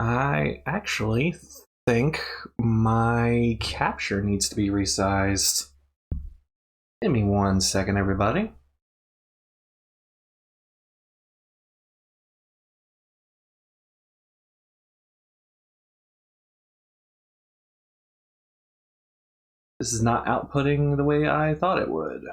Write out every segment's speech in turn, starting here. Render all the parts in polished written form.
I actually think my capture needs to be resized. Give me 1 second, everybody. This is not outputting the way I thought it would.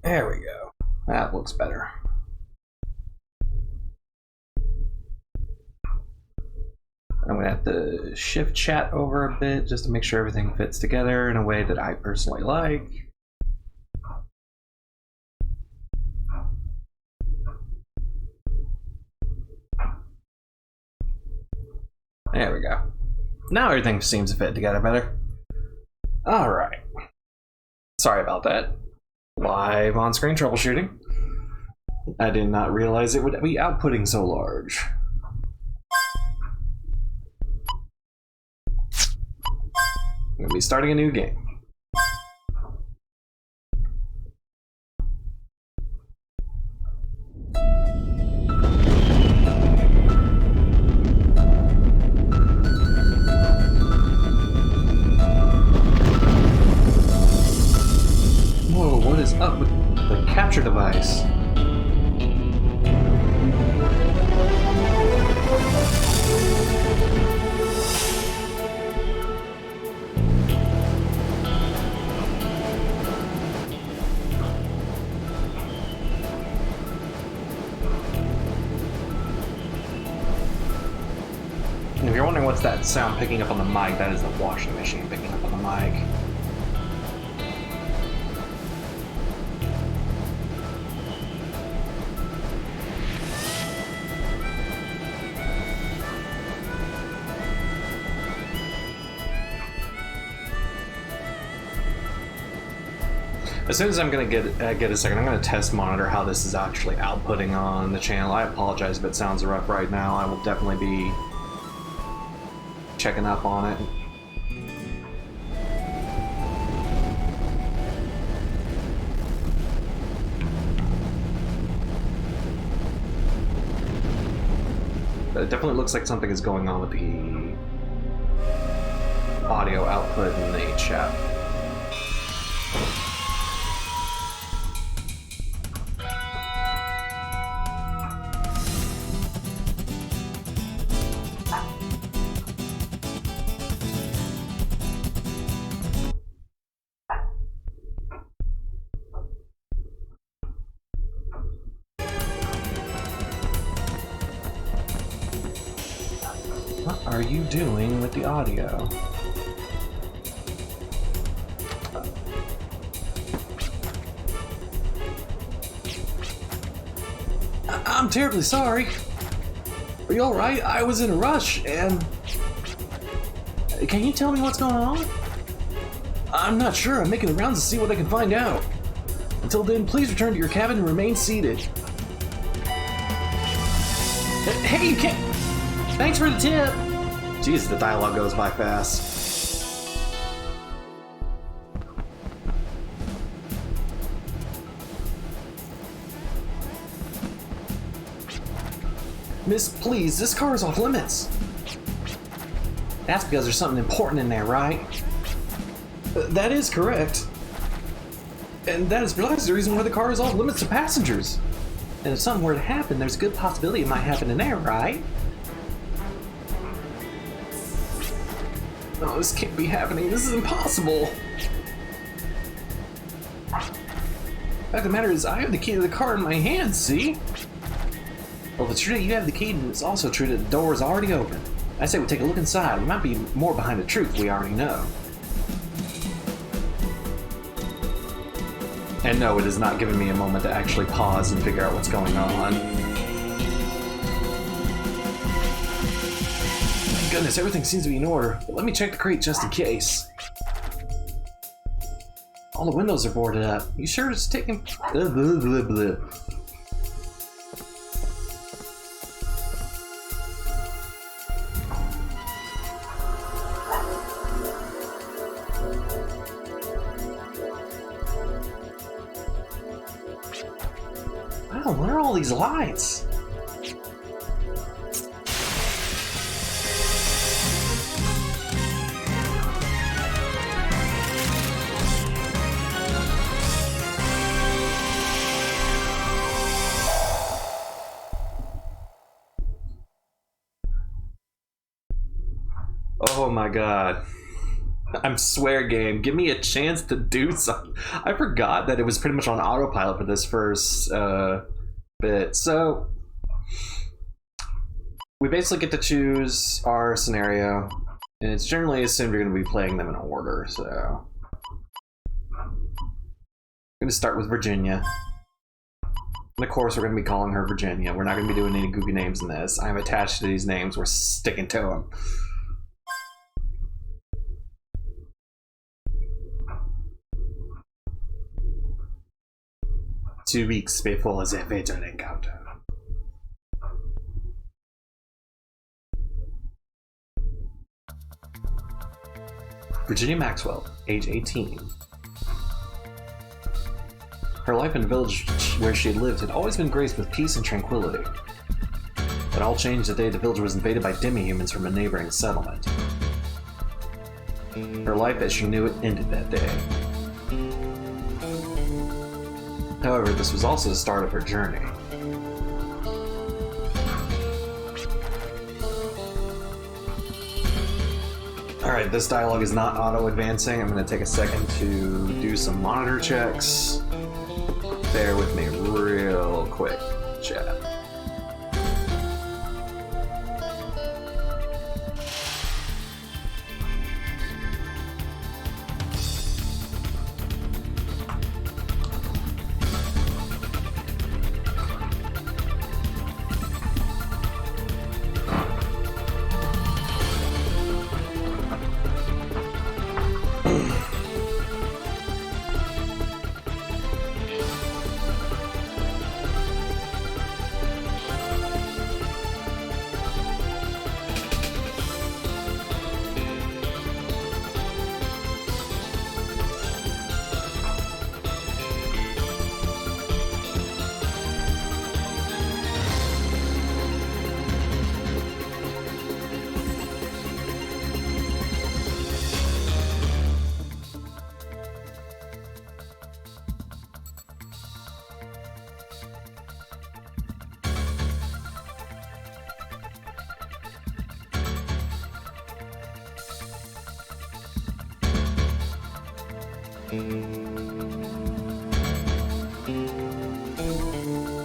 There we go. That looks better. I'm gonna have to shift chat over a bit just to make sure everything fits together in a way that I personally like. There we go. Now everything seems to fit together better. Alright. Sorry about that. Live on-screen troubleshooting. I did not realize it would be outputting so large. I'm going to be starting a new game. Whoa, what is up with the capture device? If you're wondering what's that sound picking up on the mic, that is the washing machine picking up on the mic. As soon as I'm gonna get a second, I'm gonna test monitor how this is actually outputting on the channel. I apologize if it sounds rough right now. I will definitely be checking up on it. But it definitely looks like something is going on with the audio output in the chat. What are you doing with the audio? I'm terribly sorry. Are you alright? I was in a rush and... Can you tell me what's going on? I'm not sure. I'm making the rounds to see what I can find out. Until then, please return to your cabin and remain seated. Hey, you can't... Thanks for the tip! Jeez, the dialogue goes by fast. Miss, please, this car is off limits. That's because there's something important in there, right? That is correct. And that is precisely the reason why the car is off limits to passengers. And if something were to happen, there's a good possibility it might happen in there, right? No, this can't be happening. This is impossible. The fact of the matter is, I have the key to the car in my hand, see? Well, if it's true that you have the key, then it's also true that the door is already open. I say we take a look inside. We might be more behind the truth we already know. And no, it has not given me a moment to actually pause and figure out what's going on. Thank goodness, everything seems to be in order. But let me check the crate just in case. All the windows are boarded up. You sure it's taking... Blah, blah, blah, blah. Wow, what are all these lights? Oh my god. I'm swear game. Give me a chance to do something. I forgot that it was pretty much on autopilot for this first bit. So we basically get to choose our scenario, and it's generally assumed you're going to be playing them in order. So I'm going to start with Virginia. And of course, we're going to be calling her Virginia. We're not going to be doing any goofy names in this. I'm attached to these names. We're sticking to them. 2 weeks before the fatal encounter. Virginia Maxwell, age 18. Her life in the village where she had lived had always been graced with peace and tranquility. It all changed the day the village was invaded by demi-humans from a neighboring settlement. Her life as she knew it ended that day. However, this was also the start of her journey. Alright, this dialogue is not auto-advancing. I'm going to take a second to do some monitor checks. Bear with me real quick, chat.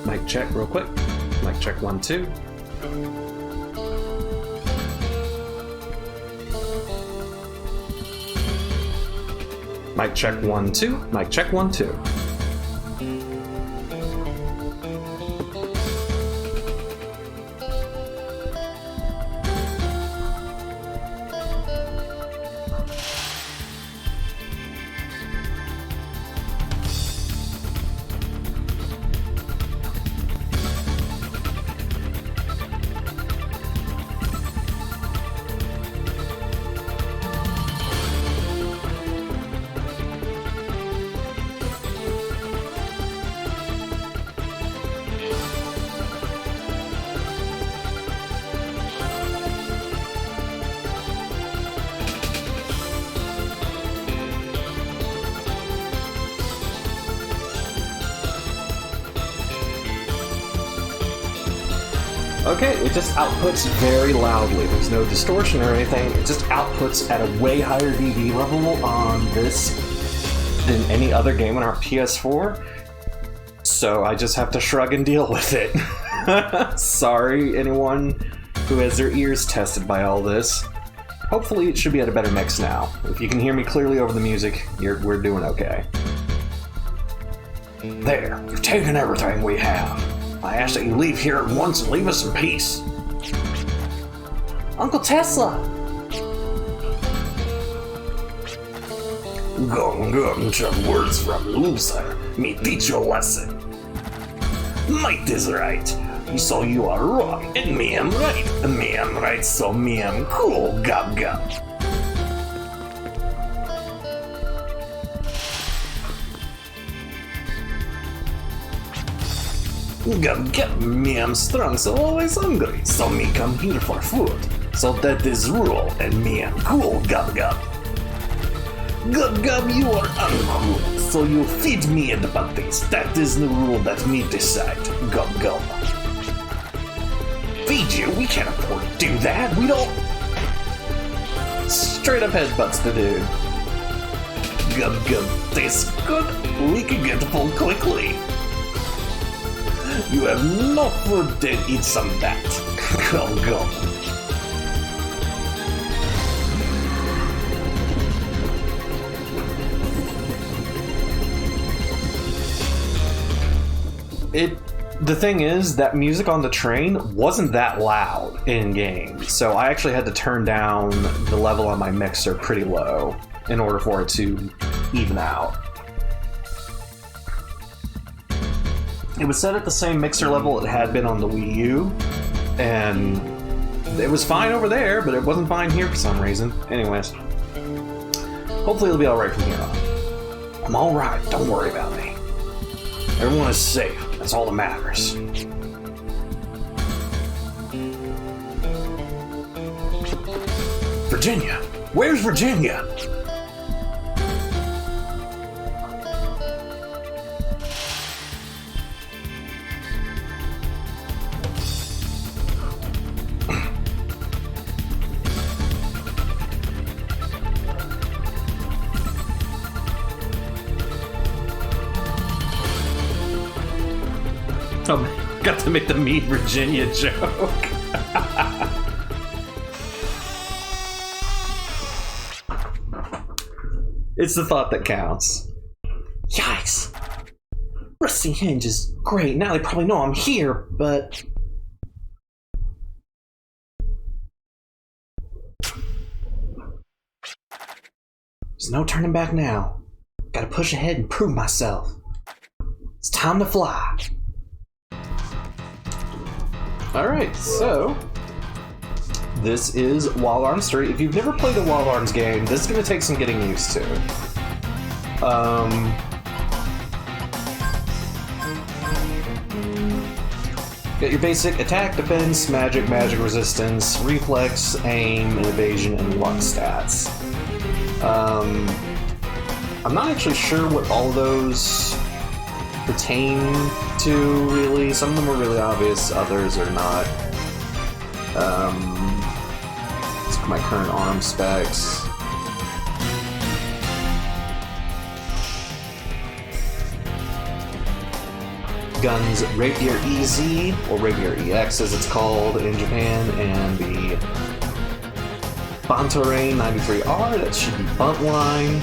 Mic check real quick. Mic check 1, 2. Mic check 1, 2. Mic check 1, 2. Okay, it just outputs very loudly. There's no distortion or anything. It just outputs at a way higher dB level on this than any other game on our PS4. So I just have to shrug and deal with it. Sorry, anyone who has their ears tested by all this. Hopefully it should be at a better mix now. If you can hear me clearly over the music, we're doing okay. There, you've taken everything we have. I ask that you leave here at once and leave us in peace. Uncle Tesla! Gum gum, some words from loser. Me teach you a lesson. Might is right. So you are wrong, and me am right. Me am right, so me am cool. Gub gub. Gub gub, me am strong, so always hungry. So me come here for food. So that is rule, and me am cool. Gub gub. Gub gub, you are uncool, so you feed me the puppies. That is the rule that me decide. Gub gub. Feed you? We can't afford to do that. We don't. Straight up headbutts the dude. Gub gub tastes good. We can get full quickly. You have no food, then eat some of that. Gub gub. The thing is, that music on the train wasn't that loud in game, so I actually had to turn down the level on my mixer pretty low in order for it to even out. It was set at the same mixer level it had been on the Wii U, and it was fine over there, but it wasn't fine here for some reason. Anyways, hopefully it'll be alright from here on. I'm alright, don't worry about me. Everyone is safe. That's all that matters. Virginia? Where's Virginia? Got to make the Meet Virginia joke. It's the thought that counts. Yikes! Rusty Hinge is great. Now they probably know I'm here, but... There's no turning back now. Gotta push ahead and prove myself. It's time to fly. Alright, so this is Wild Arms 3. If you've never played a Wild Arms game, this is going to take some getting used to. Get your basic attack, defense, magic, magic resistance, reflex, aim, and evasion, and luck stats. I'm not actually sure what all those pertain to, really. Some of them are really obvious, others are not. Let's look at my current arm specs. Guns Rapier EZ, or Rapier EX as it's called in Japan, and the Bantorain 93R, that should be Buntline.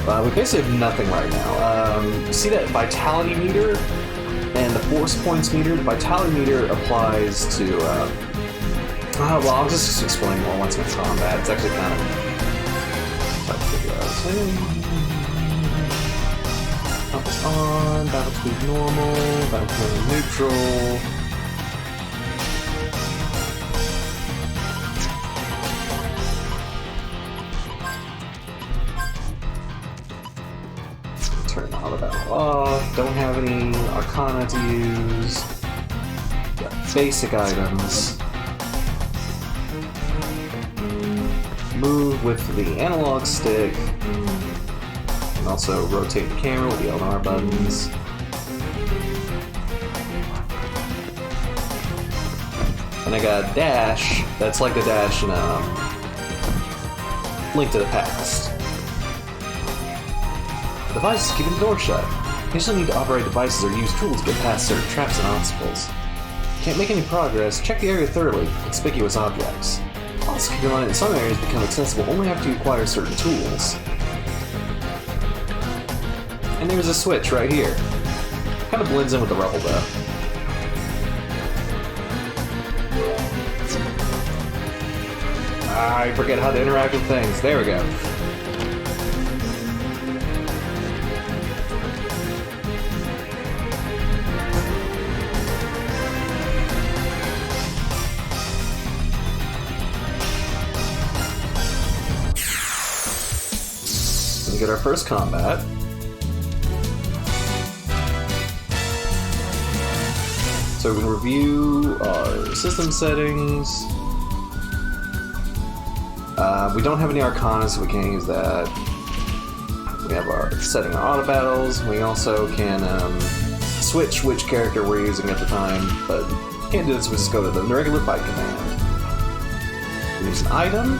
We basically have nothing right now. See that vitality meter and the force points meter? The vitality meter applies to, well, I'll just explain more once I'm in combat. It's actually kind of hard to figure out. Compass on, battle speed normal, battle speed neutral. Turn auto battle off. Don't have any arcana to use. Got basic items. Move with the analog stick. And also rotate the camera with the L and R buttons. And I got a dash. That's like the dash in Link to the Past. Devices keeping the door shut. You usually need to operate devices or use tools to get past certain traps and obstacles. Can't make any progress, check the area thoroughly. Conspicuous objects. Also keep in mind that some areas become accessible only after you acquire certain tools. And there's a switch right here. Kind of blends in with the rubble though. I forget how to interact with things. There we go. We get our first combat. So we can review our system settings. We don't have any Arcana, so we can't use that. We have our setting our auto battles. We also can switch which character we're using at the time, but can't do this. We just go to the regular fight command. We use an item.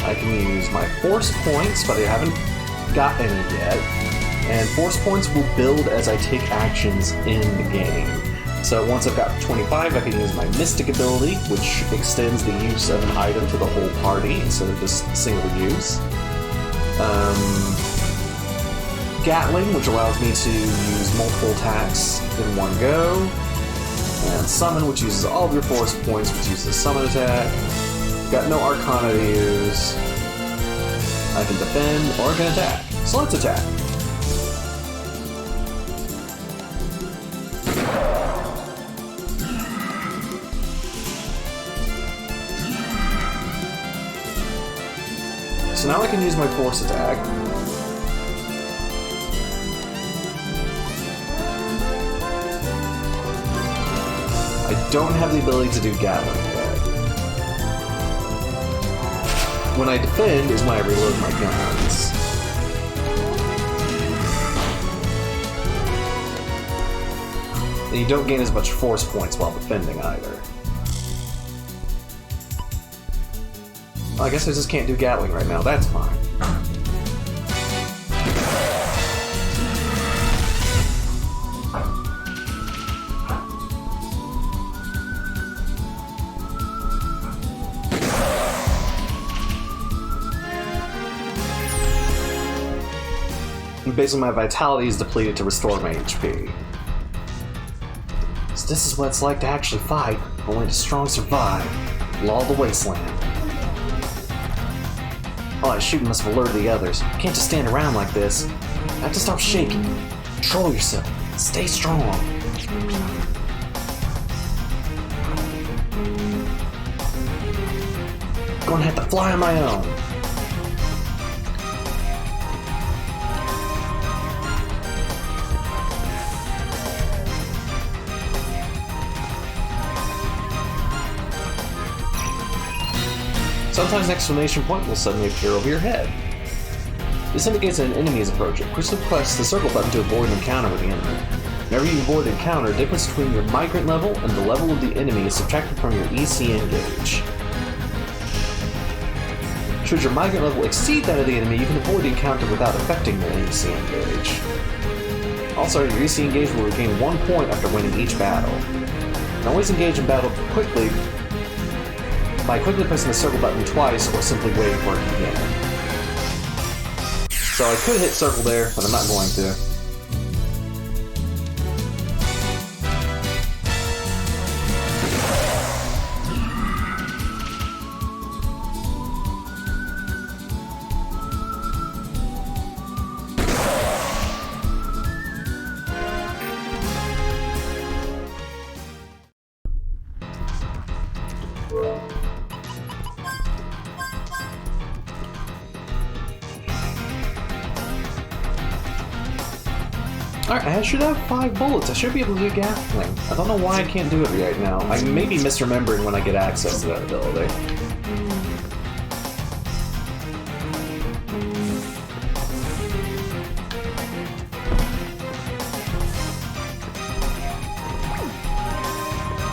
I can use my force points, but I haven't got any yet. And force points will build as I take actions in the game. So once I've got 25, I can use my Mystic ability, which extends the use of an item to the whole party instead of just single use. Gatling, which allows me to use multiple attacks in one go. And Summon, which uses all of your force points, which uses a summon attack. Got no Arcana to use. I can defend or I can attack. So let's attack. So now I can use my force attack. I don't have the ability to do Gatling yet. When I defend is when I reload my guns. And you don't gain as much force points while defending either. I guess I just can't do Gatling right now, that's fine. And basically my vitality is depleted to restore my HP. So this is what it's like to actually fight. Only the strong survive. Law of the Wasteland. All that shooting must have alerted the others. You can't just stand around like this. You have to stop shaking. Control yourself. Stay strong. Gonna have to fly on my own. Sometimes an exclamation point will suddenly appear over your head. This indicates that an enemy is approaching. Quickly press the circle button to avoid an encounter with the enemy. Whenever you avoid an encounter, the difference between your migrant level and the level of the enemy is subtracted from your ECN gauge. Should your migrant level exceed that of the enemy, you can avoid the encounter without affecting your ECN gauge. Also, your ECN gauge will regain 1 point after winning each battle. And always engage in battle quickly by quickly pressing the circle button twice or simply waiting for it to begin. So I could hit circle there, but I'm not going to. Alright, I should have 5 bullets. I should be able to do Gatling. I don't know why I can't do it right now. I may be misremembering when I get access to that ability.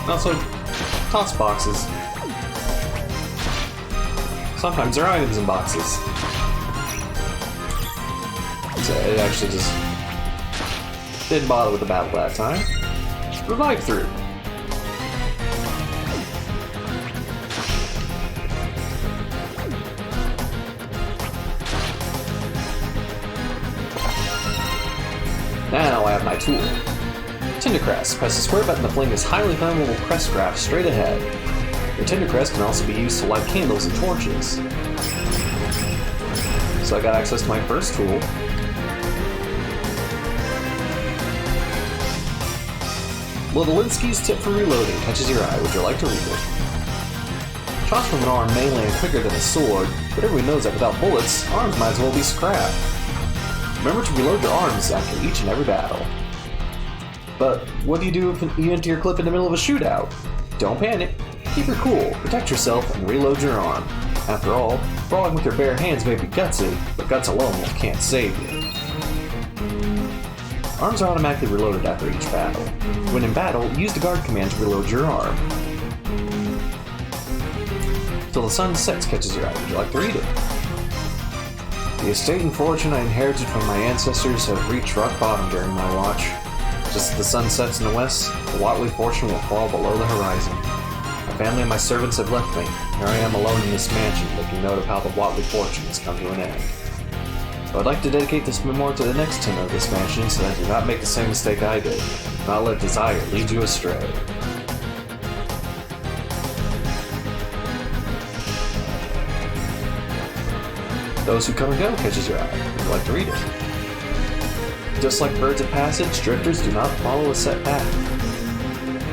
Also, toss boxes. Sometimes there are items in boxes. So it actually just didn't bother with the battle that time. Revive through. Now I have my tool. Tindercrest. Press the square button to fling this highly flammable crest graph straight ahead. The Tinder Crest can also be used to light candles and torches. So I got access to my first tool. Lodolinsky's tip for reloading catches your eye. Would you like to read it? Shots from an arm may land quicker than a sword, but everyone knows that without bullets, arms might as well be scrap. Remember to reload your arms after each and every battle. But what do you do if you enter your clip in the middle of a shootout? Don't panic. Keep your cool, protect yourself, and reload your arm. After all, brawling with your bare hands may be gutsy, but guts alone can't save you. Arms are automatically reloaded after each battle. When in battle, use the guard command to reload your arm. Till the sun sets catches your eye. Would you like to read it? The estate and fortune I inherited from my ancestors have reached rock bottom during my watch. Just as the sun sets in the west, the Watley fortune will fall below the horizon. My family and my servants have left me. Here I am alone in this mansion, looking note of how the Watley fortune has come to an end. I would like to dedicate this memoir to the next tenant of this mansion so that you do not make the same mistake I did. Do not let desire lead you astray. Those Who Come and Go catches your eye. Would you like to read it? Just like birds of passage, drifters do not follow a set path.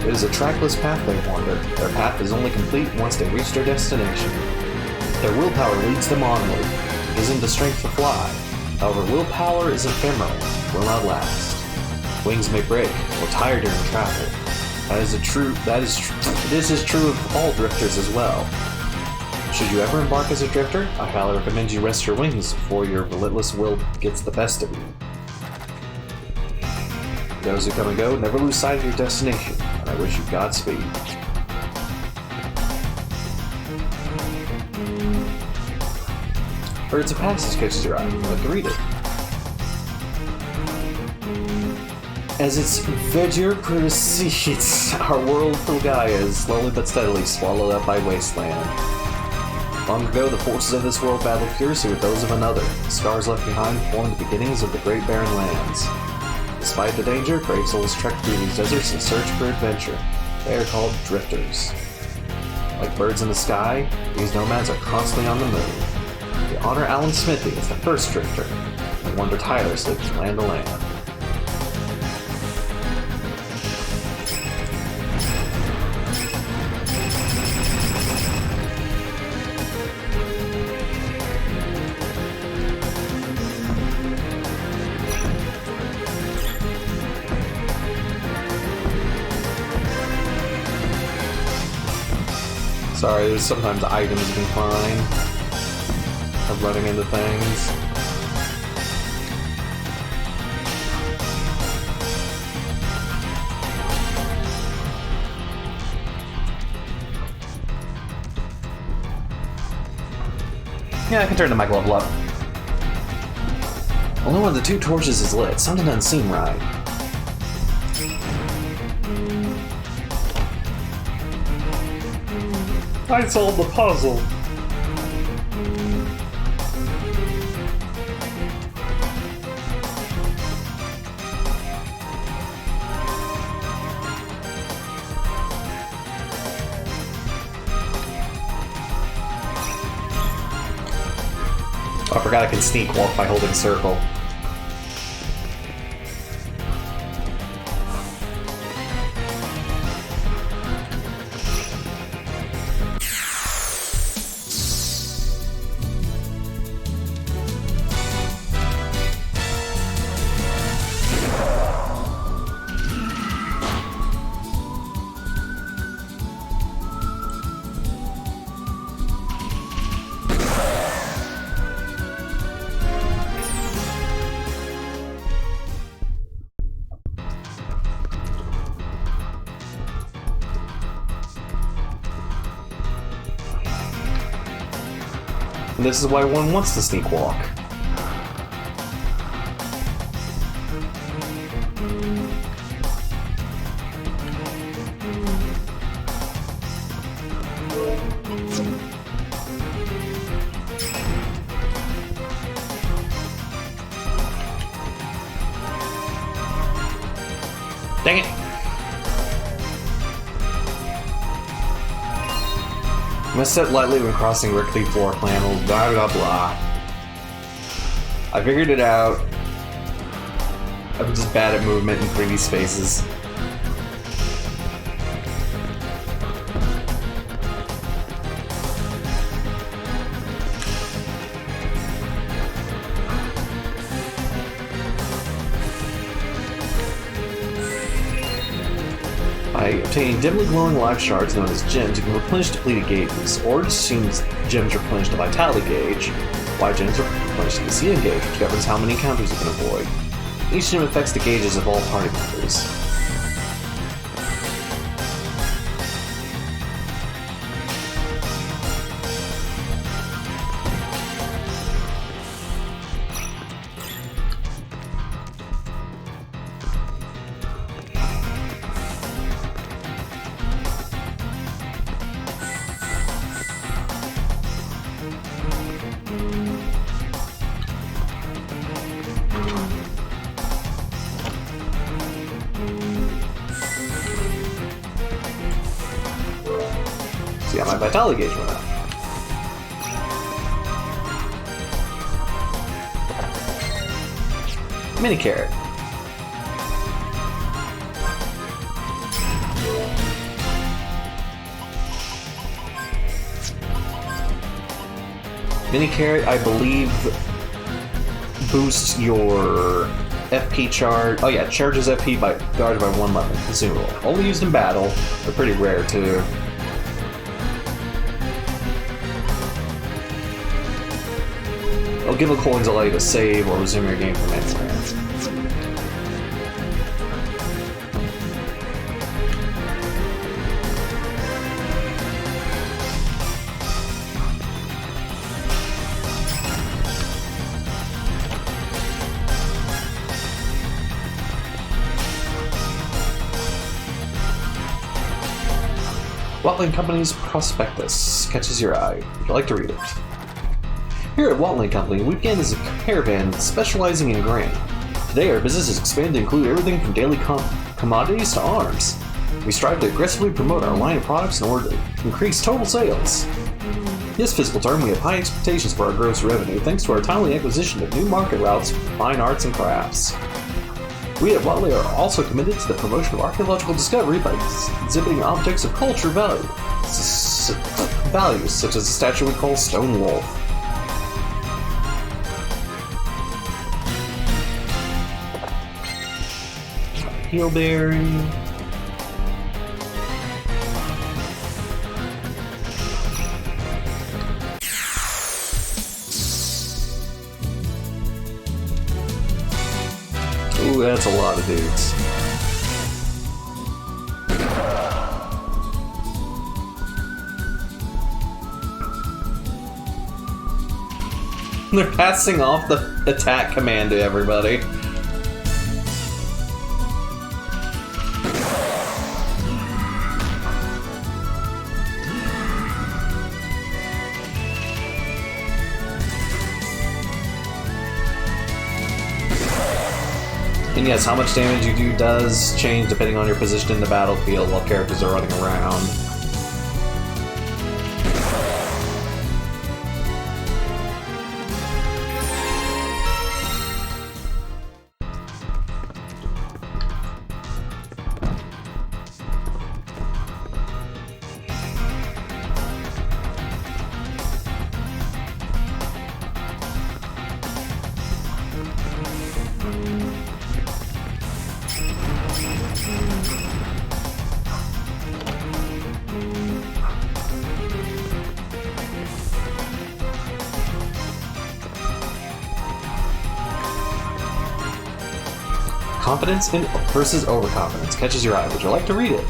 It is a trackless path they wander. Their path is only complete once they reach their destination. Their willpower leads them onward. It isn't the strength to fly. However, willpower is ephemeral, will not last. Wings may break or tire during travel. This is true of all drifters as well. Should you ever embark as a drifter, I highly recommend you rest your wings before your relentless will gets the best of you. Those who come and go, never lose sight of your destination, and I wish you Godspeed. Birds of Passage catches your eye. Would you like to read it? As its verdure proceeds, our world from Gaia is slowly but steadily swallowed up by wasteland. Long ago, the forces of this world battled furiously with those of another. The scars left behind formed the beginnings of the Great Barren Lands. Despite the danger, brave souls trek through these deserts in search for adventure. They are called drifters. Like birds in the sky, these nomads are constantly on the move. They honor Alan Smithy as the first drifter, and wander tirelessly from land to land. Sorry, there's sometimes items you can find of running into things. Yeah, I can turn the mic level up. Only one of the two torches is lit. Something doesn't seem right. I solved the puzzle. Oh, I forgot I can sneak walk by holding circle. And this is why one wants to sneak walk. Dang it! Misstep lightly when crossing rickety floor panels, blah blah blah. I figured it out. I'm just bad at movement in 3D spaces. By obtaining dimly glowing life shards known as gems, you can replenish depleted gauges. Orange seems gems replenish the vitality gauge, while gems replenish the CN gauge, which governs how many encounters you can avoid. Each gem affects the gauges of all party members. Yeah, my vitality gauge went up. Mini carrot. Mini carrot, I believe, boosts your FP charge. Oh yeah, charges FP by charge by 1 level. Consumable. Only used in battle. They're pretty rare too. It'll give a coins allow you to save or resume your game from anywhere. Watling Company's prospectus catches your eye. Would you like to read it? Here at Watling Company, we began as a caravan specializing in grain. Today, our business has expanded to include everything from daily commodities to arms. We strive to aggressively promote our line of products in order to increase total sales. This fiscal term, we have high expectations for our gross revenue thanks to our timely acquisition of new market routes for fine arts and crafts. We at Watley are also committed to the promotion of archaeological discovery by exhibiting objects of culture values, such as the statue we call Stone Wolf. Heelberry. Ooh, that's a lot of dudes. They're passing off the attack command to everybody. And yes, how much damage you do does change depending on your position in the battlefield while characters are running around. Confidence versus overconfidence catches your eye. Would you like to read it?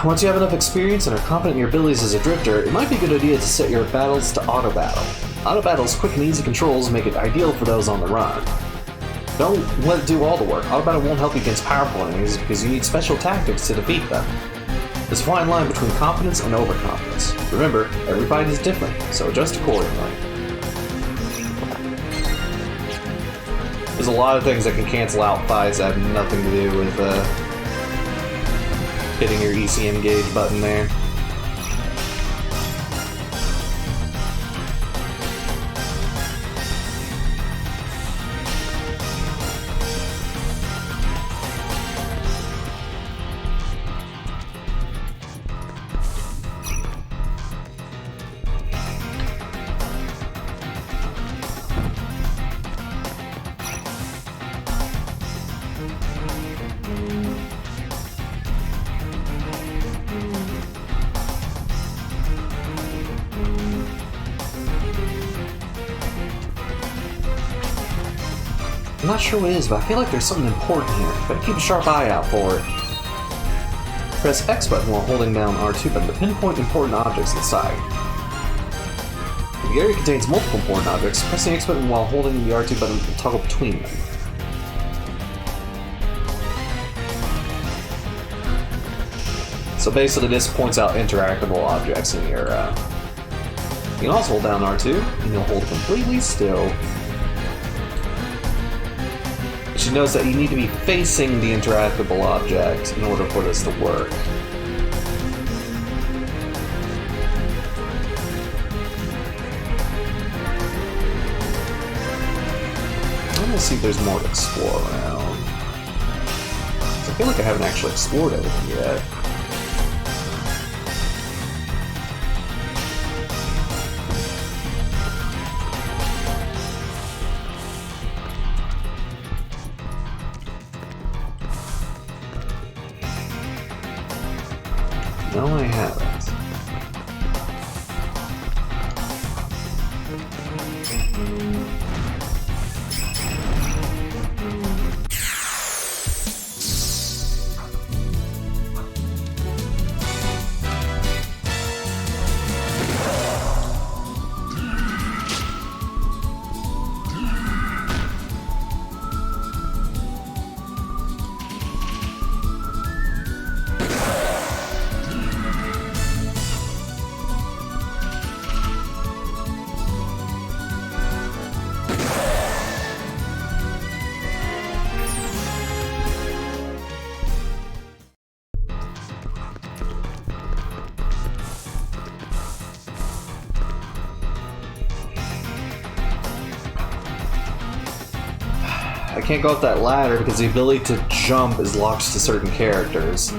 Once you have enough experience and are confident in your abilities as a drifter, it might be a good idea to set your battles to auto battle. Auto battle's quick and easy controls make it ideal for those on the run. Don't let it do all the work. Auto battle won't help you against powerful enemies because you need special tactics to defeat them. There's a fine line between confidence and overconfidence. Remember, every fight is different, so adjust accordingly. There's a lot of things that can cancel out fights that have nothing to do with hitting your ECM gauge button there. I'm not sure what it is, but I feel like there's something important here. Better keep a sharp eye out for it. Press X button while holding down R2 button to pinpoint important objects inside. If the area contains multiple important objects, press the X button while holding the R2 button to toggle between them. So basically this points out interactable objects in your... You can also hold down R2, and you'll hold completely still. You should notice that you need to be facing the interactable object in order for this to work. I'm gonna see if there's more to explore around. I feel like I haven't actually explored everything yet. No, I haven't. I can't go up that ladder because the ability to jump is locked to certain characters.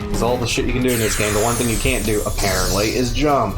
Because all the shit you can do in this game, the one thing you can't do, apparently, is jump.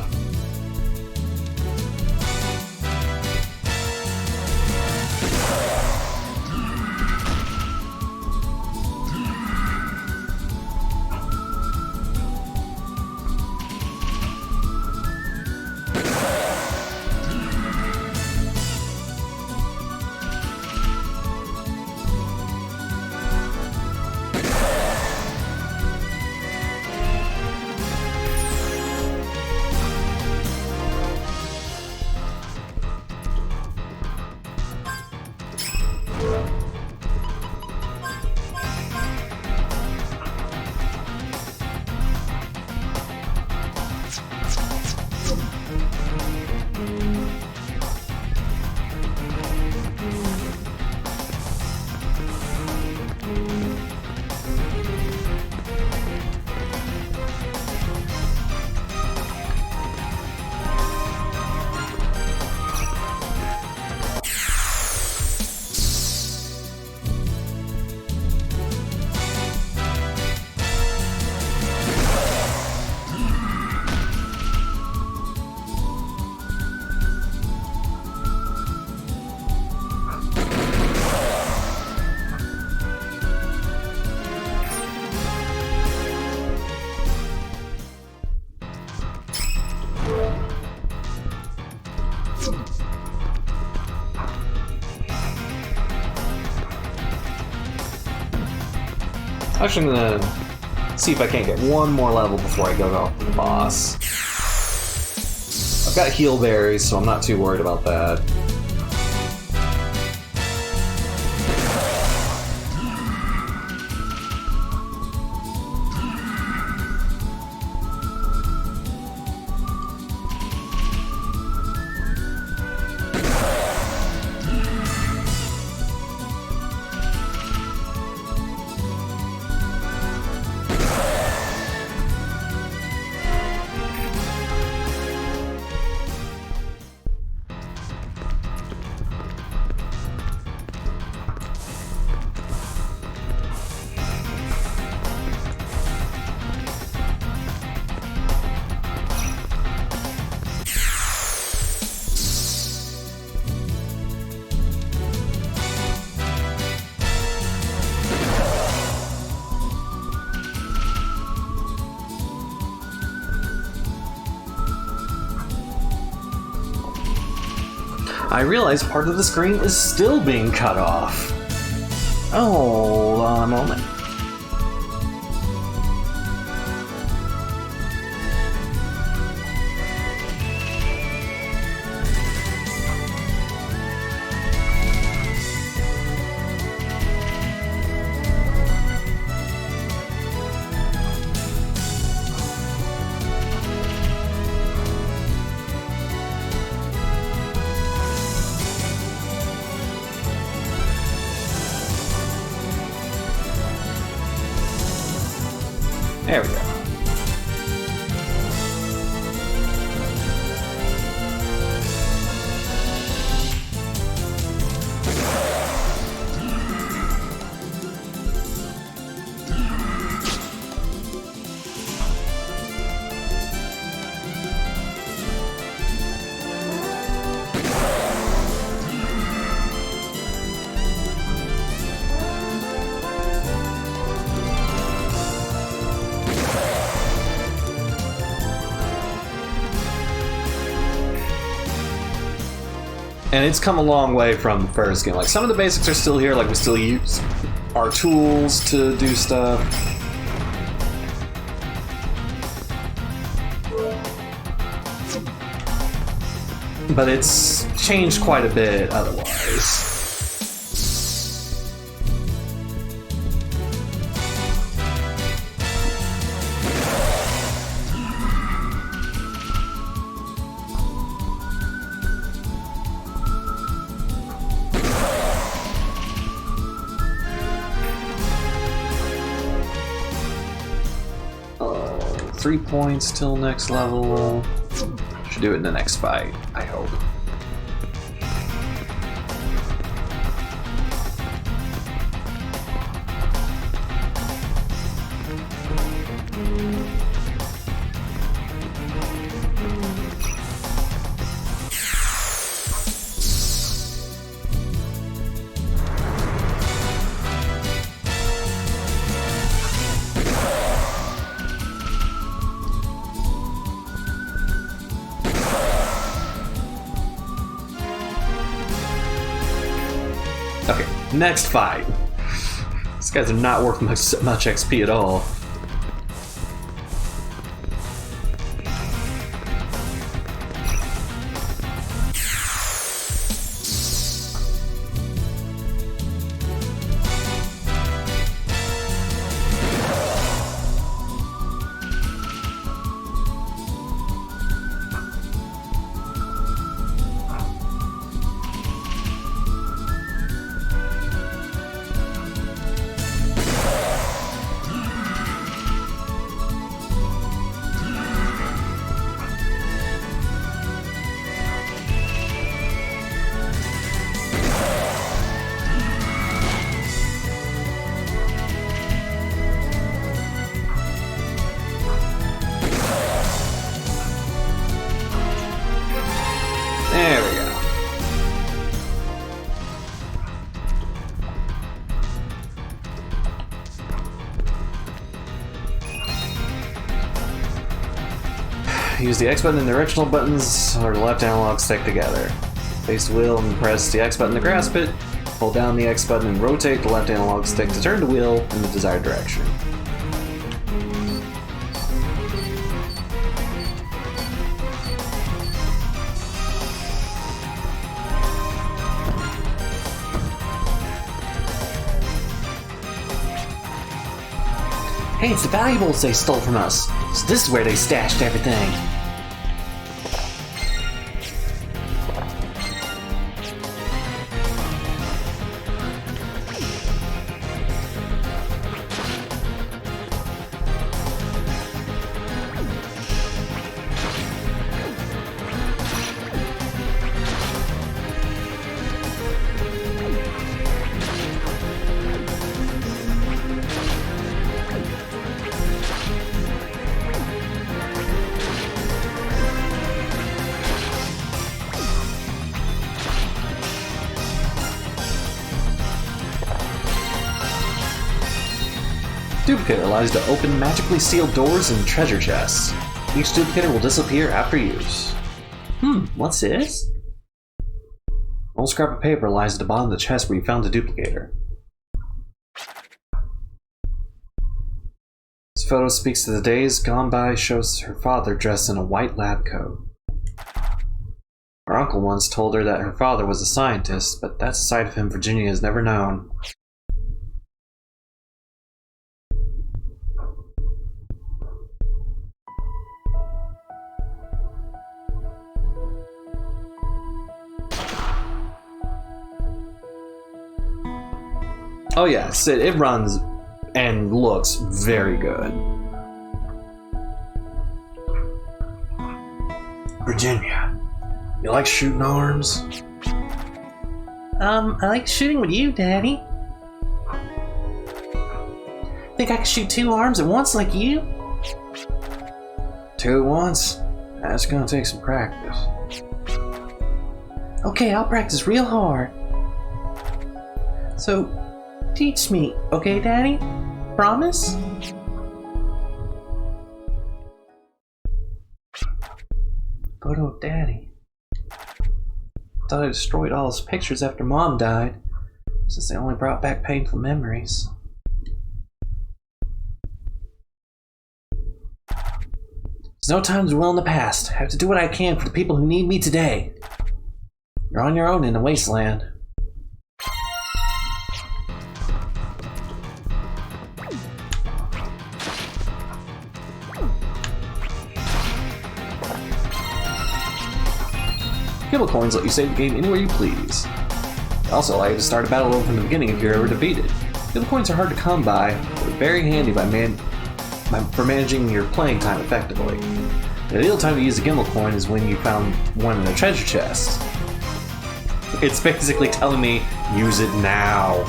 Actually, I'm gonna see if I can't get one more level before I go off the boss. I've got heal berries, so I'm not too worried about that. I realize part of the screen is still being cut off. Oh, hold on a moment. There we go. And it's come a long way from the first game. Like, some of the basics are still here, like we still use our tools to do stuff. But it's changed quite a bit otherwise. Oh, 3 points till next level. Should do it in the next fight, I hope. Okay, next fight. These guys are not worth much XP at all. There we go. Use the X button and the directional buttons or the left analog stick together. Face the wheel and press the X button to grasp it. Hold down the X button and rotate the left analog stick to turn the wheel in the desired direction. Hey, it's the valuables they stole from us. So this is where they stashed everything. Duplicator allows you to open magically sealed doors and treasure chests. Each duplicator will disappear after use. What's this? old scrap of paper lies at the bottom of the chest where you found the duplicator. This photo speaks to the days gone by, shows her father dressed in a white lab coat. Her uncle once told her that her father was a scientist, but that's a side of him Virginia has never known. Oh yeah, it runs and looks very good. Virginia, you like shooting arms? I like shooting with you, Daddy. Think I can shoot 2 arms at once like you? 2 at once? That's gonna take some practice. Okay, I'll practice real hard. So, teach me, okay, Daddy? Promise? Photo of Daddy. Thought I destroyed all his pictures after Mom died, since they only brought back painful memories. There's no time to dwell in the past. I have to do what I can for the people who need me today. You're on your own in the wasteland. Gible coins let you save the game anywhere you please. They also allow you to start a battle over from the beginning if you're ever defeated. Gible coins are hard to come by, but are very handy for managing your playing time effectively. The ideal time to use a gimbal coin is when you found one in a treasure chest. It's basically telling me, use it now.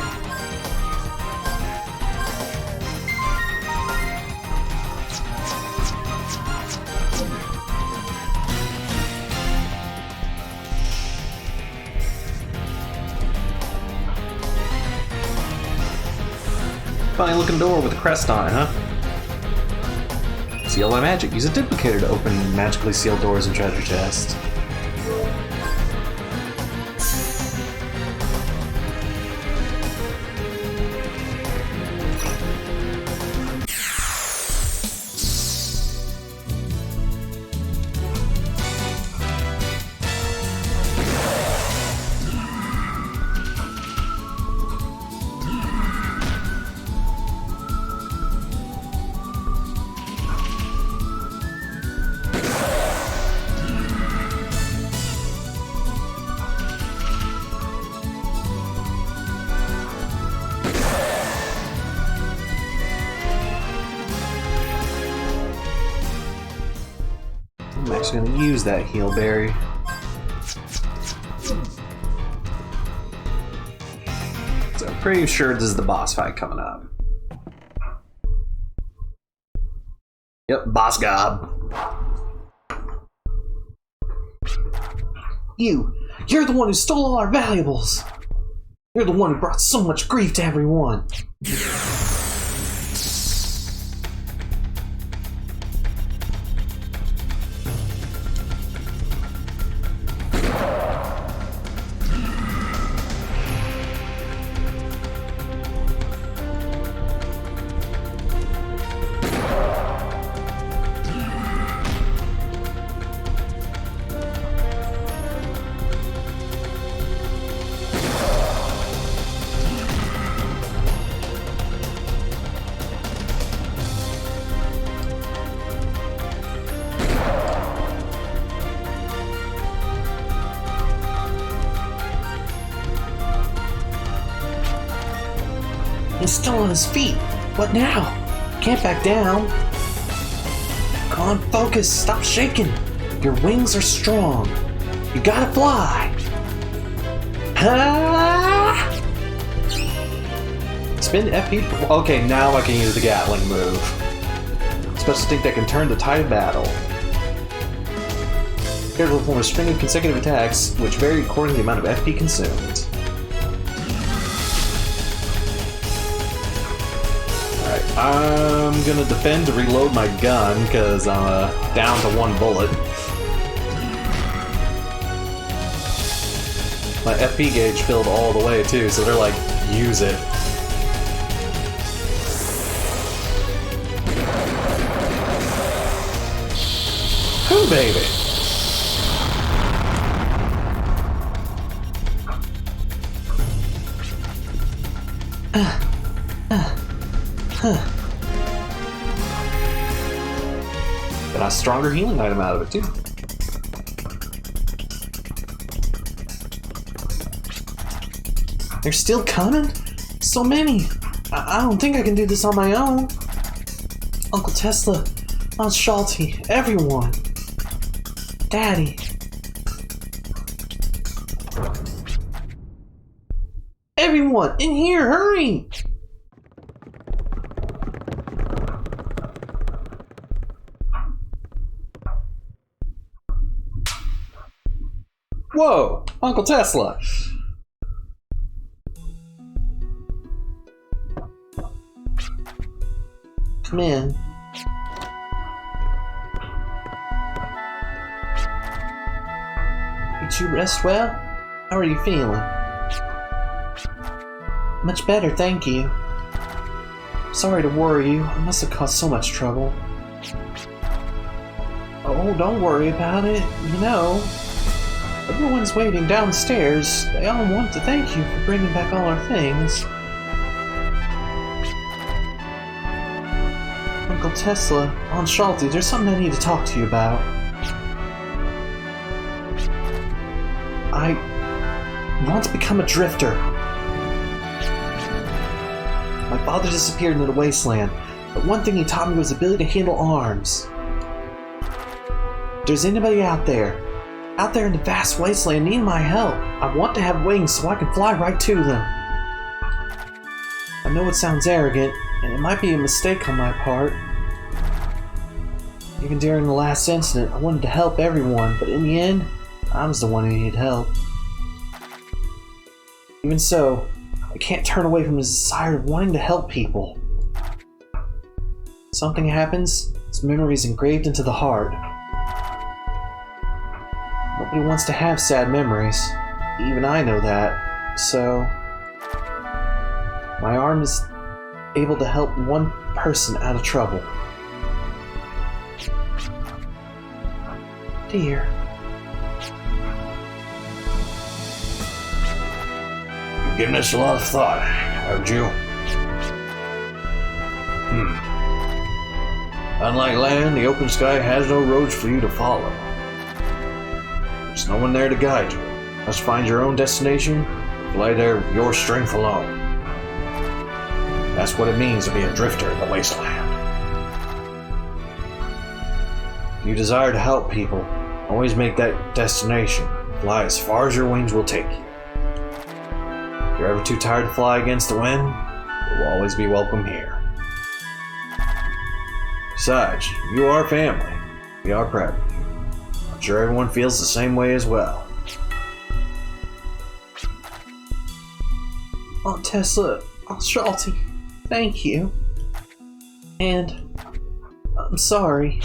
Funny looking door with a crest on it, huh? Sealed by magic. Use a duplicator to open magically sealed doors and treasure chests. I'm actually going to use that heal berry. So I'm pretty sure this is the boss fight coming up. Yep, boss gob. You're the one who stole all our valuables. You're the one who brought so much grief to everyone. He's still on his feet. What now? Can't back down. Come on, focus. Stop shaking. Your wings are strong. You gotta fly. Ah! Spin FP. Okay, now I can use the Gatling move. Special stick that can turn the tide of battle. Character will form a string of consecutive attacks, which vary according to the amount of FP consumed. I'm gonna defend to reload my gun because I'm down to 1 bullet. My FP gauge filled all the way too, so they're like, use it. Who, baby? Got a stronger healing item out of it too. They're still coming? So many! I don't think I can do this on my own. Uncle Tesla, Aunt Shalty, everyone. Daddy. Everyone, in here, hurry! Whoa, Uncle Tesla. Come in. Did you rest well? How are you feeling? Much better, thank you. Sorry to worry you. I must have caused so much trouble. Oh, don't worry about it. You know, everyone's waiting downstairs. They all want to thank you for bringing back all our things. Uncle Tesla, Aunt Shalty, there's something I need to talk to you about. I want to become a drifter. My father disappeared into the wasteland, but one thing he taught me was the ability to handle arms. If there's anybody out there in the vast wasteland needing my help, I want to have wings so I can fly right to them. I know it sounds arrogant, and it might be a mistake on my part. Even during the last incident, I wanted to help everyone, but in the end, I was the one who needed help. Even so, I can't turn away from the desire of wanting to help people. Something happens, its memory is engraved into the heart. Nobody wants to have sad memories. Even I know that. So, my arm is able to help one person out of trouble. Dear. You've given this a lot of thought, haven't you? Unlike land, the open sky has no roads for you to follow. There's no one there to guide you. You must find your own destination, fly there with your strength alone. That's what it means to be a drifter in the wasteland. If you desire to help people, always make that destination. Fly as far as your wings will take you. If you're ever too tired to fly against the wind, you will always be welcome here. Besides, you are family. We are proud of you. I'm sure everyone feels the same way as well. Aunt Tesla, Aunt Shalty, thank you. And I'm sorry.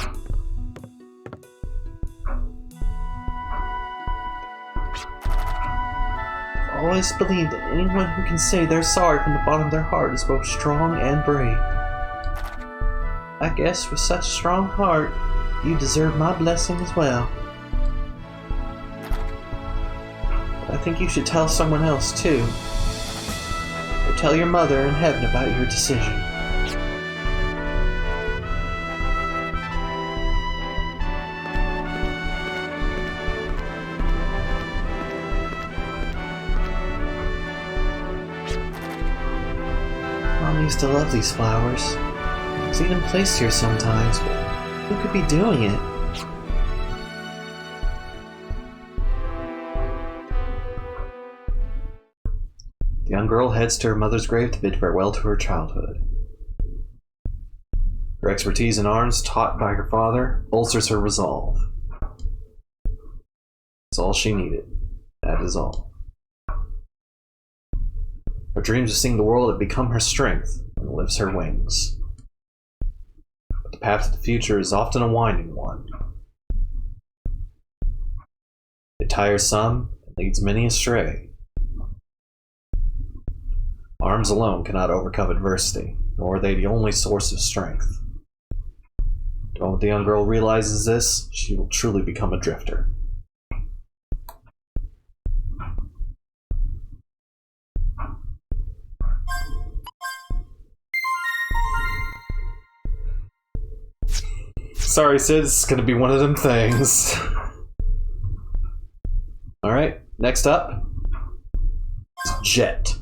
I've always believed that anyone who can say they're sorry from the bottom of their heart is both strong and brave. I guess with such a strong heart, you deserve my blessing as well. But I think you should tell someone else too. Or tell your mother in heaven about your decision. Mom used to love these flowers. I've seen them placed here sometimes, but who could be doing it? The young girl heads to her mother's grave to bid farewell to her childhood. Her expertise in arms, taught by her father, bolsters her resolve. It's all she needed. That is all. Her dreams of seeing the world have become her strength and lifts her wings. But the path to the future is often a winding one. It tires some, leads many astray. Arms alone cannot overcome adversity, nor are they the only source of strength. When the young girl realizes this, she will truly become a drifter. Sorry, Sid, it's gonna be one of them things. Alright, next up is Jet.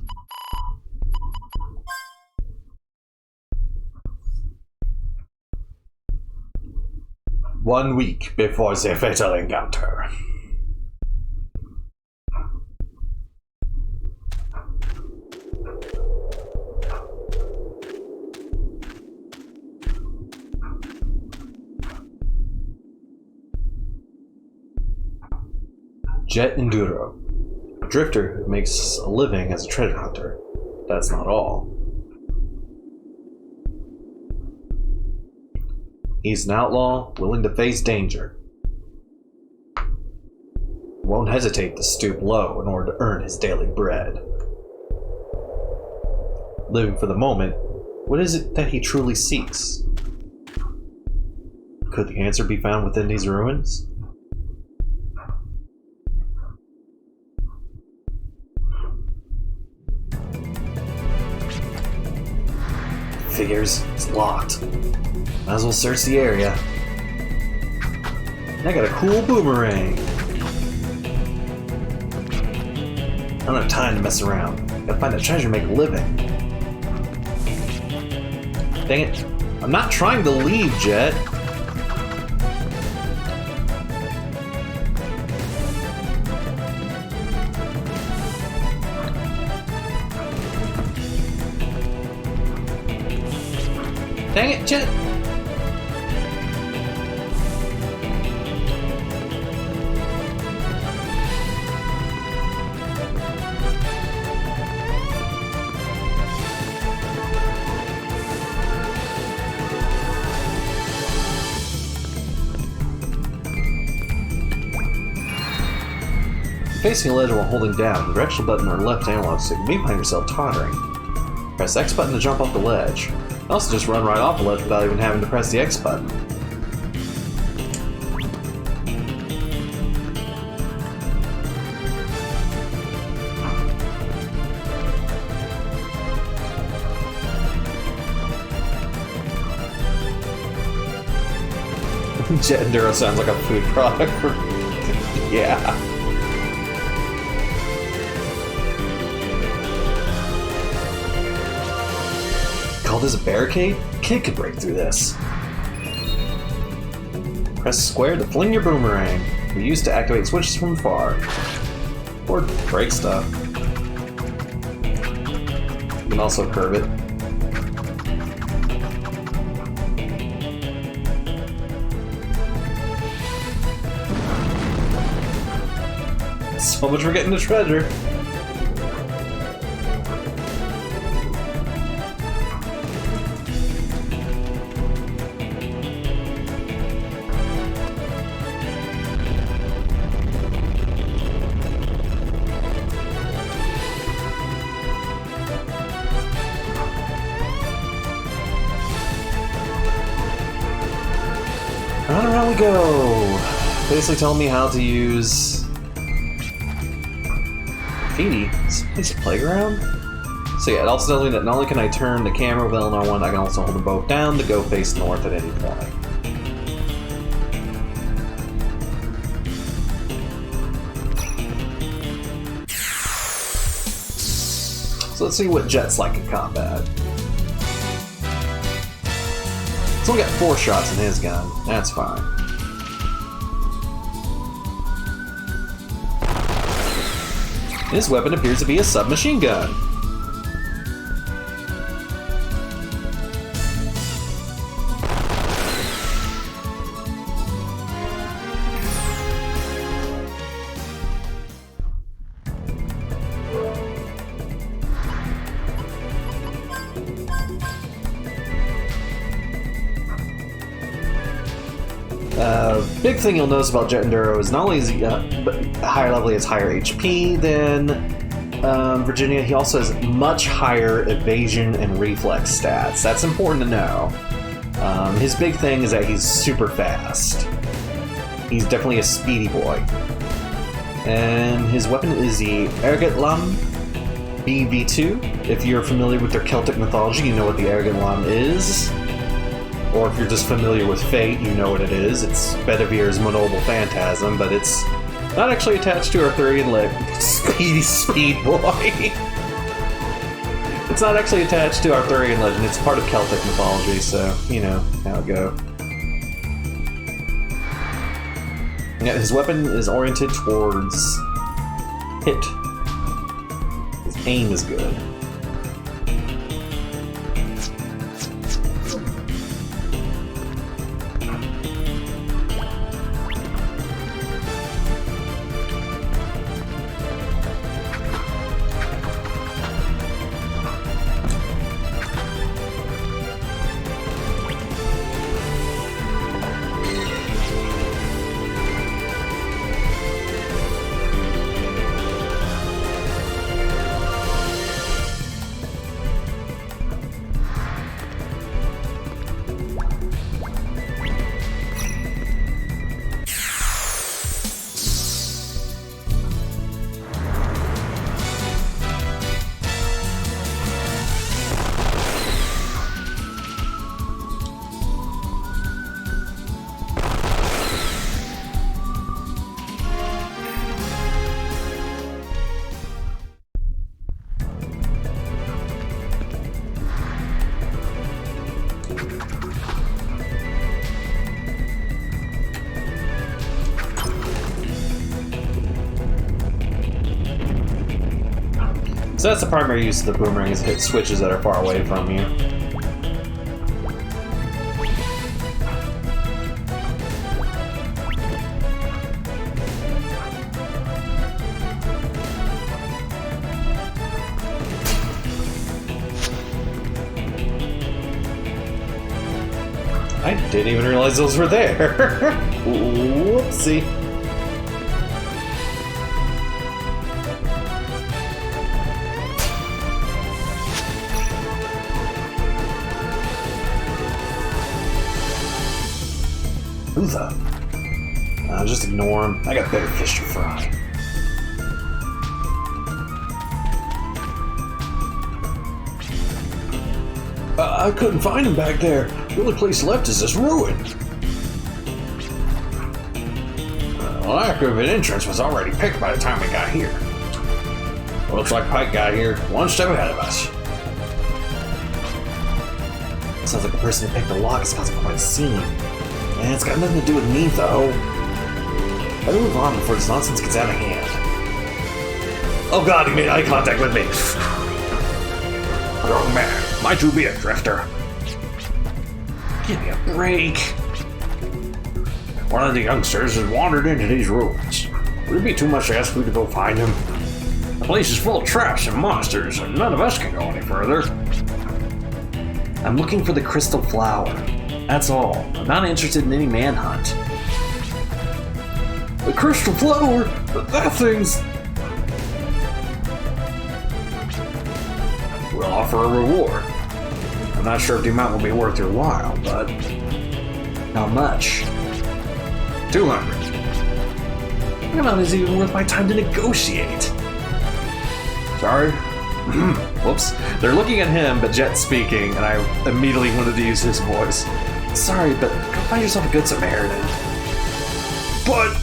One week before the fatal encounter. Jet Enduro, a drifter who makes a living as a treasure hunter. That's not all. He's an outlaw, willing to face danger. He won't hesitate to stoop low in order to earn his daily bread. Living for the moment, what is it that he truly seeks? Could the answer be found within these ruins? Figures, it's locked. Might as well search the area. And I got a cool boomerang. I don't have time to mess around. Gotta find a treasure, make a living. Dang it. I'm not trying to leave, Jet. Dang it, Jet! Facing a ledge while holding down the directional button or left analog stick, you may find yourself tottering. Press X button to jump off the ledge. Also just run right off the ledge without even having to press the X button. Jet Enduro sounds like a food product. Yeah. Call this a barricade? Kid could break through this. Press square to fling your boomerang. We use to activate switches from afar. Or break stuff. You can also curve it. So much for getting the treasure. Around we go. Basically telling me how to use graffiti. Is this a playground? So yeah, it also tells me that not only can I turn the camera with LNR1, I can also hold them both down to go face north at any point. So let's see what Jet's like in combat. He's only got 4 shots in his gun. That's fine. His weapon appears to be a submachine gun. Big thing you'll notice about Jet Enduro is not only is he higher level, he has higher HP than Virginia, he also has much higher evasion and reflex stats. That's important to know. His big thing is that he's super fast. He's definitely a speedy boy. And his weapon is the Erget Lam BV2. If you're familiar with their Celtic mythology, you know what the Erget Lam is. Or if you're just familiar with Fate, you know what it is. It's Bedivir's Monoble Phantasm, but it's not actually attached to Arthurian Speed Boy. It's not actually attached to Arthurian legend. It's part of Celtic mythology, so you know how it go. Yeah, his weapon is oriented towards hit. His aim is good. So that's the primary use of the boomerang, is hit switches that are far away from you. I didn't even realize those were there. Whoopsie. Who the? Just ignore him. I got better fish to fry. I couldn't find him back there. The only place left is this ruin. The lack of an entrance was already picked by the time we got here. Looks like Pike got here one step ahead of us. Sounds like the person who picked the lock is causing quite a scene. And it's got nothing to do with me, though. Better move on before this nonsense gets out of hand. Oh god, he made eye contact with me. Wrong man. Might you be a drifter? Give me a break. One of the youngsters has wandered into these ruins. Would it be too much to ask me to go find him? The place is full of traps and monsters, and none of us can go any further. I'm looking for the crystal flower. That's all. I'm not interested in any manhunt. The crystal flower? That thing's... We'll offer a reward. I'm not sure if the amount will be worth your while, but... How much? 200. What amount is even worth my time to negotiate? Sorry? Whoops. They're looking at him, but Jet's speaking, and I immediately wanted to use his voice. Sorry, but go find yourself a good Samaritan. But...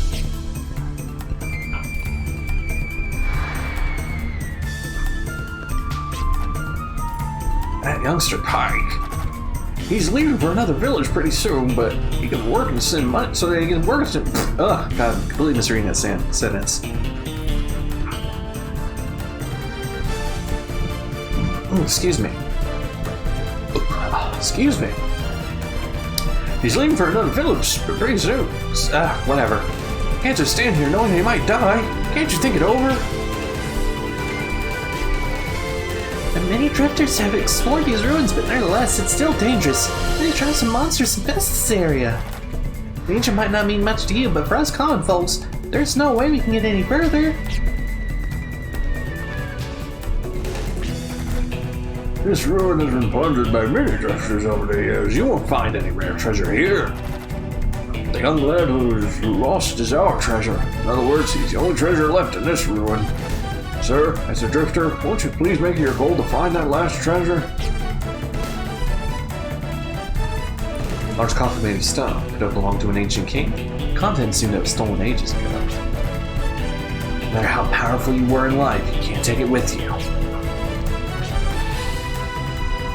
That youngster Pike. He's leaving for another village pretty soon, but he can work and send money, so that he can work and send... Ugh, God, I'm completely misreading that sentence. Excuse me. Excuse me. He's leaving for another village pretty soon. Whatever. Can't just stand here knowing he might die. Can't you think it over? And many drifters have explored these ruins, but nevertheless, it's still dangerous. Many traps and monsters infest this area. Ancient might not mean much to you, but for us common folks, there's no way we can get any further. This ruin has been plundered by many treasures over the years. You won't find any rare treasure here. The young lad who's lost is our treasure. In other words, he's the only treasure left in this ruin. Sir, as a drifter, won't you please make it your goal to find that last treasure? Large coffin made of stone could have belonged to an ancient king. Contents seem to have stolen ages ago. No matter how powerful you were in life, you can't take it with you.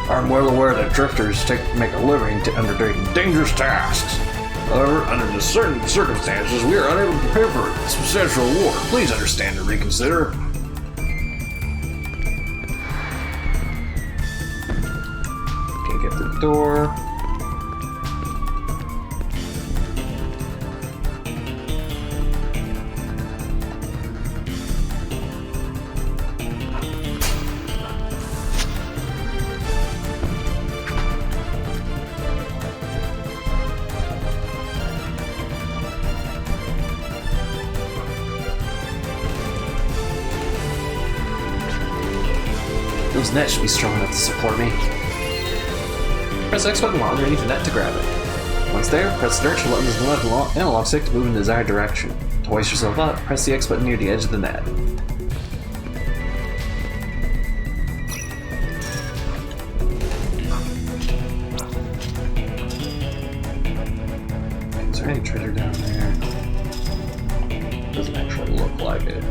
I'm well aware that drifters make a living undertaking dangerous tasks. However, under the certain circumstances, we are unable to pay for a substantial reward. Please understand and reconsider. Can't get through the door. Those nets should be strong enough to support me. Press X button while underneath the net to grab it. Once there, press the direction buttons and left analog stick to move in the desired direction. To hoist yourself up, press the X button near the edge of the net. Is there any treasure down there? Doesn't actually look like it.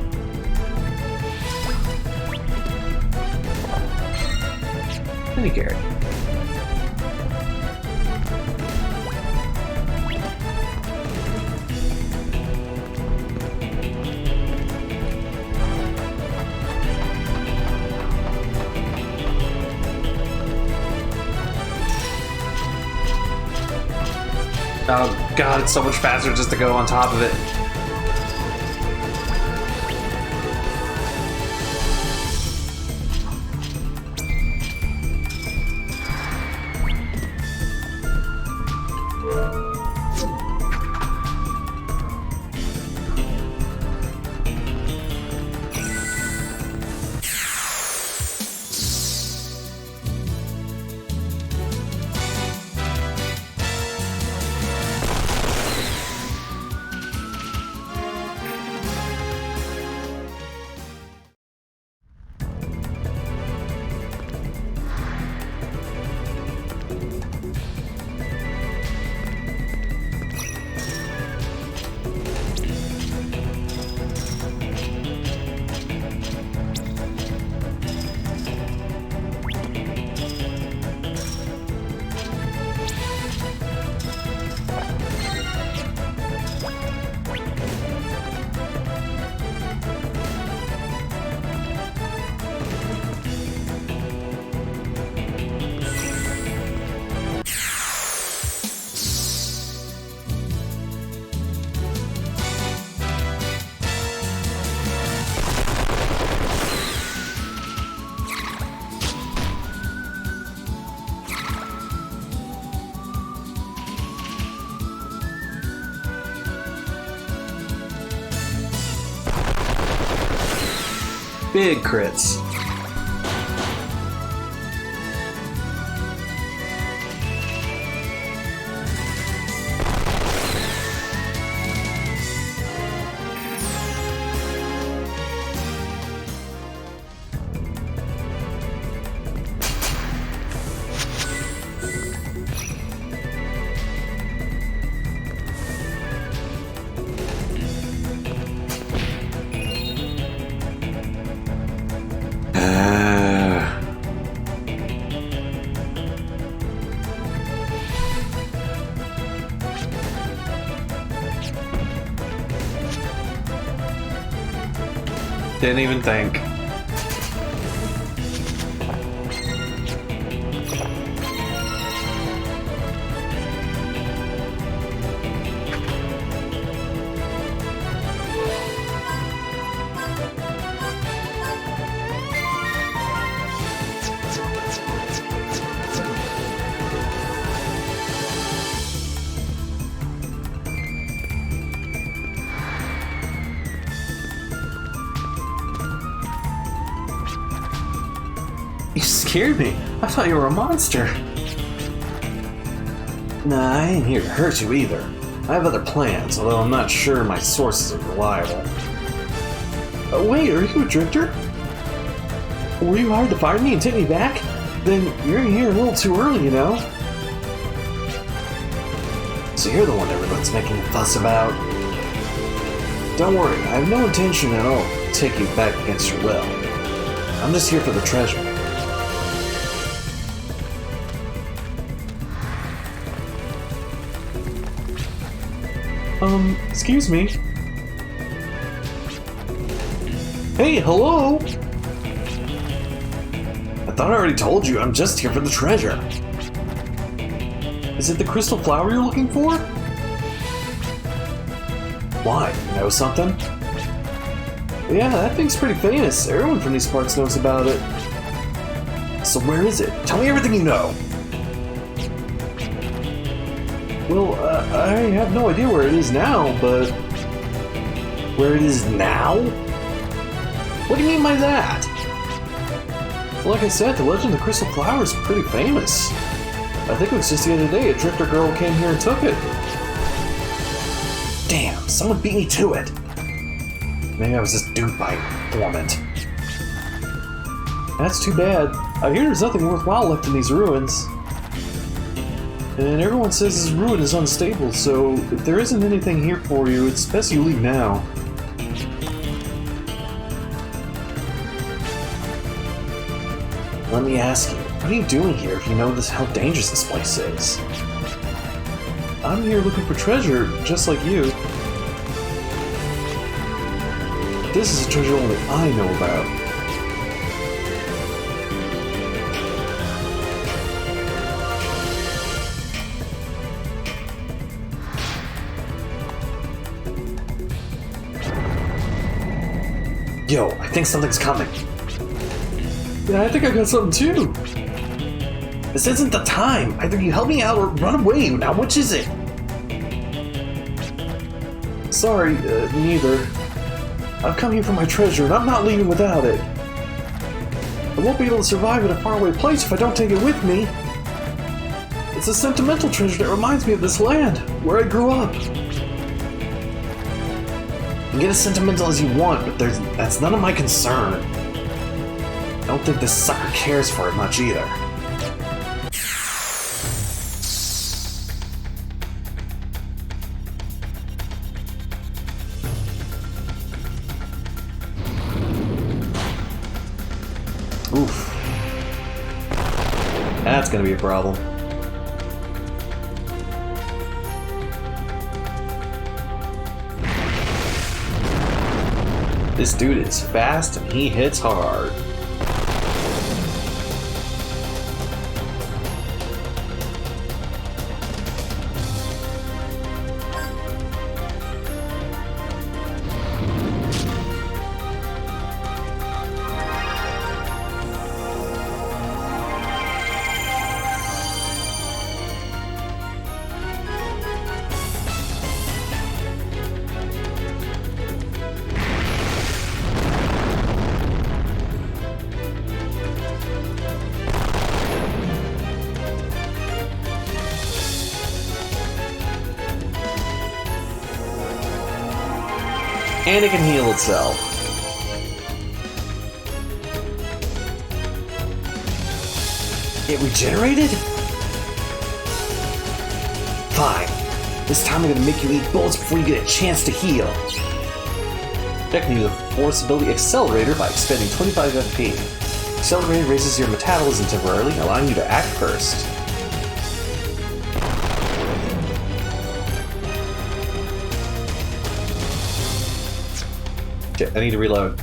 Mini Garrett. Oh god, it's so much faster just to go on top of it. Big crits. Didn't even think. scared me. I thought you were a monster. Nah, I ain't here to hurt you either. I have other plans, although I'm not sure my sources are reliable. Wait, are you a drifter? Were you hired to find me and take me back? Then you're here a little too early, you know? So you're the one everyone's making a fuss about? Don't worry, I have no intention at all to take you back against your will. I'm just here for the treasure. Excuse me? Hey, hello? I thought I already told you, I'm just here for the treasure. Is it the crystal flower you're looking for? Why? You know something? Yeah, that thing's pretty famous. Everyone from these parts knows about it. So where is it? Tell me everything you know. Well, I have no idea where it is now, but... Where it is now? What do you mean by that? Well, like I said, the legend of the crystal flower is pretty famous. I think it was just the other day a drifter girl came here and took it. Damn, someone beat me to it. Maybe I was just duped by informant. That's too bad. I hear there's nothing worthwhile left in these ruins. And everyone says this ruin is unstable, so if there isn't anything here for you, it's best you leave now. Let me ask you, what are you doing here if you know how dangerous this place is? I'm here looking for treasure, just like you. This is a treasure only I know about. Yo, I think something's coming. Yeah, I think I got something too. This isn't the time. Either you help me out or run away. Now, which is it? Sorry, neither. I've come here for my treasure, and I'm not leaving without it. I won't be able to survive in a faraway place if I don't take it with me. It's a sentimental treasure that reminds me of this land, where I grew up. You can get as sentimental as you want, but that's none of my concern. I don't think this sucker cares for it much either. Oof. That's gonna be a problem. This dude is fast and he hits hard. And it can heal itself. It regenerated? Fine. This time I'm gonna make you eat bullets before you get a chance to heal. That can use a Force Ability Accelerator by expending 25 FP. Accelerator raises your metabolism temporarily, allowing you to act first. Okay, I need to reload.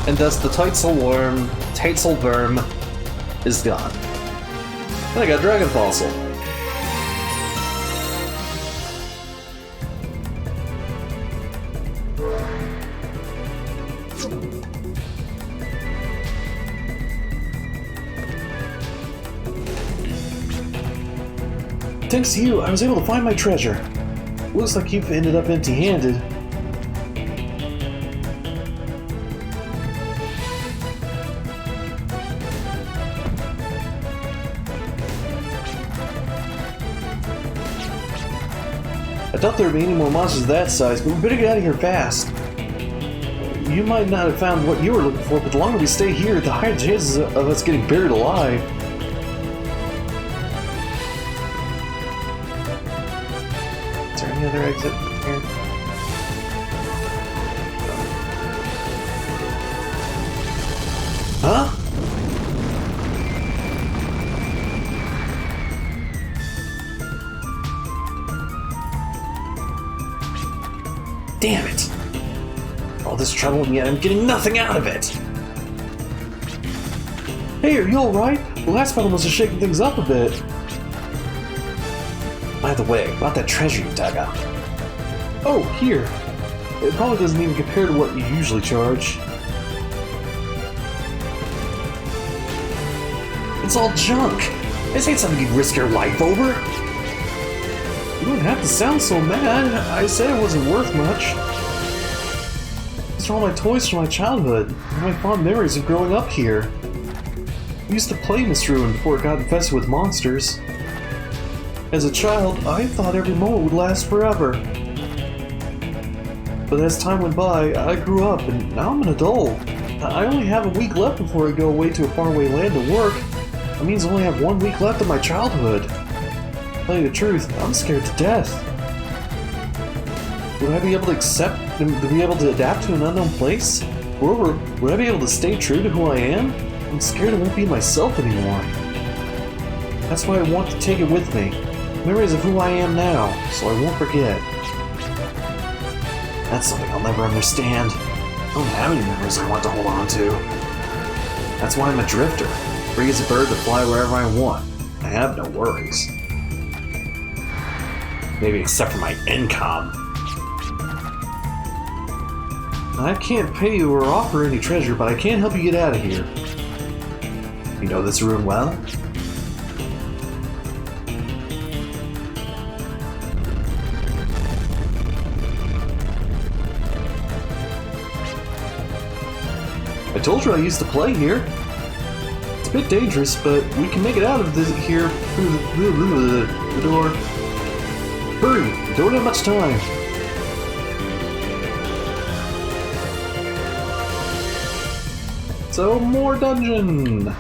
And thus the Taitsel worm is gone. And I got Dragon Fossil. Thanks to you, I was able to find my treasure. Looks like you've ended up empty-handed. I doubt there'd be any more monsters that size, but we better get out of here fast. You might not have found what you were looking for, but the longer we stay here, the higher the chances of us getting buried alive. Is there any other exit here? Huh? Damn it! All this trouble and yet I'm getting nothing out of it! Hey, are you alright? The last battle must have shaken things up a bit. By the way, about that treasure you dug up. Oh, here. It probably doesn't even compare to what you usually charge. It's all junk! This ain't something you'd risk your life over! You don't have to sound so mad. I said it wasn't worth much. These are all my toys from my childhood, and my fond memories of growing up here. We used to play in this ruin before it got infested with monsters. As a child, I thought every moment would last forever. But as time went by, I grew up, and now I'm an adult. I only have a week left before I go away to a faraway land to work. That means I only have 1 week left of my childhood. To tell you the truth, I'm scared to death. Would I be able to be able to adapt to an unknown place? Moreover, would I be able to stay true to who I am? I'm scared I won't be myself anymore. That's why I want to take it with me. Memories of who I am now, so I won't forget. That's something I'll never understand. I don't have any memories I want to hold on to. That's why I'm a drifter, free as a bird to fly wherever I want. I have no worries. Maybe except for my income. I can't pay you or offer any treasure, but I can help you get out of here. You know this ruin well? I told you I used to play here. It's a bit dangerous, but we can make it out of this here through the door. Hurry! We don't have much time. So, more dungeon!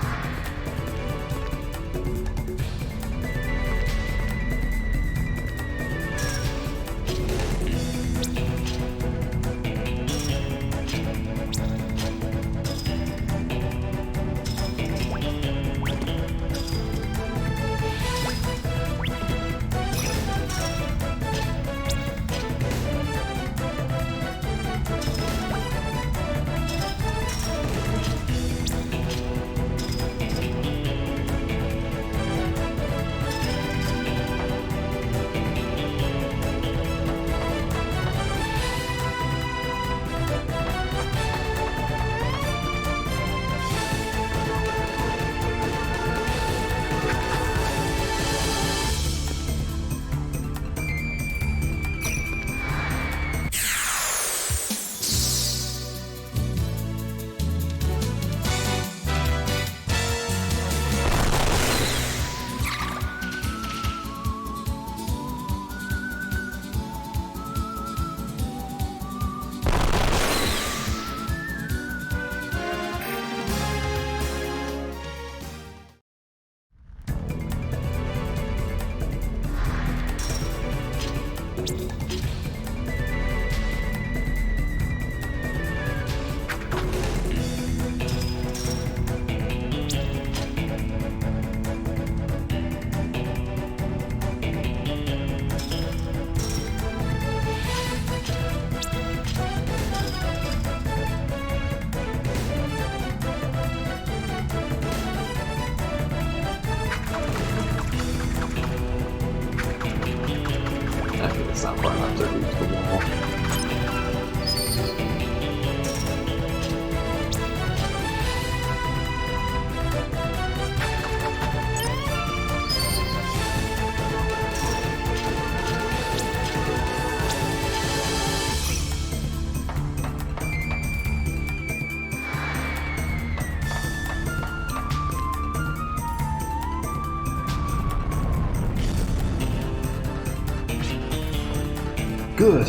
good.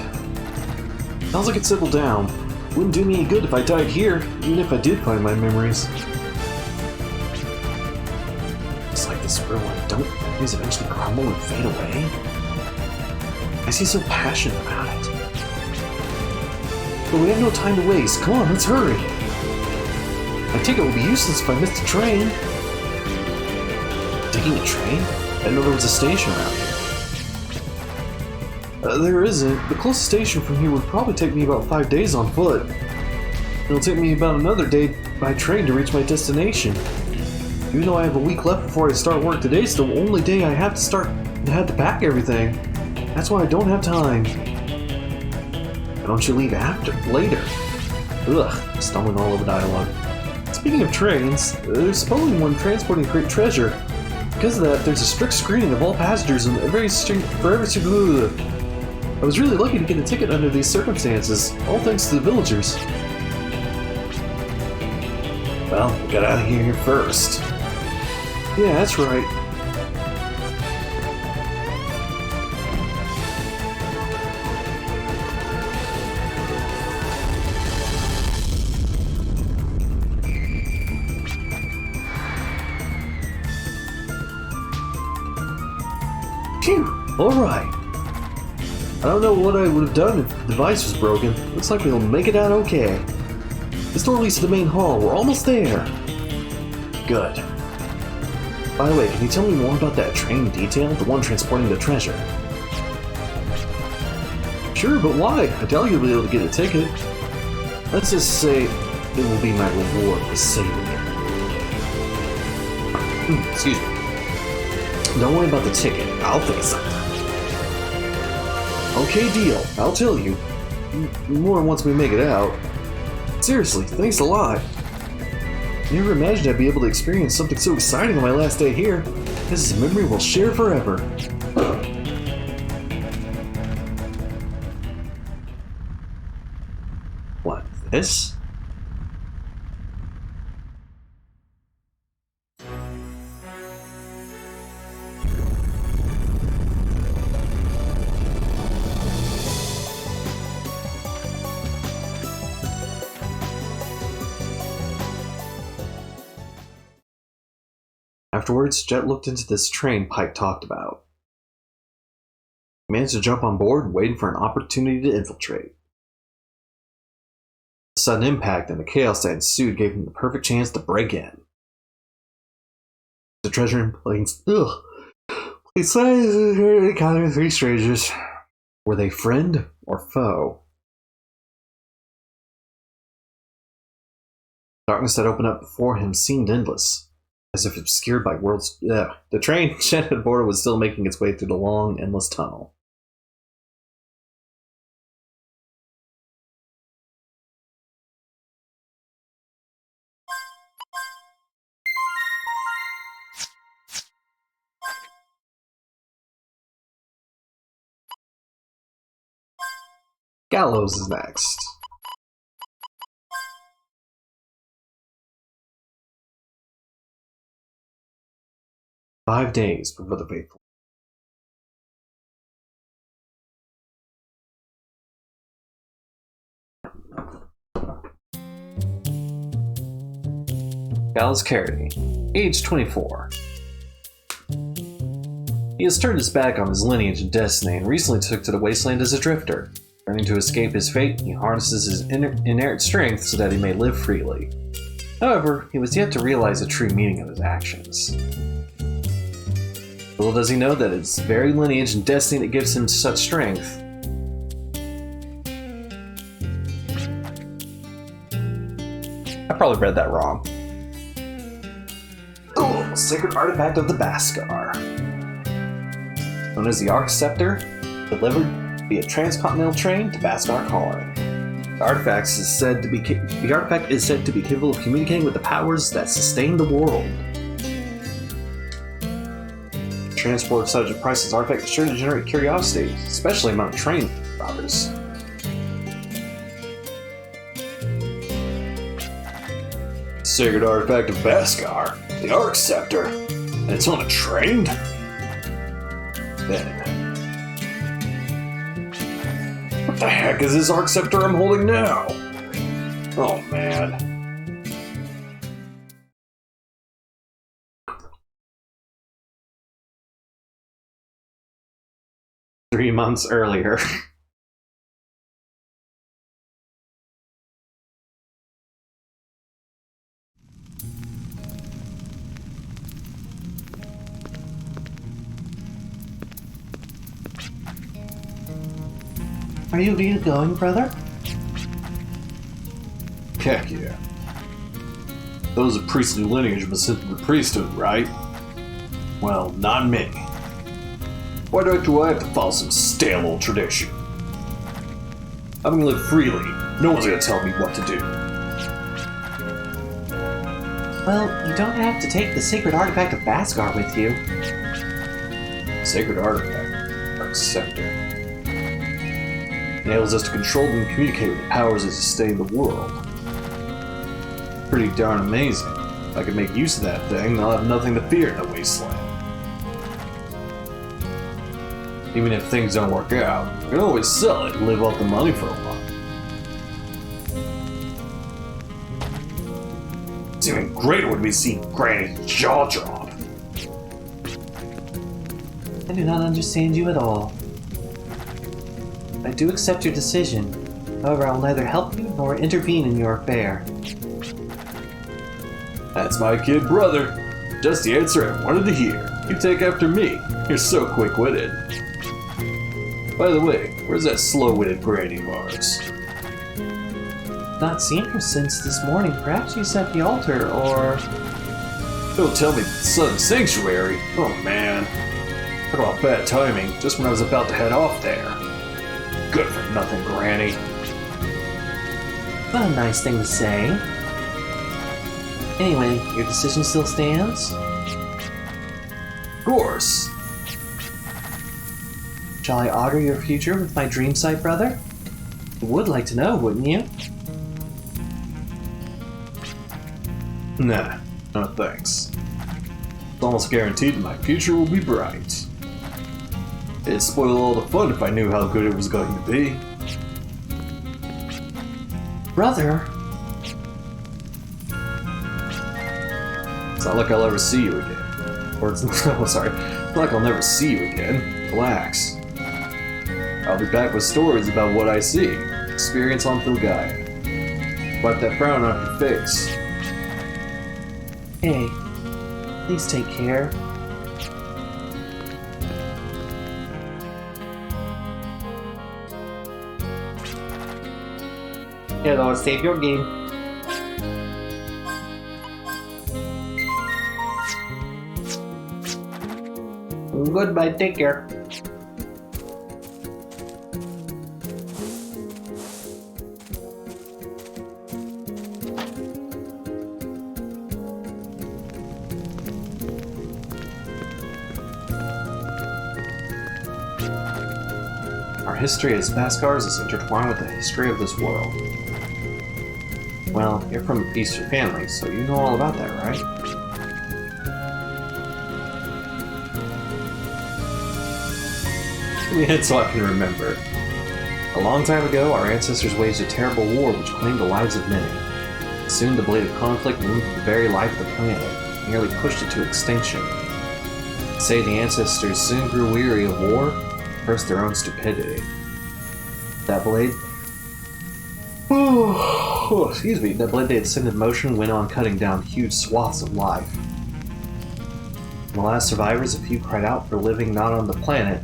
Sounds like it settled down. Wouldn't do me any good if I died here, even if I did find my memories. It's like this world I don't memories eventually crumble and fade away. Why is he so passionate about it? But we have no time to waste. Come on, let's hurry. My ticket will be useless if I miss the train. Taking a train? I didn't know there was a station around here. There isn't. The closest station from here would probably take me about 5 days on foot. It'll take me about another day by train to reach my destination. Even though I have a week left before I start work, today's the only day I have to pack everything. That's why I don't have time. Why don't you leave later? Ugh, stumbling all over dialogue. Speaking of trains, there's supposedly one transporting great treasure. Because of that, there's a strict screening of all passengers and I was really lucky to get a ticket under these circumstances, all thanks to the villagers. Well, we got out of here first. Yeah, that's right. Phew! Alright. I don't know what I would have done if the device was broken. Looks like we'll make it out okay. This door leads to the main hall. We're almost there. Good. By the way, can you tell me more about that train in detail? The one transporting the treasure. Sure, but why? I doubt you'll be able to get a ticket. Let's just say it will be my reward for saving it. Excuse me. Don't worry about the ticket. I'll think of something. Okay, deal. I'll tell you. More once we make it out. Seriously, thanks a lot. Never imagined I'd be able to experience something so exciting on my last day here. This is a memory we'll share forever. What, this? Afterwards, Jet looked into this train Pike talked about. He managed to jump on board, waiting for an opportunity to infiltrate. The sudden impact and the chaos that ensued gave him the perfect chance to break in. The treasure in planes. Ugh. Please encountered 3 strangers. Were they friend or foe? The darkness that opened up before him seemed endless. As if obscured by worlds. The train Jet had boarded was still making its way through the long, endless tunnel. Gallows is next. "5 days before the faithful." Gallus Carey, age 24. He has turned his back on his lineage and destiny and recently took to the wasteland as a drifter. Learning to escape his fate, he harnesses his inherent strength so that he may live freely. However, he was yet to realize the true meaning of his actions. Little does he know that it's the very lineage and destiny that gives him such strength. I probably read that wrong. Oh, sacred artifact of the Bhaskar. Known as the Arc Scepter, delivered via transcontinental train to Bhaskar Colony. The artifact is said to be capable of communicating with the powers that sustain the world. Transport of such a priceless artifact is sure to generate curiosity, especially among train robbers. Sacred artifact of Bhaskar, the Arc Scepter, and it's on a train? Then. What the heck is this Arc Scepter I'm holding now? Oh man. Three months earlier. Are you really going, brother? Heck yeah. Those of priestly lineage must sit in the priesthood, right? Well, not me. Why do I have to follow some stale old tradition? I'm gonna live freely. No one's gonna tell me what to do. Well, you don't have to take the sacred artifact of Baskar with you. Sacred artifact. Arc Scepter. Enables us to control and communicate with the powers that sustain the world. Pretty darn amazing. If I can make use of that thing, then I'll have nothing to fear in the wasteland. Even if things don't work out, I can always sell it and live off the money for a while. It's even greater when we see Granny's jaw drop. I do not understand you at all. I do accept your decision. However, I will neither help you nor intervene in your affair. That's my kid brother. Just the answer I wanted to hear. You take after me. You're so quick-witted. By the way, where's that slow-witted granny of ours? Not seen her since this morning. Perhaps she's at the altar, or... Don't tell me the Sun Sanctuary. Oh man. Talk about bad timing, just when I was about to head off there. Good for nothing, Granny. What a nice thing to say. Anyway, your decision still stands? Of course. Shall I augur your future with my dream sight, brother? You would like to know, wouldn't you? Nah, no thanks. It's almost guaranteed that my future will be bright. It'd spoil all the fun if I knew how good it was going to be. Brother? It's not like I'll ever see you again. Or it's oh, sorry. It's not like I'll never see you again. Relax. I'll be back with stories about what I see. Experience on Filgaia. Wipe that frown off your face. Hey, please take care. Yeah, Lord, save your game. Goodbye, take care. Our history as Baskars is intertwined with the history of this world. Well, you're from a Easter family, so you know all about that, right? Yeah, so I can remember. A long time ago, our ancestors waged a terrible war which claimed the lives of many. Soon the blade of conflict wounded the very life of the planet, nearly pushed it to extinction. Say the ancestors soon grew weary of war, and cursed their own stupidity. That blade... excuse me, that blade they had sent in motion went on cutting down huge swaths of life. The last survivors, a few cried out for living not on the planet,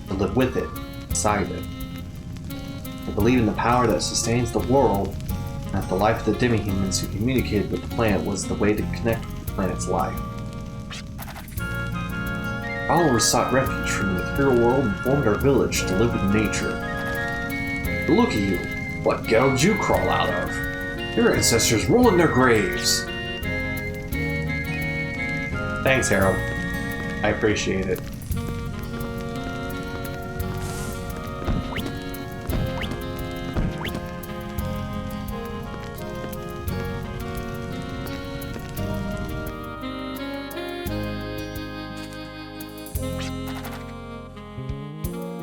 but live with it, beside it. They believed in the power that sustains the world, and that the life of the demi-humans who communicated with the planet was the way to connect with the planet's life. Followers sought refuge from the material world and formed our village to live with nature. But look at you! What ghetto did you crawl out of? Your ancestors roll in their graves! Thanks, Harold. I appreciate it.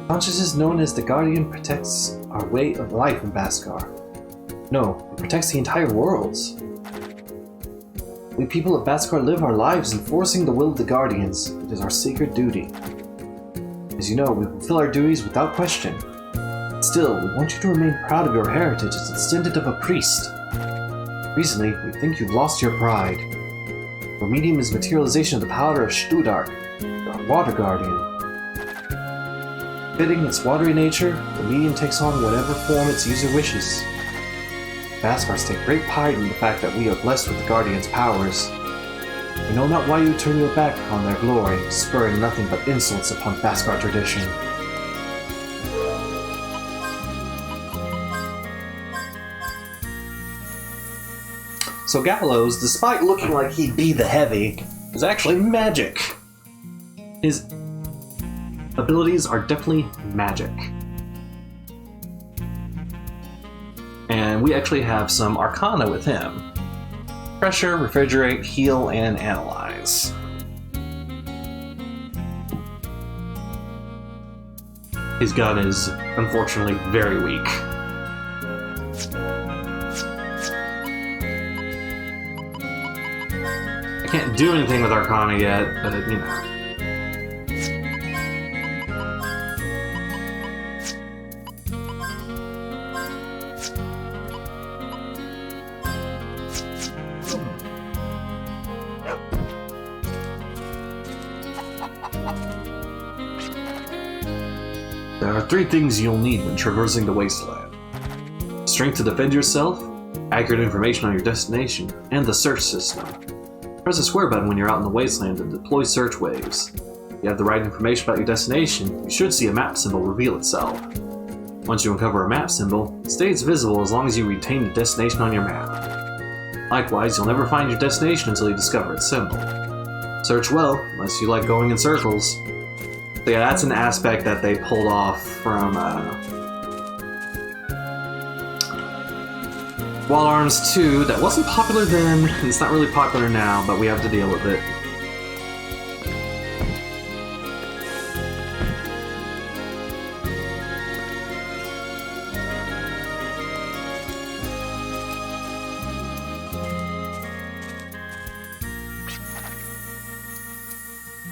Consciousness known as the Guardian protects our way of life in Baskar. No, it protects the entire worlds. We people of Baskar live our lives enforcing the will of the Guardians. It is our sacred duty. As you know, we fulfill our duties without question. Still, we want you to remain proud of your heritage as a descendant of a priest. Recently, we think you've lost your pride. Your medium is materialization of the power of Studark, the Water Guardian. Fitting its watery nature, the medium takes on whatever form its user wishes. Baskars take great pride in the fact that we are blessed with the Guardian's powers. We know not why you turn your back on their glory, spurring nothing but insults upon Baskar tradition. So Gallows, despite looking like he'd be the heavy, is actually magic. His abilities are definitely magic. And we actually have some Arcana with him. Pressure, Refrigerate, Heal, and Analyze. His gun is, unfortunately, very weak. I can't do anything with Arcana yet, but, you know. There are 3 things you'll need when traversing the wasteland. Strength to defend yourself, accurate information on your destination, and the search system. Press the square button when you're out in the wasteland to deploy search waves. If you have the right information about your destination, you should see a map symbol reveal itself. Once you uncover a map symbol, it stays visible as long as you retain the destination on your map. Likewise, you'll never find your destination until you discover its symbol. Search well, unless you like going in circles. So yeah, that's an aspect that they pulled off from Wall Arms 2 that wasn't popular then, and it's not really popular now, but we have to deal with it.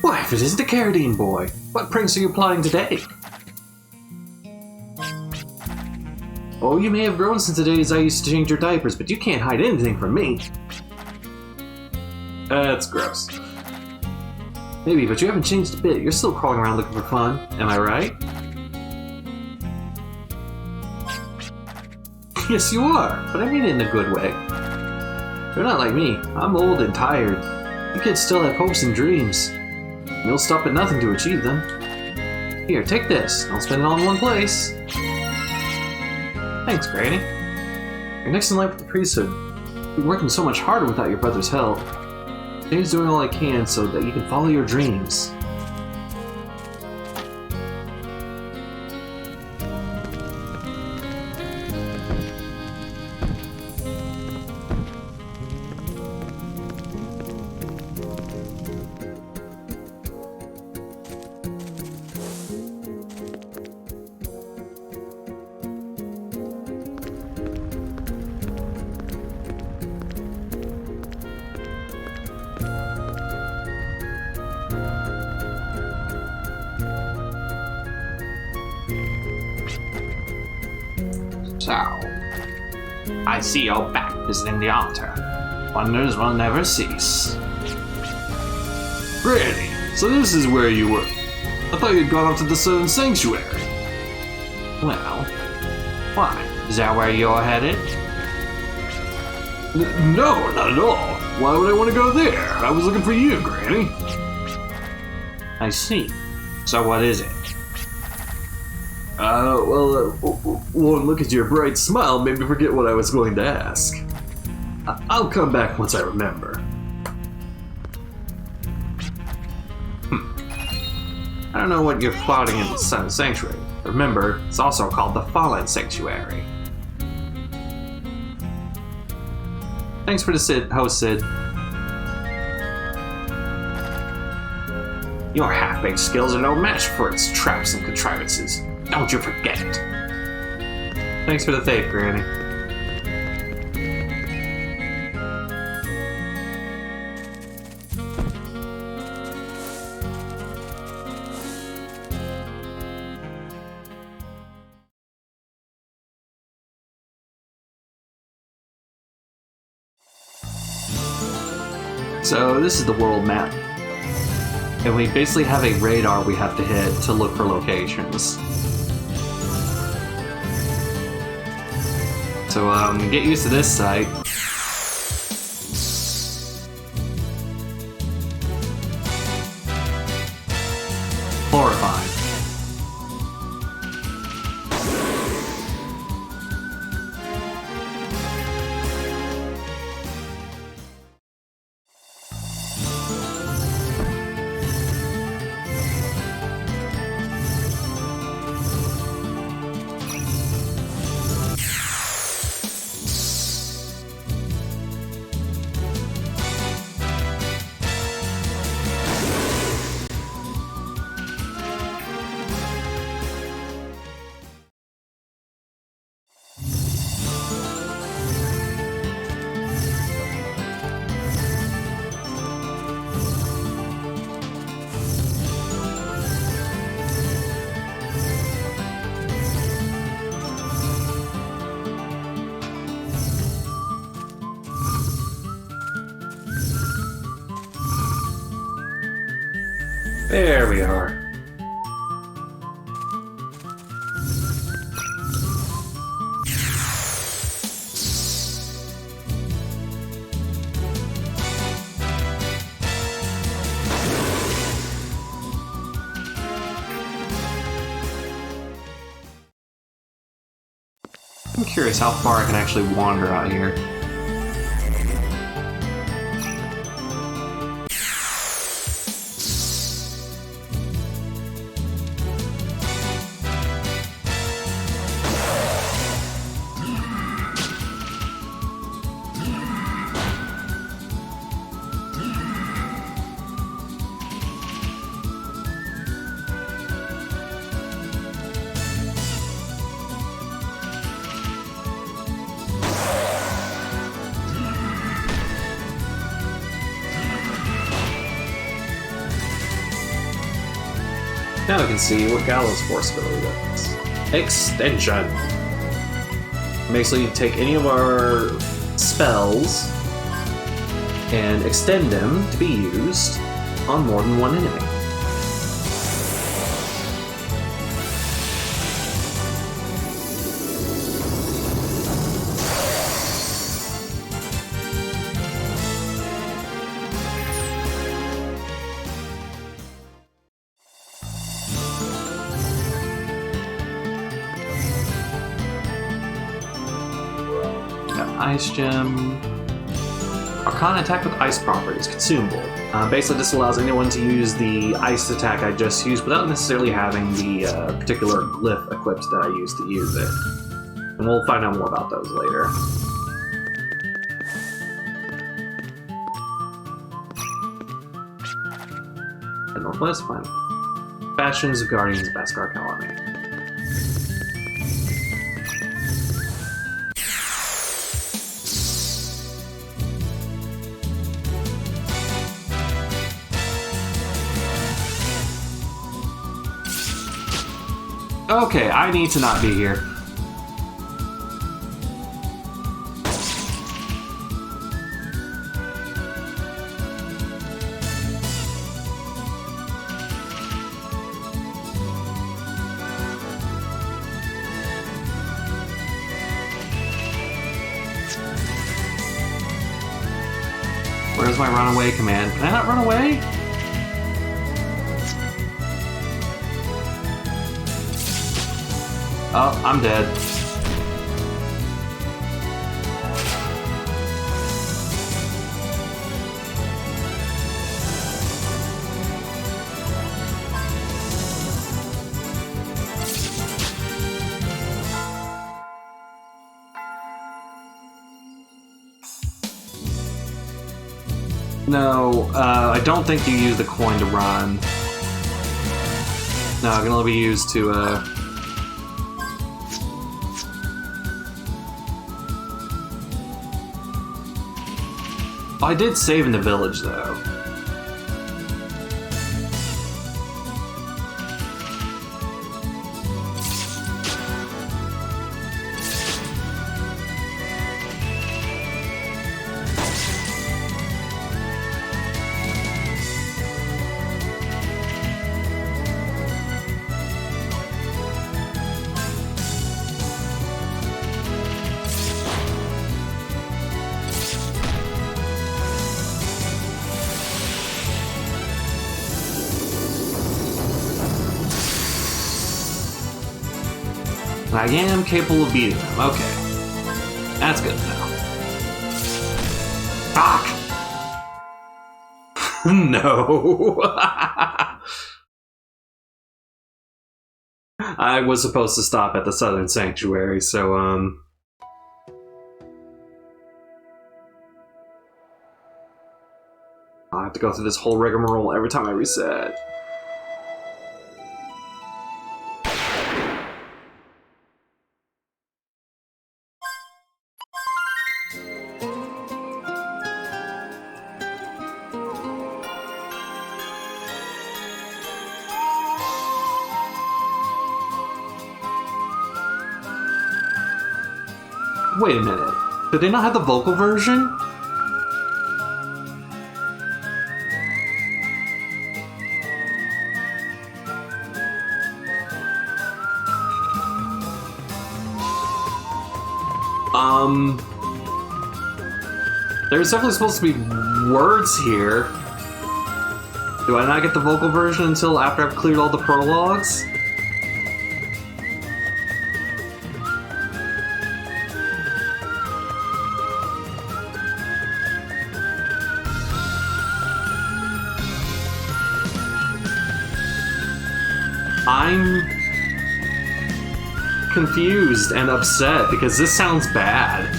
Why, if it isn't the Carradine boy, what pranks are you plotting today? Oh, you may have grown since the days I used to change your diapers, but you can't hide anything from me. That's gross. Maybe, but you haven't changed a bit. You're still crawling around looking for fun, am I right? Yes, you are, but I mean it in a good way. You're not like me. I'm old and tired. You kids still have hopes and dreams. You'll stop at nothing to achieve them. Here, take this. I'll spend it all in one place. Thanks, Granny. You're next in line for the priesthood. You've been working so much harder without your brother's help. Dave's doing all I can so that you can follow your dreams. So, I see you're back visiting the altar. Wonders will never cease. Granny, so this is where you were. I thought you'd gone off to the Southern Sanctuary. Well, why? Is that where you're headed? No, not at all. Why would I want to go there? I was looking for you, Granny. I see. So what is it? One look at your bright smile made me forget what I was going to ask. I'll come back once I remember. I don't know what you're plotting in the Sun Sanctuary. Remember, it's also called the Fallen Sanctuary. Thanks for the host, Sid. Your half-baked skills are no match for its traps and contrivances. Don't you forget it. Thanks for the faith, Granny. So this is the world map. And we basically have a radar we have to hit to look for locations. So get used to this site. Horrifying. There we are. I'm curious how far I can actually wander out here. Now we can see what Gallows Force ability does. Extension. Basically, you take any of our spells and extend them to be used on more than one enemy. Ice Gem. Arcana attack with ice properties, consumable. Basically, this allows anyone to use the ice attack I just used without necessarily having the particular glyph equipped that I used to use it. And we'll find out more about those later. The Northwest, fine. Bastions of Guardians of Beskar Colony. Okay, I need to not be here. Where's my runaway command? Can I not run away? Oh, I'm dead. No, I don't think you use the coin to run. No, it can only be used to, I did save in the village, though. I am capable of beating them. Okay. That's good to know. Fuck! No! I was supposed to stop at the Southern Sanctuary, so, I have to go through this whole rigmarole every time I reset. Wait a minute. Did they not have the vocal version? There's definitely supposed to be words here. Do I not get the vocal version until after I've cleared all the prologues? I'm confused and upset because this sounds bad.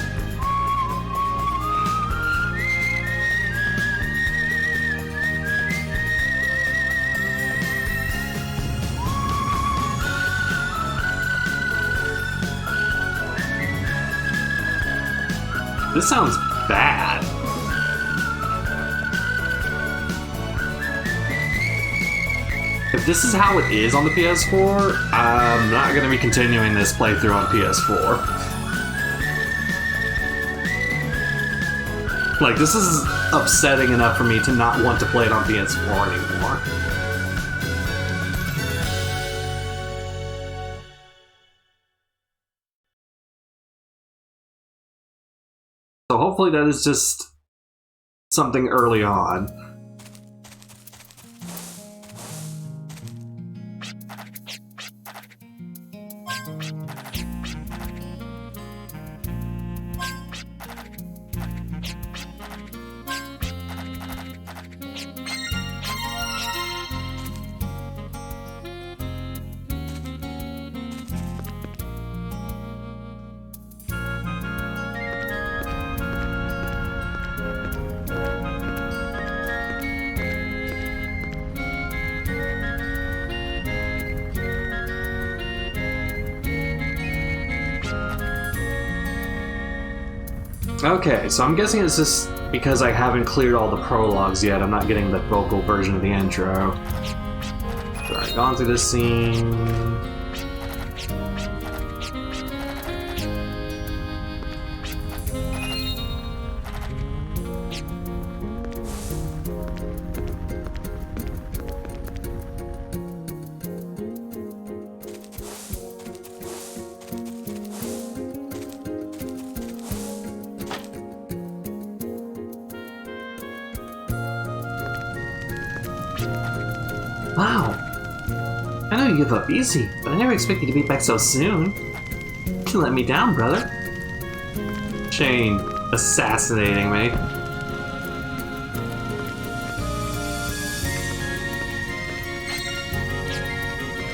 This sounds bad. If this is how it is on the PS4, I'm not going to be continuing this playthrough on PS4. Like, this is upsetting enough for me to not want to play it on PS4 anymore. So hopefully that is just something early on. Okay, so I'm guessing it's just because I haven't cleared all the prologues yet, I'm not getting the vocal version of the intro. Alright, gone through this scene. Wow! I know you give up easy, but I never expected you to be back so soon. You let me down, brother. Shane, assassinating me.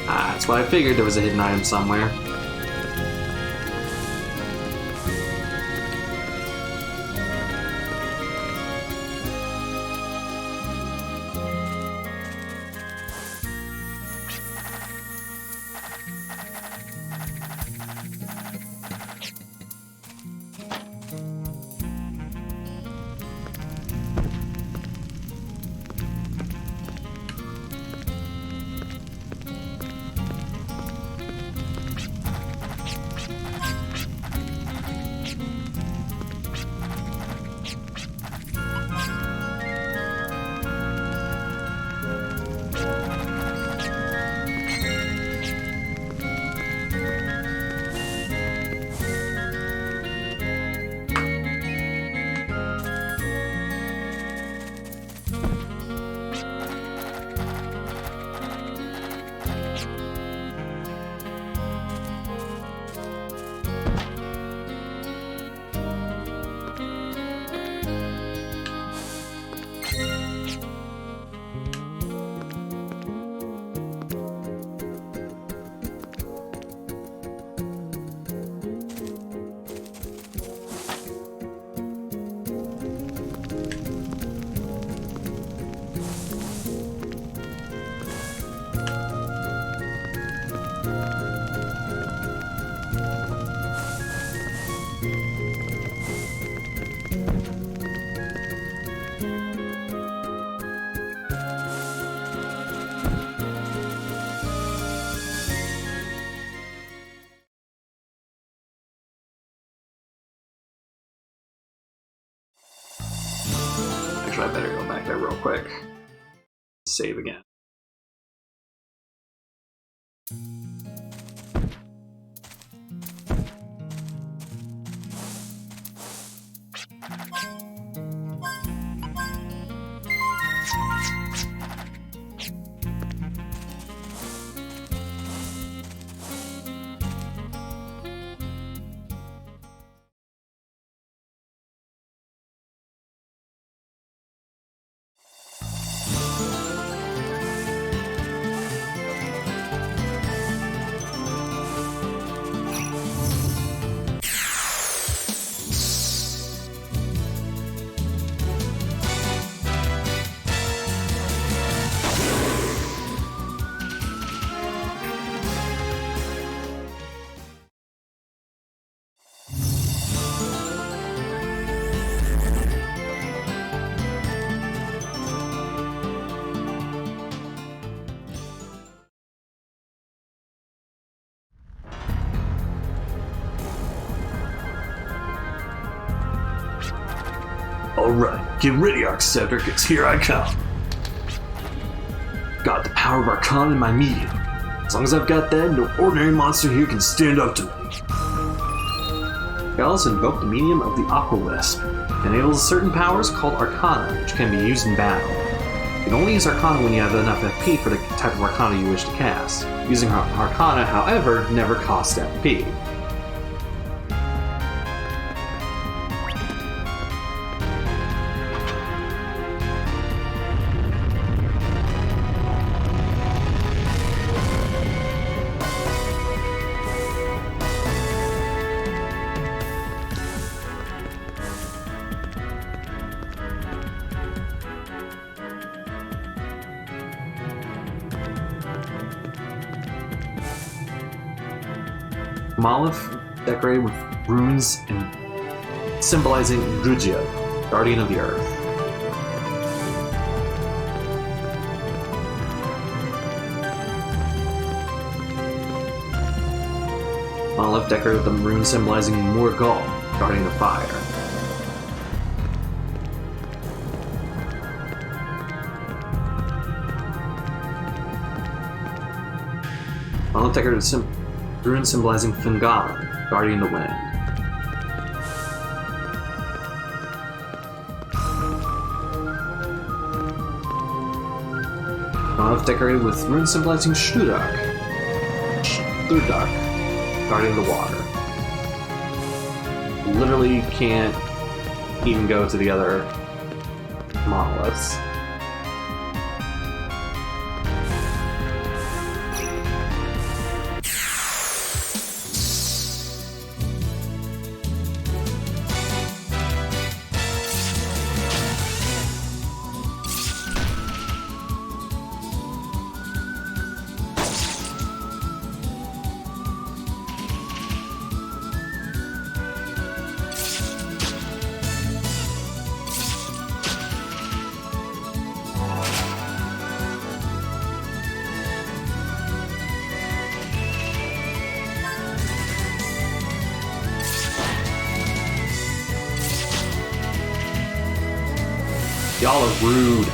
Ah, that's what I figured, there was a hidden item somewhere. there real quick. Save again. Alright, get ready, Arcceptor, cause here I come. Got the power of Arcana in my medium. As long as I've got that, no ordinary monster here can stand up to me. Gallus invoked the medium of the Aquawisp. Enables certain powers called Arcana, which can be used in battle. You can only use Arcana when you have enough FP for the type of Arcana you wish to cast. Using Arcana, however, never costs FP. Monolith decorated with runes and symbolizing Grugio, guardian of the earth. Monolith decorated with the runes symbolizing Morgul, guardian of fire. Monolith decorated with rune symbolizing Fingalin, guardian of the wind. Monolith decorated with rune symbolizing Shludak, guardian of the water. Literally can't even go to the other monoliths. Y'all are rude.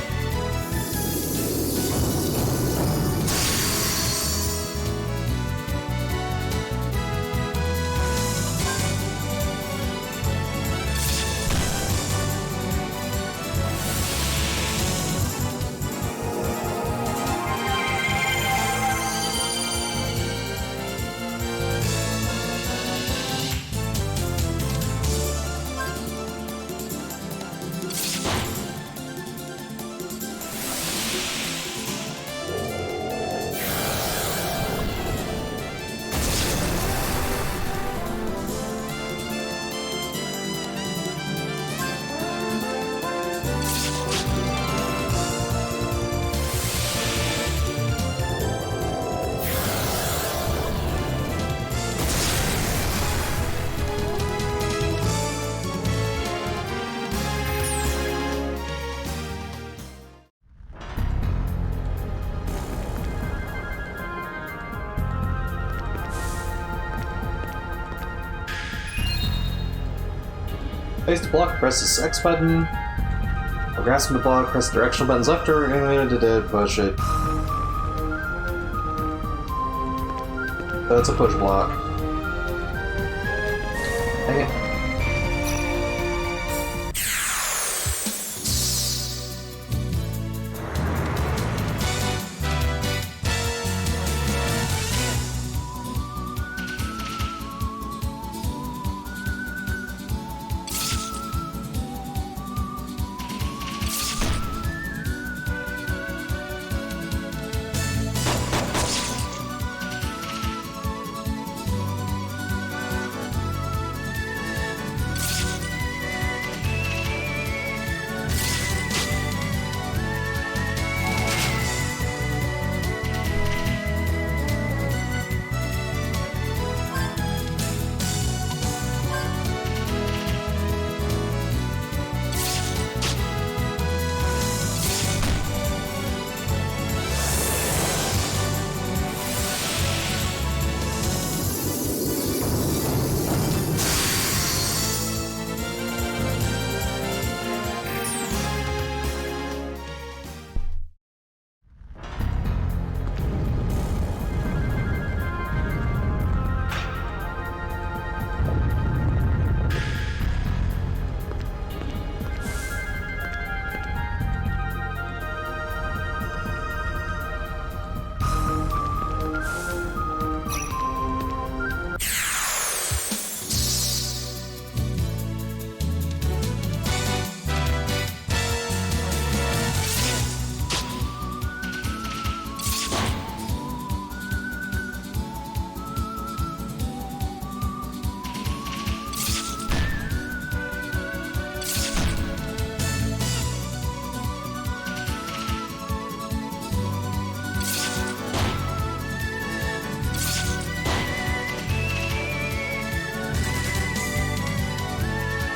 Place to block, press this X button. While grasping the block, press the directional buttons left or push it. That's a push block. Dang it.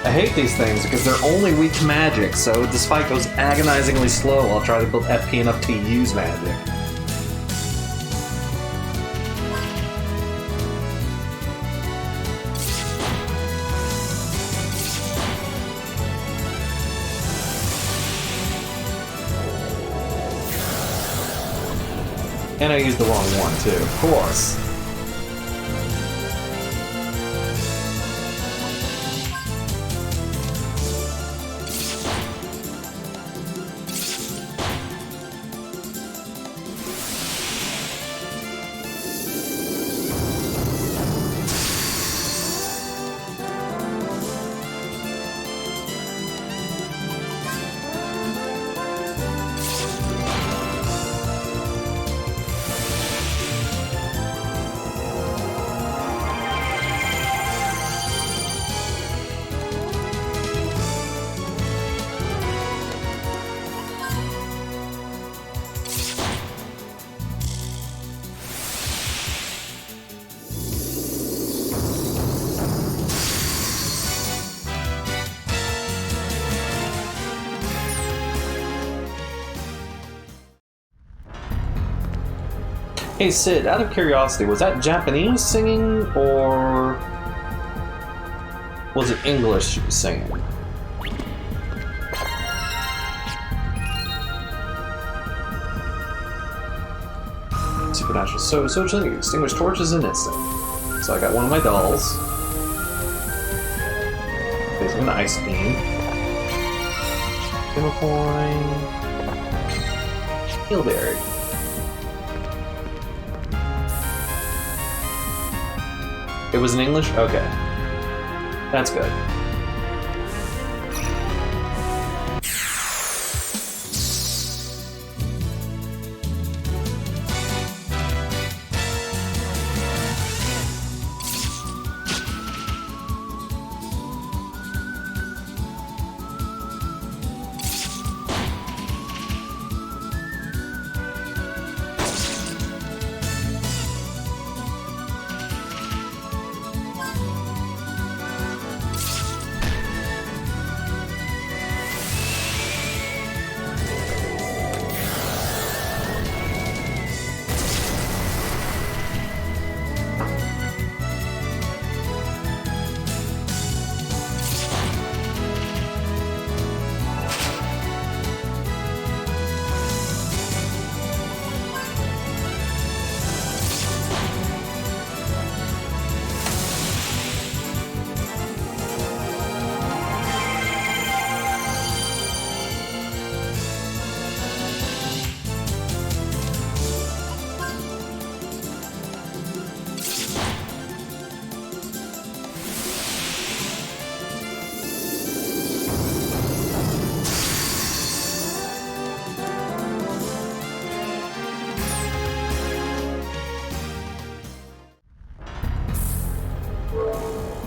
I hate these things because they're only weak to magic, so this fight goes agonizingly slow while I try to build FP enough to use magic. And I used the wrong one too, of course. Hey Sid, out of curiosity, was that Japanese singing or was it English she was singing? Supernatural. So you extinguish torches in instant. So I got one of my dolls. There's an ice beam. Coin. Heelberry. It was in English? Okay. That's good.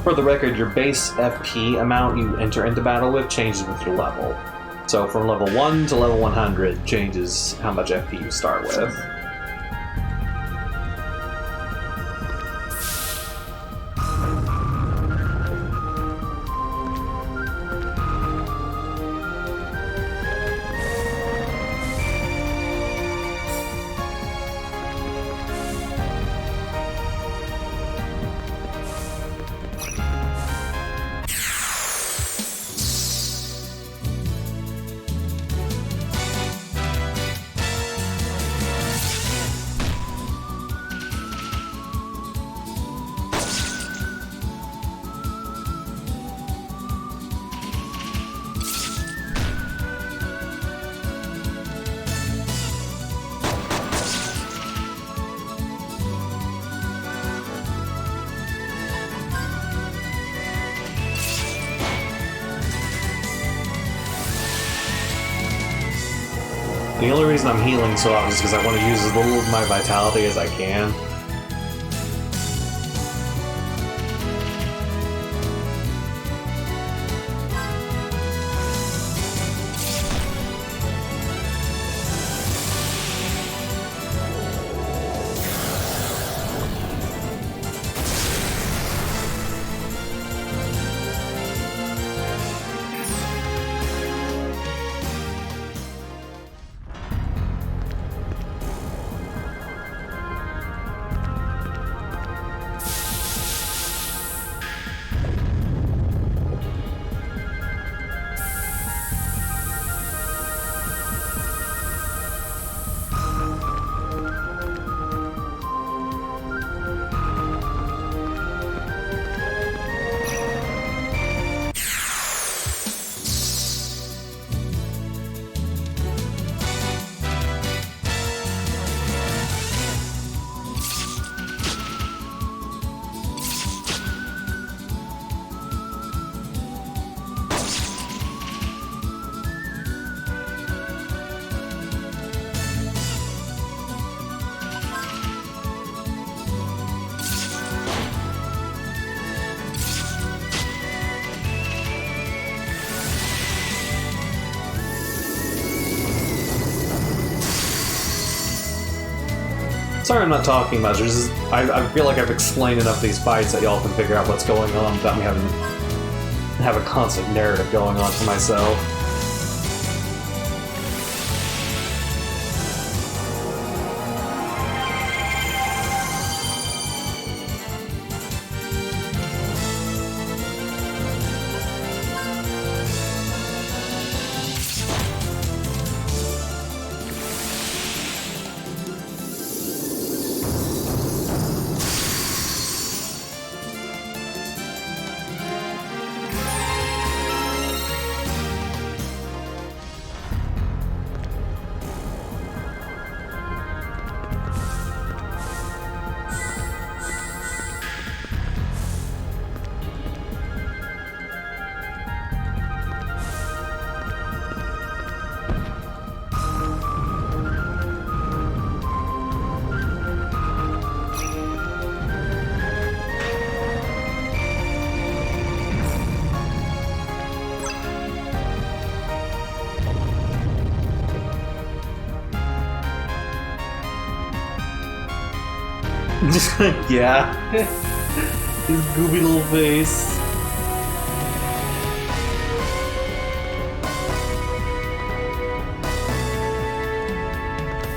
For the record, your base FP amount you enter into battle with changes with your level. So from level 1 to level 100 changes how much FP you start with. The only reason I'm healing so often is because I want to use as little of my vitality as I can. Sorry I'm not talking much. I feel like I've explained enough of these fights that y'all can figure out what's going on without me having to have a constant narrative going on for myself. Yeah. His goofy little face.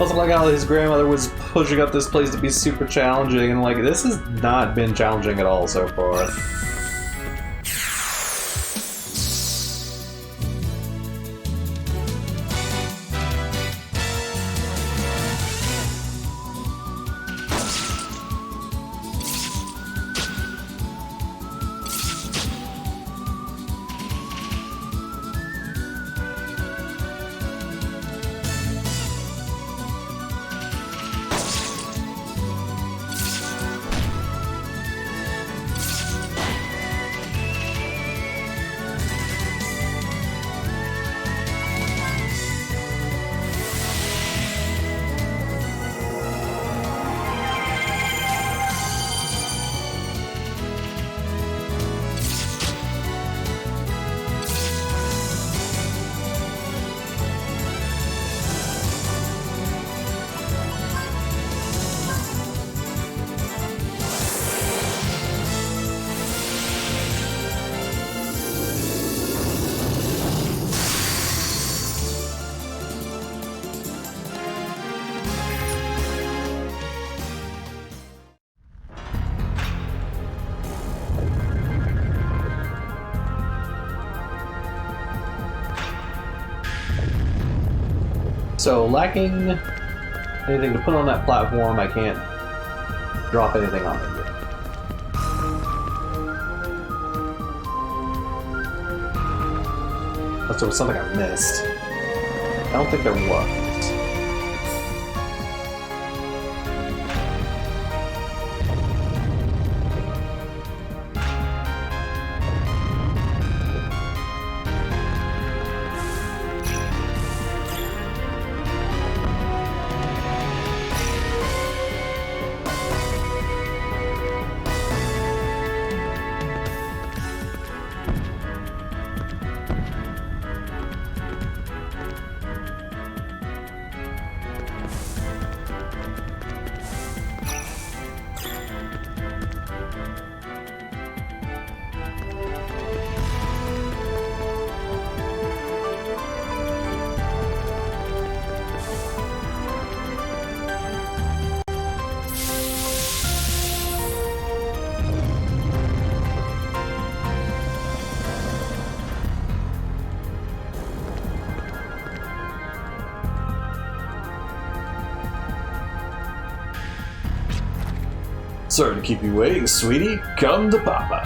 Also, like how his grandmother was pushing up this place to be super challenging, and like, this has not been challenging at all so far. So, lacking anything to put on that platform, I can't drop anything on it yet. Unless there was something I missed. I don't think there was. Sorry to keep you waiting, sweetie. Come to Papa.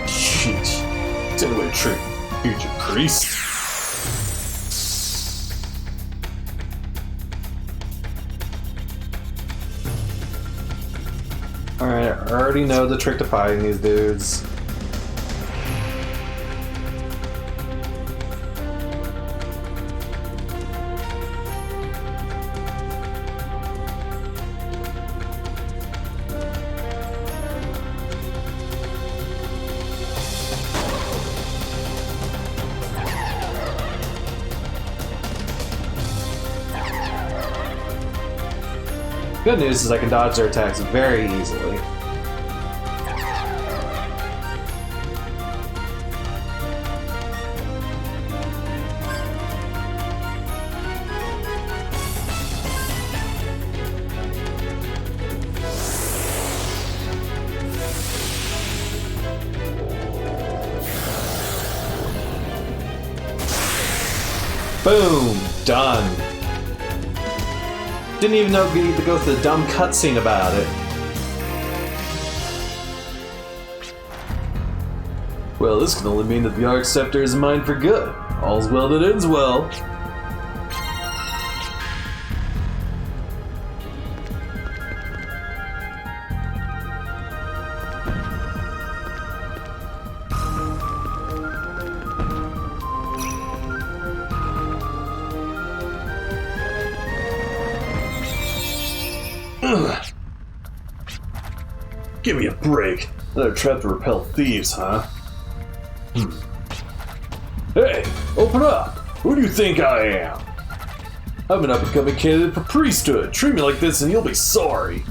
Sheesh. It's anyway trick, future priest. Alright, I already know the trick to fighting these dudes. Good news is I can dodge their attacks very easily. Boom! Done. Didn't even know we need to go through the dumb cutscene about it. Well, this can only mean that the Arc Scepter is mine for good. All's well that ends well. Give me a break. Another trap to repel thieves, huh? Hey, open up! Who do you think I am? I'm an up-and-coming candidate for priesthood. Treat me like this and you'll be sorry.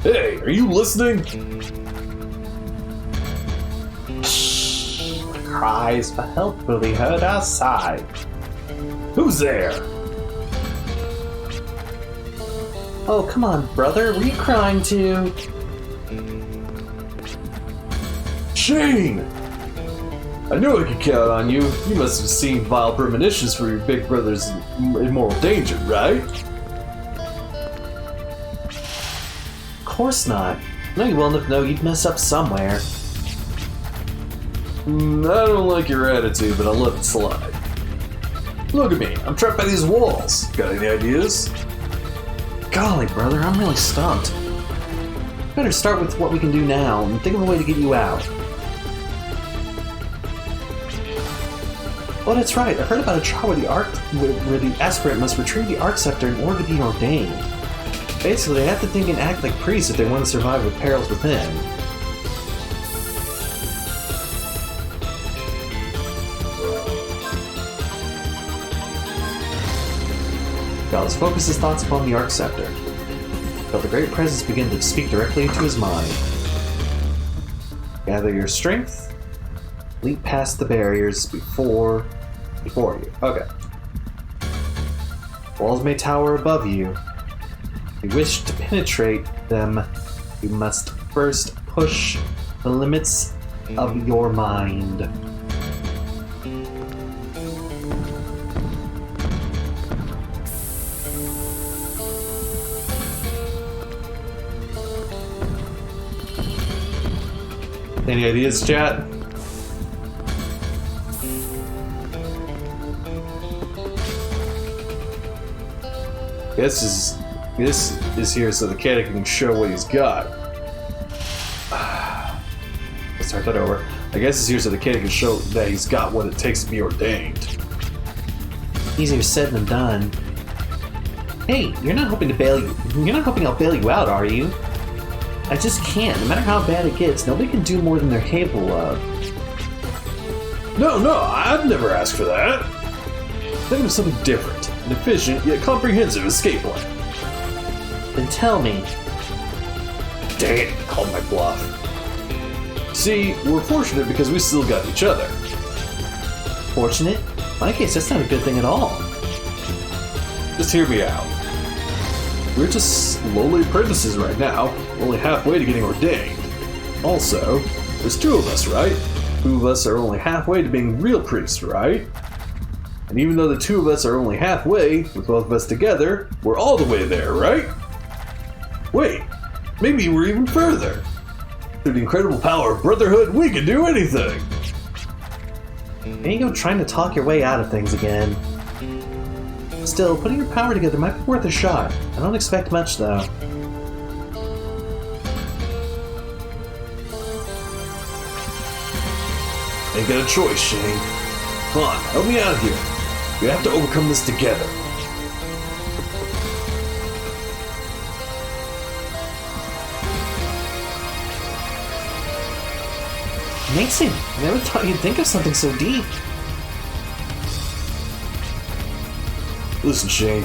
Hey, are you listening? Cries for help will be heard outside. Who's there? Oh, come on, brother. Were you crying too? Shane! I knew I could count on you. You must have seen vile premonitions for your big brother's immoral danger, right? Of course not. I know you well enough to know you'd mess up somewhere. I don't like your attitude, but I'll let it slide. Look at me, I'm trapped by these walls. Got any ideas? Golly, brother, I'm really stumped. Better start with what we can do now and think of a way to get you out. Oh, that's right. I heard about a trial where the aspirant must retrieve the Arc Scepter in order to be ordained. Basically, they have to think and act like priests if they want to survive with perils within. God, let's focus his thoughts upon the Arc Scepter. Felt the great presence begin to speak directly into his mind. Gather your strength. Leap past the barriers before you. Okay. Walls may tower above you, If you wish to penetrate them, you must first push the limits of your mind. Any ideas, chat? This is here so the cat can show what he's got. Let's start that over. I guess it's here so the cat can show that he's got what it takes to be ordained. Easier said than done. Hey, you're not hoping I'll bail you out, are you? I just can't. No matter how bad it gets, nobody can do more than they're capable of. No, I've never asked for that. Think of something different, an efficient yet comprehensive escape plan. Then tell me. Dang it, called my bluff. See, we're fortunate because we still got each other. Fortunate? In my case, that's not a good thing at all. Just hear me out. We're just lowly apprentices right now, only halfway to getting ordained. Also, there's two of us, right? Two of us are only halfway to being real priests, right? And even though the two of us are only halfway, with both of us together, we're all the way there, right? Wait, maybe we're even further. Through the incredible power of brotherhood, we can do anything! There you go, trying to talk your way out of things again. Still, putting your power together might be worth a shot. I don't expect much, though. Ain't got a choice, Shane. Come on, help me out here. We have to overcome this together. Amazing! I never thought you'd think of something so deep. Listen, Shane.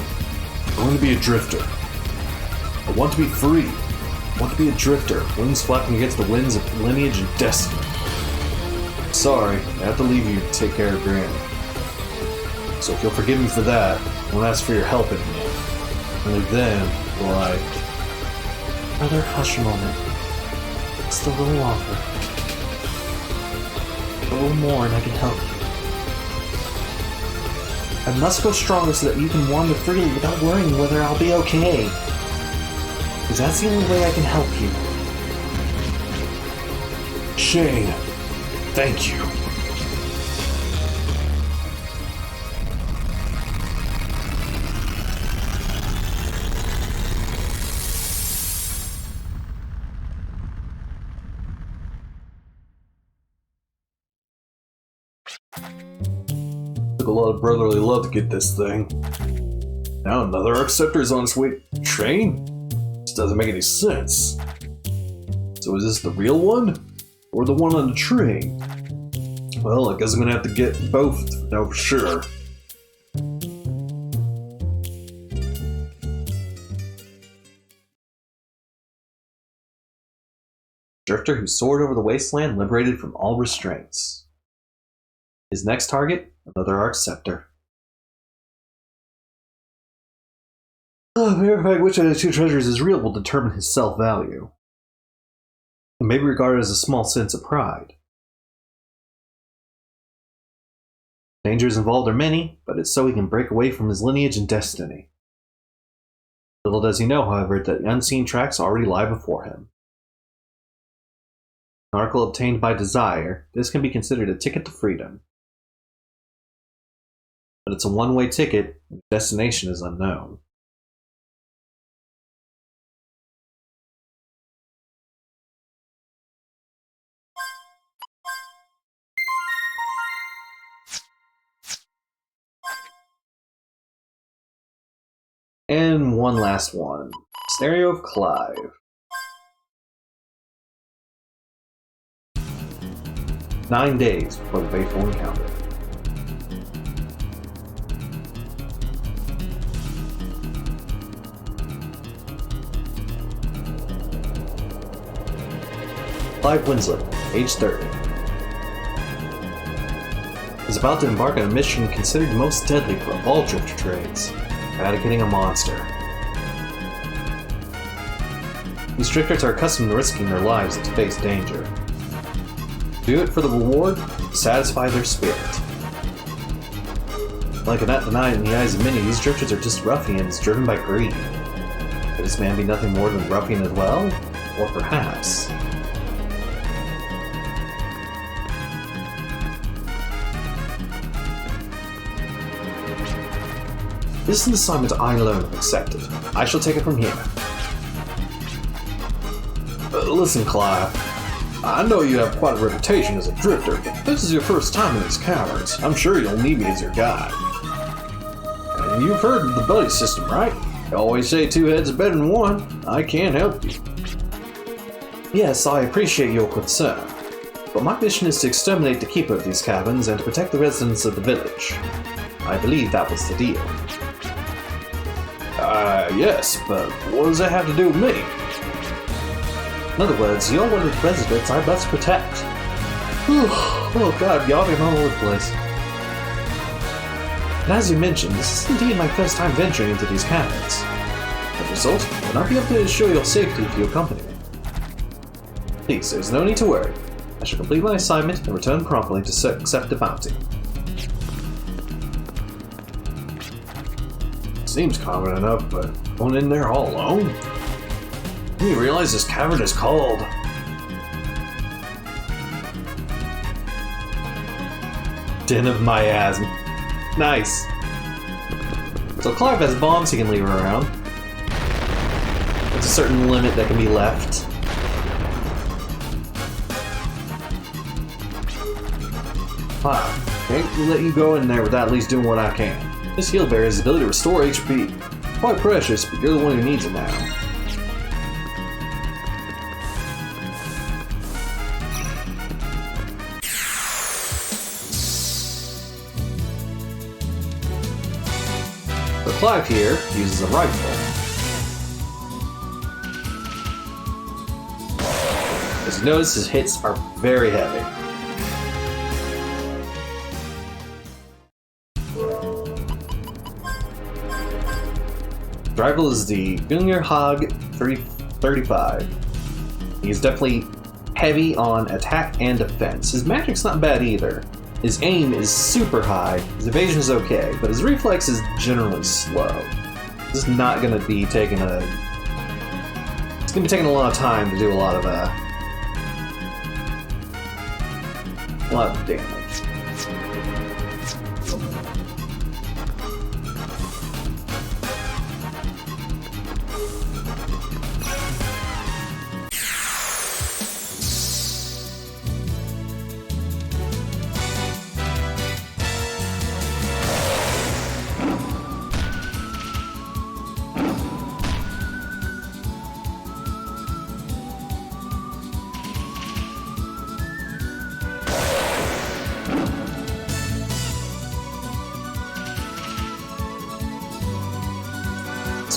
I want to be a drifter. I want to be free. I want to be a drifter, wings flapping against the winds of lineage and destiny. Sorry, I have to leave you to take care of Granny. So if you'll forgive me for that, I won't ask for your help anymore. Only then will I... Brother, hush a moment. Just a little longer. A little more and I can help you. I must go stronger so that you can wander freely without worrying whether I'll be okay. Because that's the only way I can help you. Shane, thank you. Took a lot of brotherly love to get this thing. Now another Arc Scepter is on its way to train? This doesn't make any sense. So is this the real one? Or the one on the train? Well, I guess I'm gonna have to get both to know for sure. Drifter who soared over the wasteland, liberated from all restraints. His next target, another Arc Scepter. Verifying which of the two treasures is real will determine his self-value. It may be regarded as a small sense of pride. Dangers involved are many, but it's so he can break away from his lineage and destiny. Little does he know, however, that the unseen tracks already lie before him. An article obtained by desire, this can be considered a ticket to freedom. But it's a one-way ticket, and the destination is unknown. And one last one. Scenario of Clive. 9 days before the fateful encounter. Clive Winslet, age 30. Is about to embark on a mission considered most deadly for all drifter trades. Eradicating a monster. These drifters are accustomed to risking their lives to face danger. Do it for the reward, satisfy their spirit. Like Annette the Night in the eyes of many, these drifters are just ruffians driven by greed. Could this man be nothing more than ruffian as well? Or perhaps... This is an assignment I alone have accepted. I shall take it from here. Listen, Clive. I know you have quite a reputation as a drifter, but this is your first time in these caverns. I'm sure you'll need me as your guide. And you've heard of the buddy system, right? They always say 2 heads are better than 1. I can't help you. Yes, I appreciate your concern. But my mission is to exterminate the keeper of these caverns and to protect the residents of the village. I believe that was the deal. Yes, but what does that have to do with me? In other words, you're one of the residents I must protect. Oh god, yawning all over the place. And as you mentioned, this is indeed my first time venturing into these caverns. As a result, I will not be able to ensure your safety if you accompany me. Please, there's no need to worry. I shall complete my assignment and return promptly to accept the bounty. Seems common enough, but going in there all alone? You realize this cavern is called... Den of Miasm. Nice. So Clive has bombs he can leave around. There's a certain limit that can be left. Can't let you go in there without at least doing what I can. This heal bear has the ability to restore HP. Quite precious, but you're the one who needs it now. But Clive here uses a rifle. As you notice, his hits are very heavy. Rival is the Gungnir Hog 335. He's definitely heavy on attack and defense. His magic's not bad either. His aim is super high, his evasion is okay, but his reflex is generally slow. This is not going to be taking a... It's going to be taking a lot of time to do a lot of damage.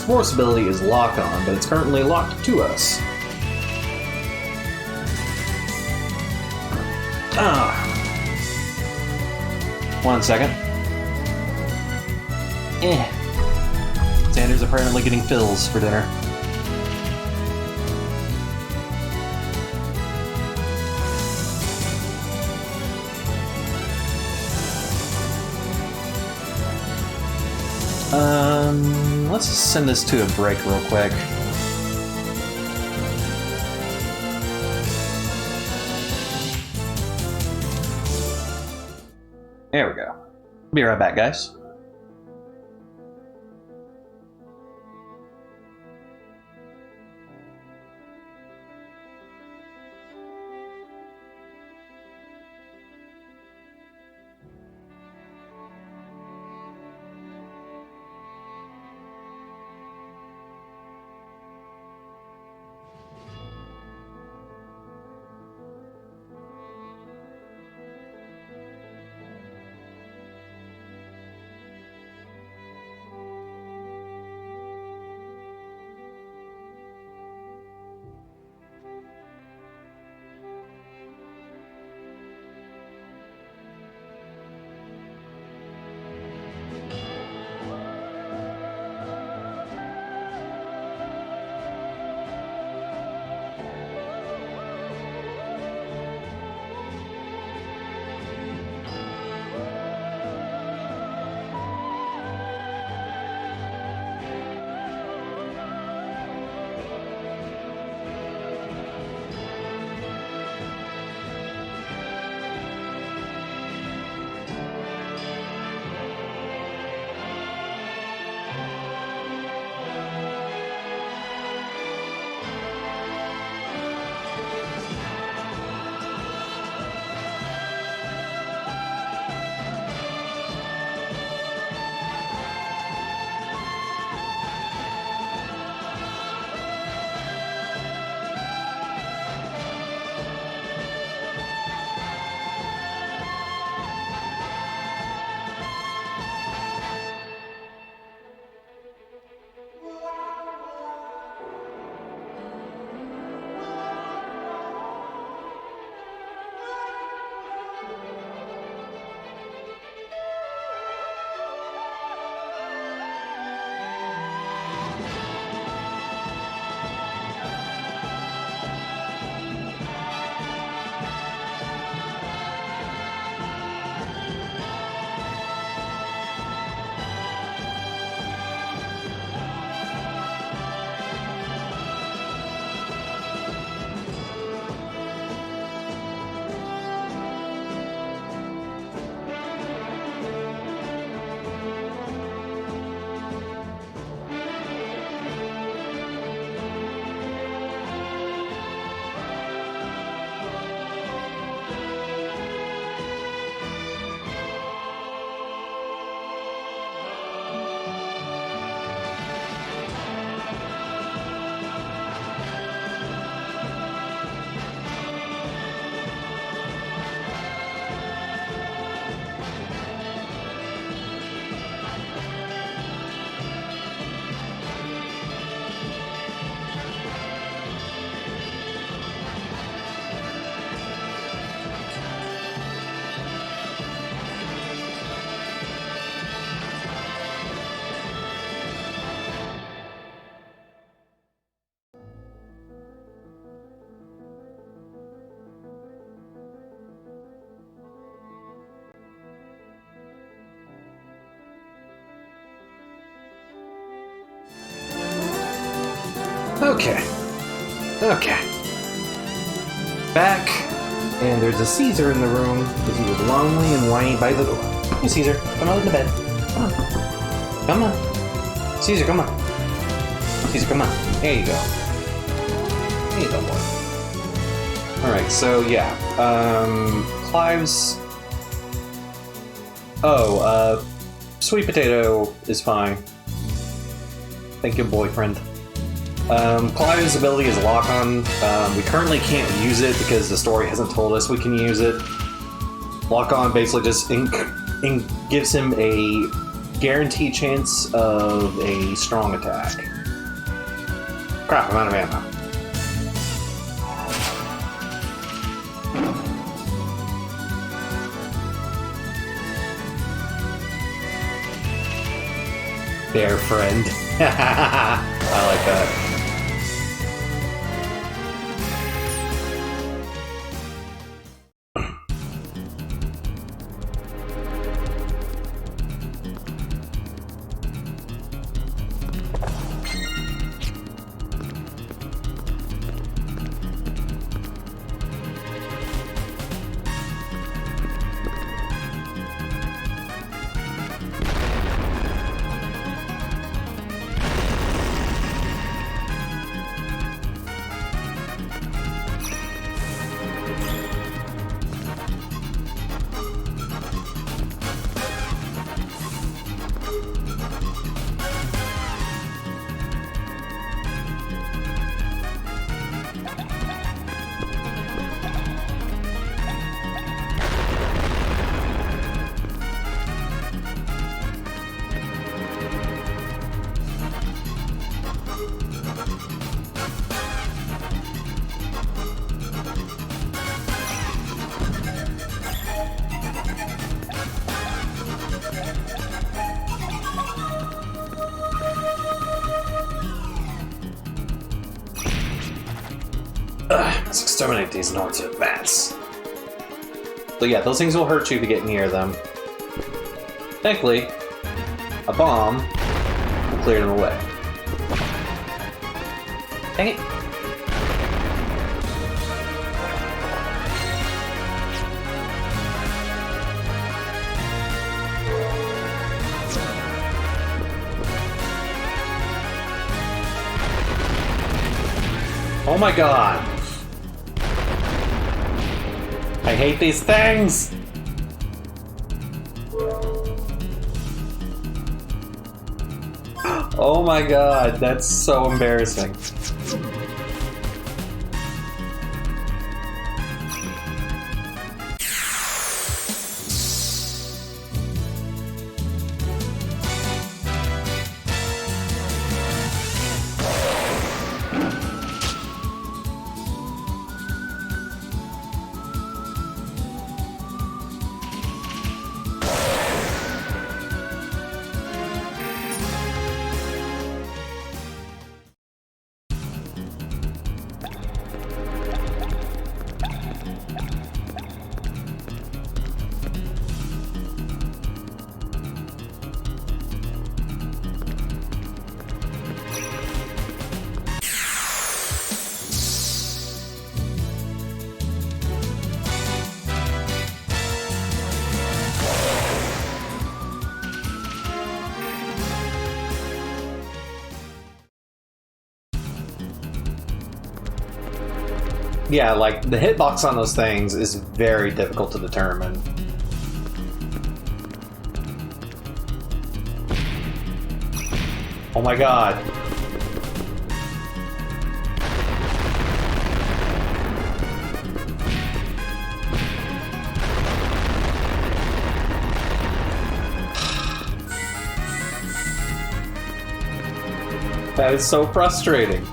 Force ability is lock on, but it's currently locked to us. One second. Xander's apparently getting fills for dinner. Let's send this to a break real quick. There we go. Be right back, guys. Okay. Okay. Back, and there's a Caesar in the room because he was lonely and whiny by the door. Hey, Caesar, come on in the bed. Come on. Come on. Caesar, come on. Caesar, come on. There you go. There you go, boy. Alright, so yeah. Clive's... Oh, Sweet Potato is fine. Thank you, boyfriend. Clive's ability is Lock On. We currently can't use it because the story hasn't told us we can use it. Lock On basically just gives him a guaranteed chance of a strong attack. Crap, I'm out of ammo. There, friend. I like that. Let's exterminate these in order to advance. So yeah, those things will hurt you to get near them. Thankfully, a bomb will clear them away. Dang it. Oh my god! I hate these things! Oh my god, that's so embarrassing. Yeah, like, the hitbox on those things is very difficult to determine. Oh my god. That is so frustrating.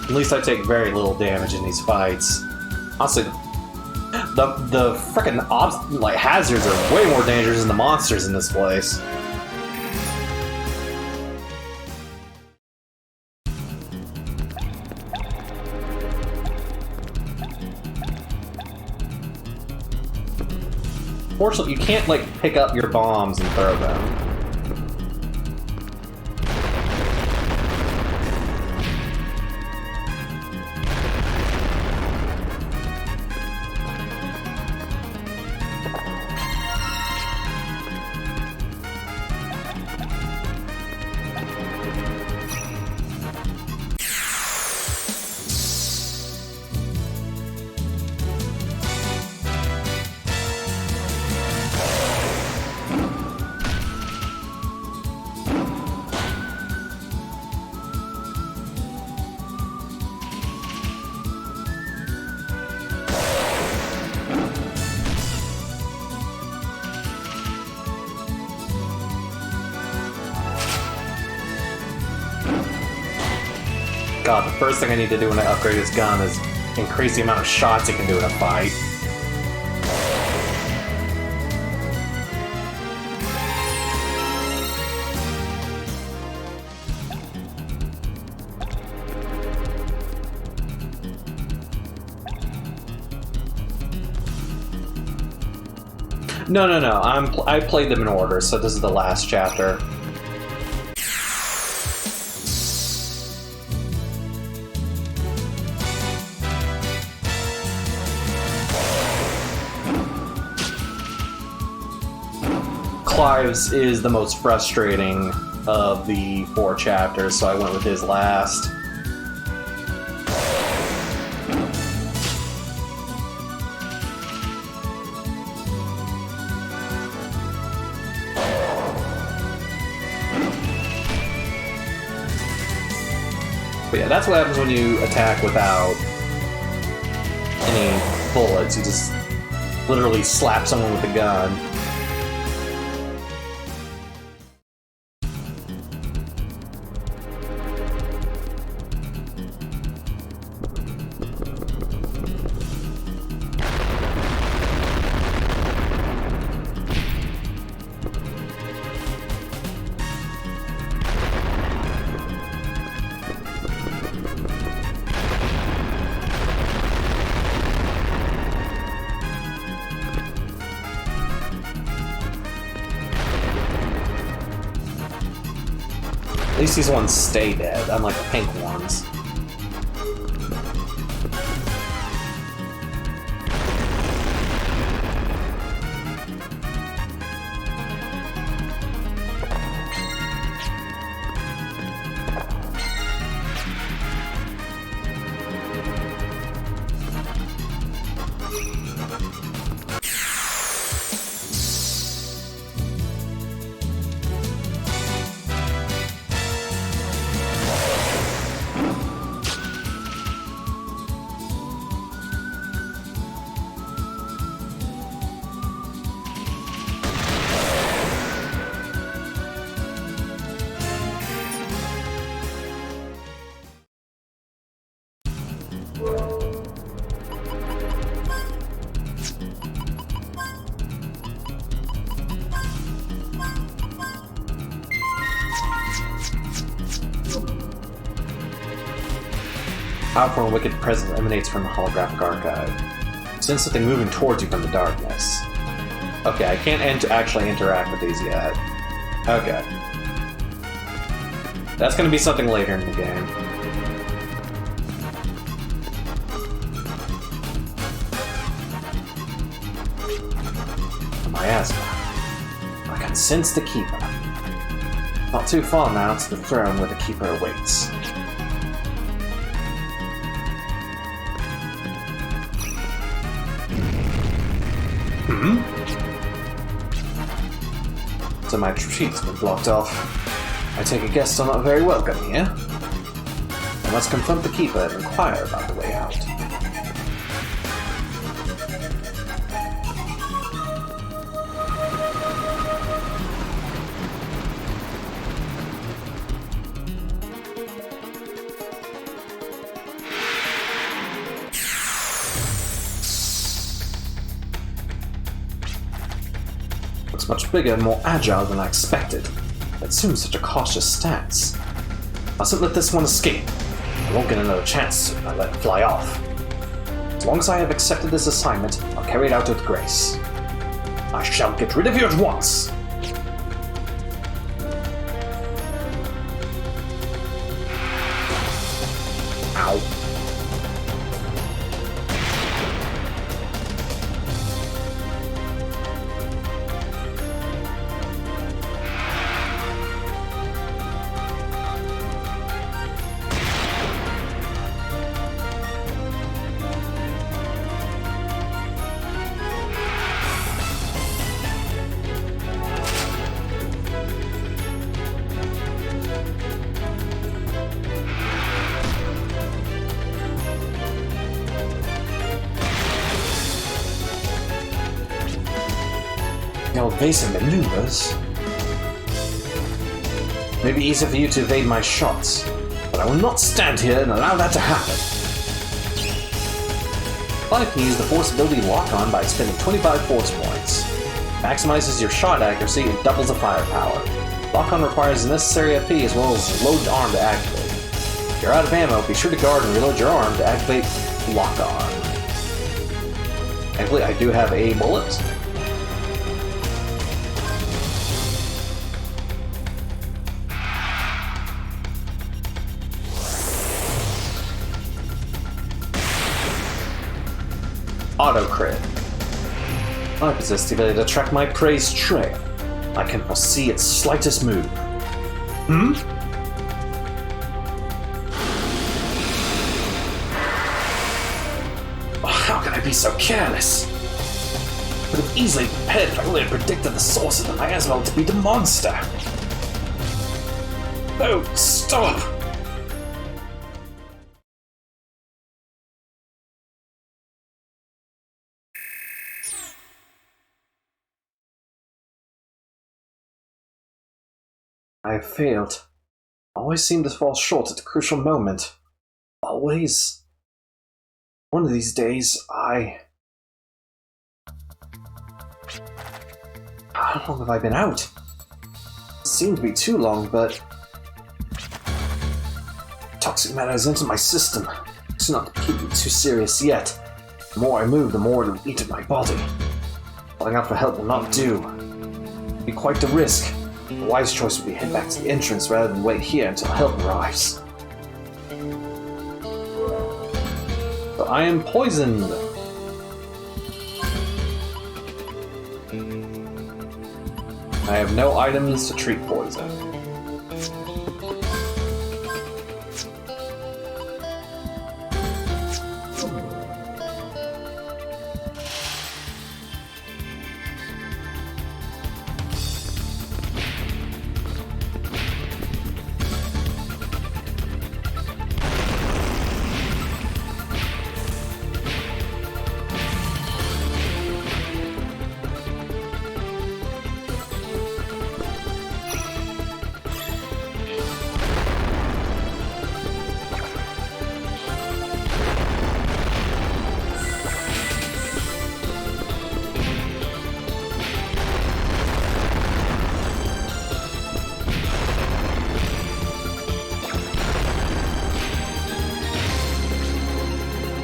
At least I take very little damage in these fights. Honestly, the frickin' like hazards are way more dangerous than the monsters in this place. Fortunately, you can't like pick up your bombs and throw them. God, the first thing I need to do when I upgrade this gun is increase the amount of shots it can do in a fight. No. I played them in order, so this is the last chapter. Clive's is the most frustrating of the 4 chapters, so I went with his last. But yeah, that's what happens when you attack without any bullets. You just literally slap someone with a gun. At least these ones stay dead, unlike the pink ones. Powerful and wicked presence emanates from the holographic archive. Sense something moving towards you from the darkness. Okay, I can't actually interact with these yet. Okay. That's gonna be something later in the game. Miasma. I can sense the Keeper. Not too far now to the throne where the Keeper awaits. So my retreat's been blocked off. I take a guest I'm not very welcome here. I must confront the Keeper and inquire about the way out. looks much bigger and more agile than I expected. It assumes such a cautious stance. I mustn't let this one escape. I won't get another chance if I let it fly off. As long as I have accepted this assignment, I'll carry it out with grace. I shall get rid of you at once! Ow. Your evasive maneuvers. May be easier for you to evade my shots, but I will not stand here and allow that to happen. I can use the Force ability Lock-On by spending 25 Force points. Maximizes your shot accuracy and doubles the firepower. Lock-On requires the necessary FP as well as loaded arm to activate. If you're out of ammo, be sure to guard and reload your arm to activate Lock-On. Thankfully, I do have a bullet. Auto crit. I possess the ability to track my prey's trail. I can foresee its slightest move. Oh, how can I be so careless? I could have easily prepared if I only had predicted the source of the miasma to be the monster. Oh, stop! I have failed. Always seem to fall short at a crucial moment. Always. One of these days, How long have I been out? It seemed to be too long, but... Toxic matter has entered my system. It's not completely too serious yet. The more I move, the more it will eat at my body. Calling out for help will not do. It'll be quite the risk. The wise choice would be head back to the entrance rather than wait here until help arrives. But I am poisoned! I have no items to treat poison.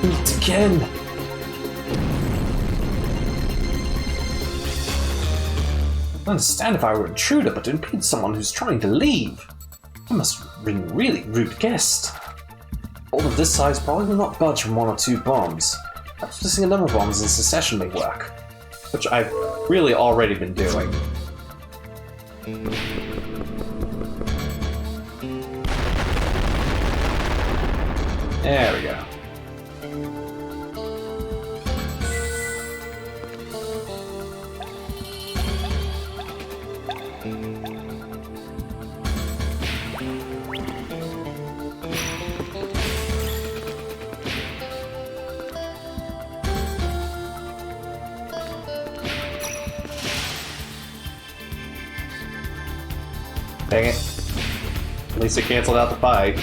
Not again! I understand if I were an intruder, but to impede someone who's trying to leave. I must have been a really rude guest. All of this size probably will not budge from one or two bombs. Perhaps placing a number of bombs in succession may work, which I've really already been doing. There we go. Dang it. At least it canceled out the fight.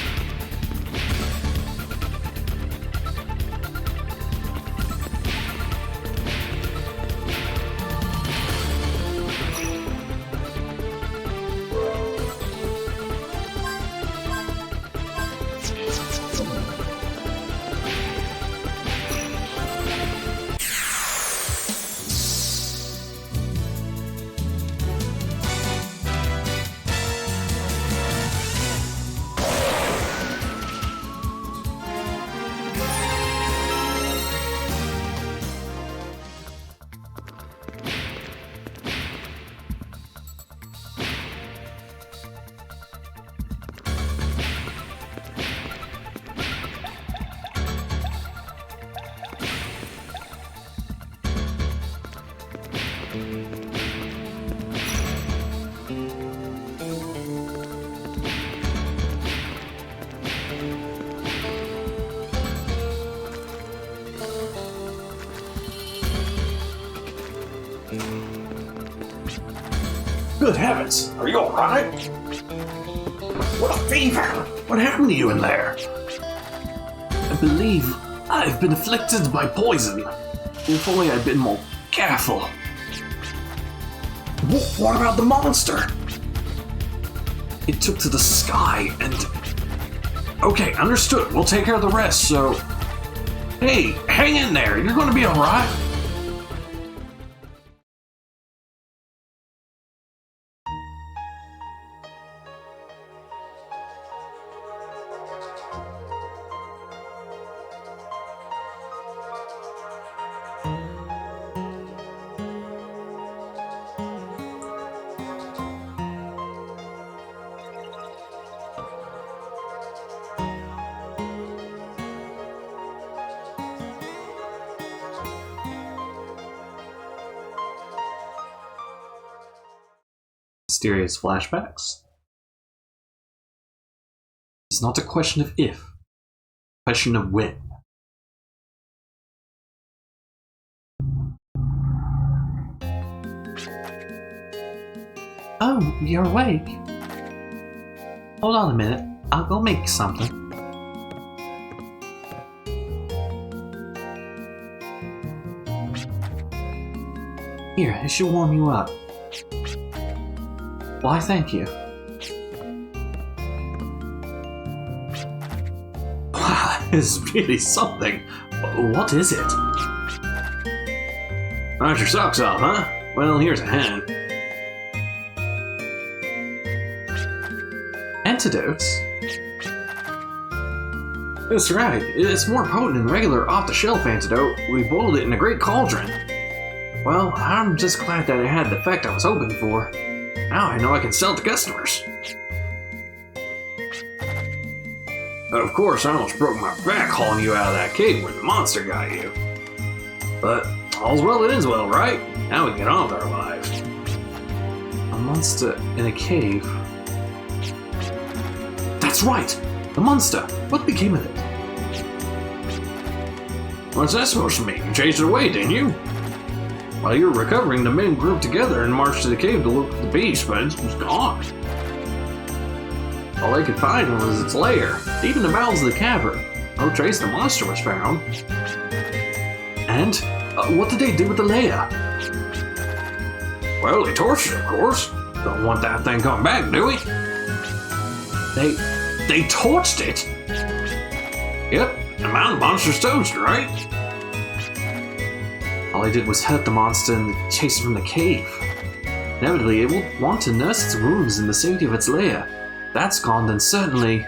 Good heavens, are you alright? What a fever! What happened to you in there? I believe I've been afflicted by poison. If only I'd been more careful. What about the monster? It took to the sky and... Okay, understood. We'll take care of the rest, so... Hey, hang in there. You're gonna be alright. Mysterious flashbacks. It's not a question of if, a question of when. Oh, you're awake? Hold on a minute, I'll go make something. Here, it should warm you up. Why, thank you. Wow, this is really something. What is it? Knock your socks off, huh? Well, here's a hand. Antidotes? That's right. It's more potent than regular off-the-shelf antidote. We boiled it in a great cauldron. Well, I'm just glad that it had the effect I was hoping for. Now I know I can sell to customers. Of course, I almost broke my back hauling you out of that cave where the monster got you. But all's well that ends well, right? Now we can get on with our lives. A monster in a cave? That's right! The monster! What became of it? What's that supposed to mean? You chased it away, didn't you? While you were recovering, the men grouped together and marched to the cave to look at the beast, but it was gone. All they could find was its lair, deep in the bowels of the cavern. No trace of the monster was found. And? What did they do with the lair? Well, they torched it, of course. Don't want that thing coming back, do we? They torched it? Yep, the mountain monster's toast, right? All I did was hurt the monster and chase it from the cave. Inevitably, it will want to nurse its wounds in the safety of its lair. If that's gone, then certainly...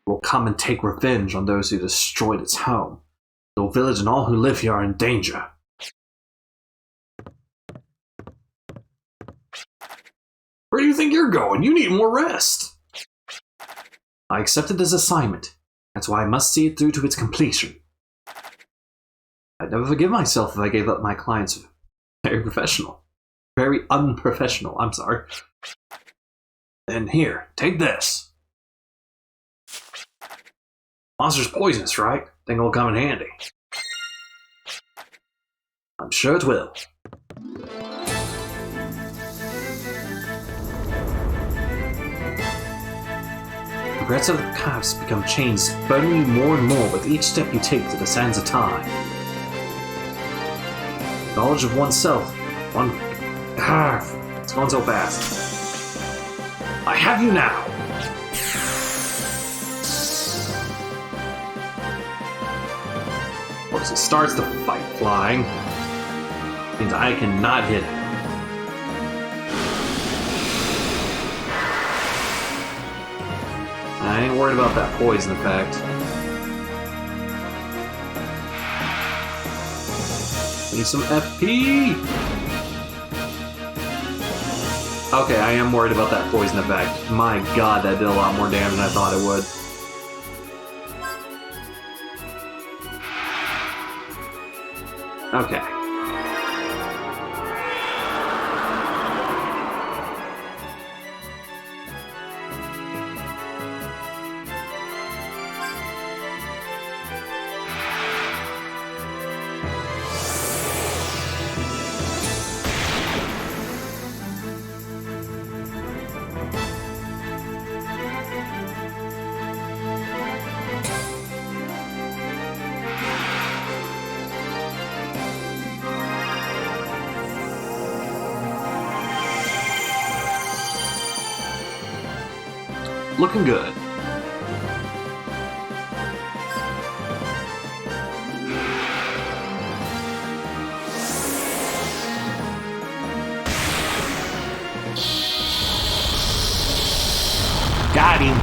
will come and take revenge on those who destroyed its home. The village and all who live here are in danger. Where do you think you're going? You need more rest. I accepted this assignment. That's why I must see it through to its completion. I'd never forgive myself if I gave up my clients. Very professional. Very unprofessional, I'm sorry. Then here, take this. Monster's poisonous, right? Think it'll come in handy. I'm sure it will. The regrets of the past become chains, burning you more and more with each step you take to the sands of time. Knowledge of oneself. It's gone so fast. I have you now! Of course, it starts the fight flying. Means I cannot hit it. I ain't worried about that poison effect. Need some FP! Okay, I am worried about that poison effect. My god, that did a lot more damage than I thought it would. Okay. Looking good. Got him.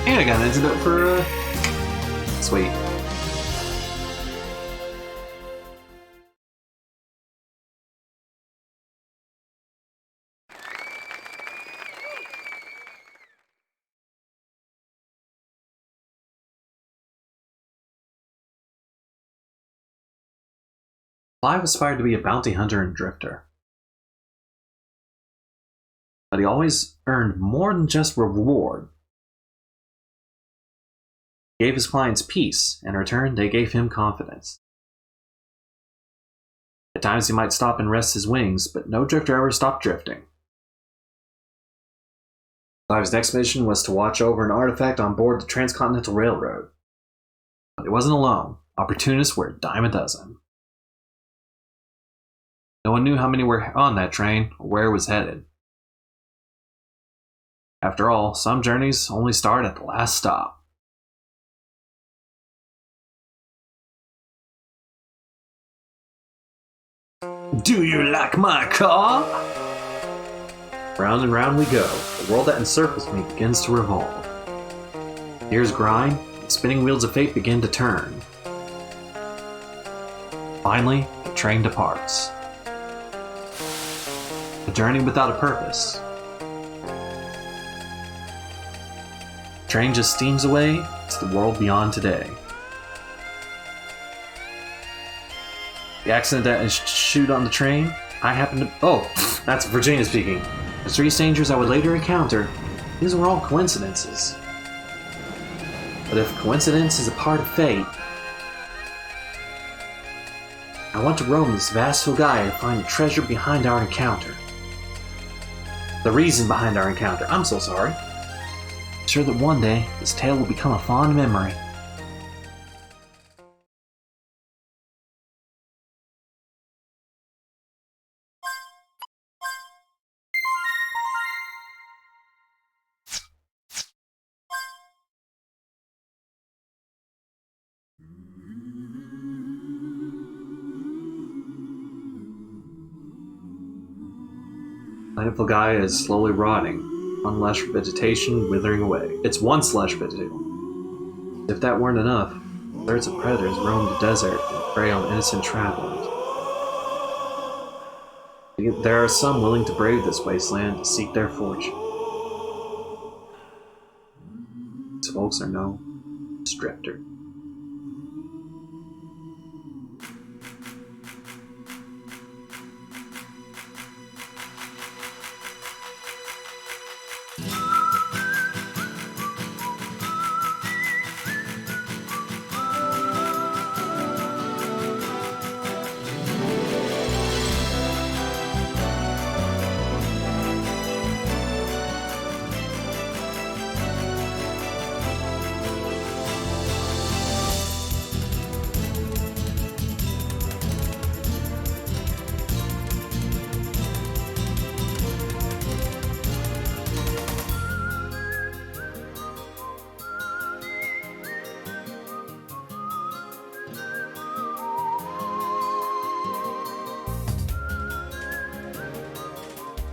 And I got an antidote for, sweet. Clive aspired to be a bounty hunter and drifter. But he always earned more than just reward. He gave his clients peace, and in return they gave him confidence. At times he might stop and rest his wings, but no drifter ever stopped drifting. Clive's next mission was to watch over an artifact on board the Transcontinental Railroad. But he wasn't alone. Opportunists were a dime a dozen. No one knew how many were on that train or where it was headed. After all, some journeys only start at the last stop. Do you like my car? Round and round we go. The world that encircles me begins to revolve. Gears grind, the spinning wheels of fate begin to turn. Finally, the train departs. A journey without a purpose. The train just steams away to the world beyond today. The accident that ensued on the train, I happened to... Oh, that's Virginia speaking. The three strangers I would later encounter, these were all coincidences. But if coincidence is a part of fate, I want to roam this vast Gaia to find the treasure behind our encounter. The reason behind our encounter. I'm so sorry. I'm sure that one day, this tale will become a fond memory. Planet Gaia is slowly rotting, unlush vegetation withering away. It's once lush vegetation. If that weren't enough, herds of predators roam the desert and prey on innocent travelers. There are some willing to brave this wasteland to seek their fortune. These folks are known as drifters.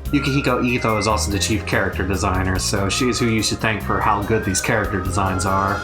Yukihiko Ito is also the chief character designer, so she is who you should thank for how good these character designs are.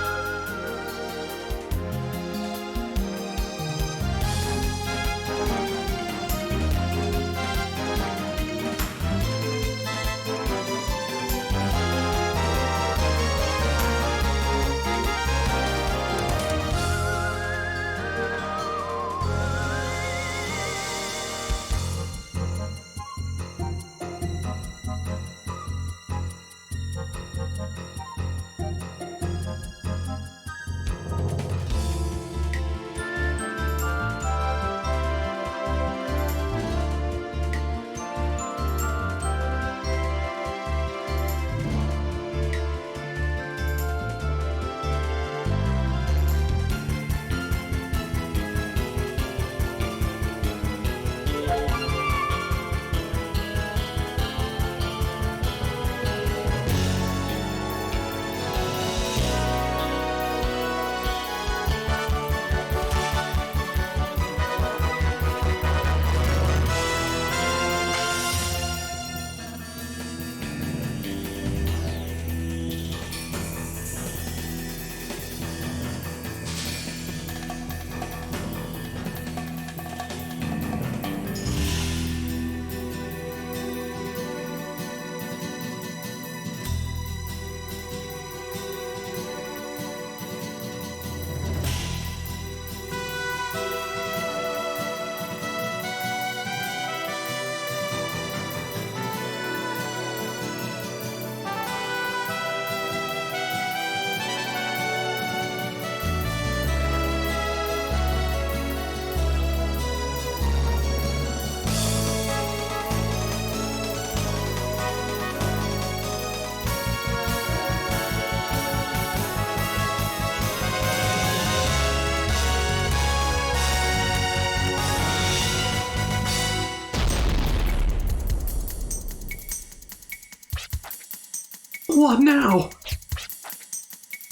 What now?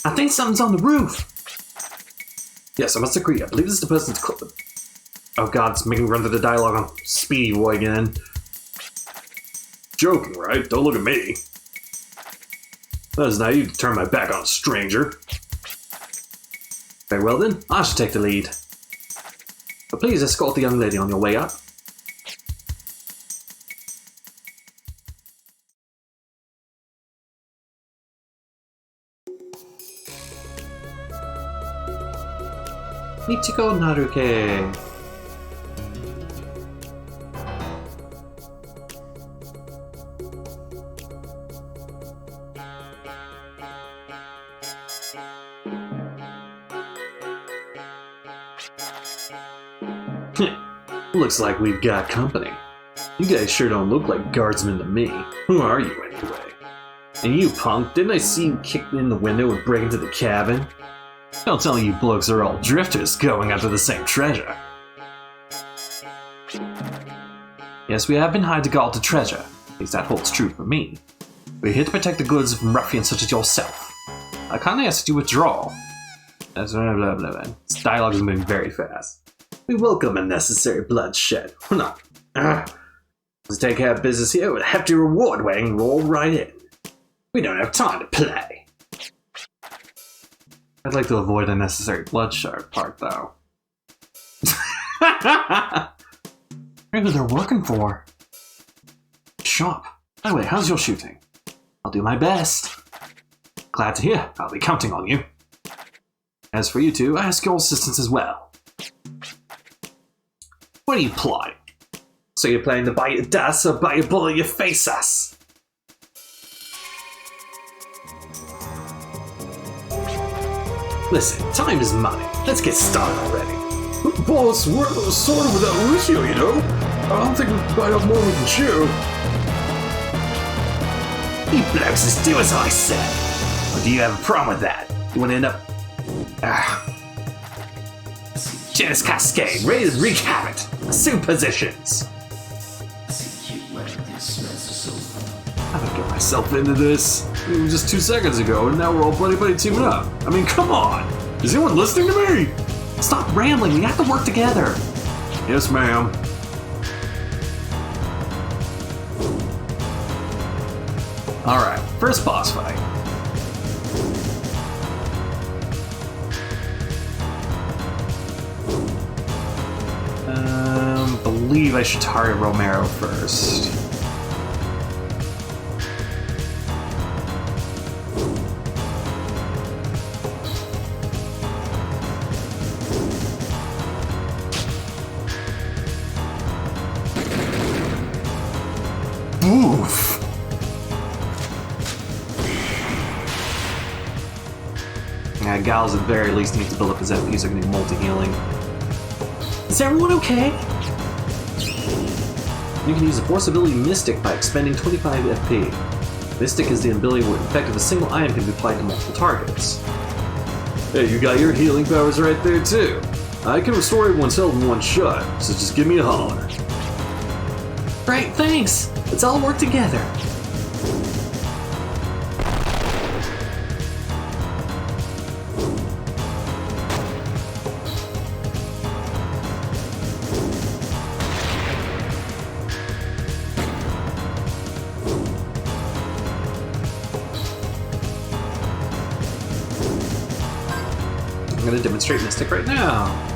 I think something's on the roof. Yes, I must agree. I believe this is the person's Oh god, it's making me run through the dialogue on Speedy Boy again. Joking, right? Don't look at me. That is naive to turn my back on a stranger. Very well then, I shall take the lead. But please escort the young lady on your way up. Michiko Naruke. Looks like we've got company. You guys sure don't look like guardsmen to me. Who are you anyway? And you punk, didn't I see you kick in the window and break into the cabin? Don't tell me you blokes are all drifters going after the same treasure. Yes, we have been hired to guard the treasure. At least that holds true for me. We're here to protect the goods from ruffians such as yourself. I kindly ask that you withdraw. That's blah blah blah blah. This dialogue is moving very fast. We welcome unnecessary bloodshed. We're not. Let's take care of business here with a hefty reward waiting. Roll right in. We don't have time to play. I'd like to avoid unnecessary bloodshed part, though. Maybe they're working for. Shop. By the way, how's your shooting? I'll do my best. Glad to hear. I'll be counting on you. As for you two, I ask your assistance as well. What are you plotting? So you're planning to bite your dust or bite a bullet in your face, ass? Listen, time is money. Let's get started already. Boss, we're sort of without Lucio, you know? I don't think we can bite off more than we can chew. You blokes just do as I said. Or do you have a problem with that? You want to end up... Genesis Cascade, ready to wreak havoc. Assume positions. How did I get myself into this? It was just 2 seconds ago, and now we're all buddy teaming up. I mean, come on! Is anyone listening to me? Stop rambling, we have to work together. Yes, ma'am. Alright, first boss fight. Believe I should target Romero first. Oof! Yeah, Giles at the very least needs to build up his FP so he can do multi-healing. Is everyone okay? You can use the Force ability Mystic by expending 25 FP. Mystic is the ability where effective a single item can be applied to multiple targets. Hey, you got your healing powers right there too. I can restore everyone's health in one shot, so just give me a holler. Great, thanks! Let's all work together. I'm going to demonstrate Mystic right now.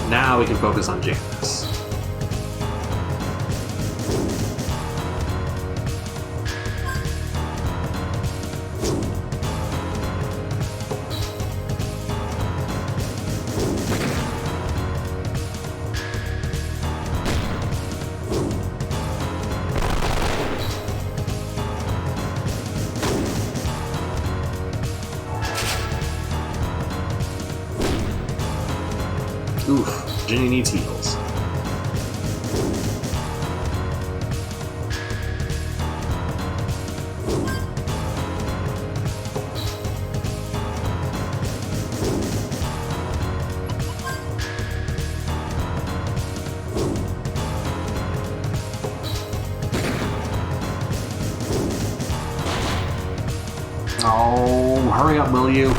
Now we can focus on Janus. Oof, Virginia needs heals. Oh, hurry up, will you?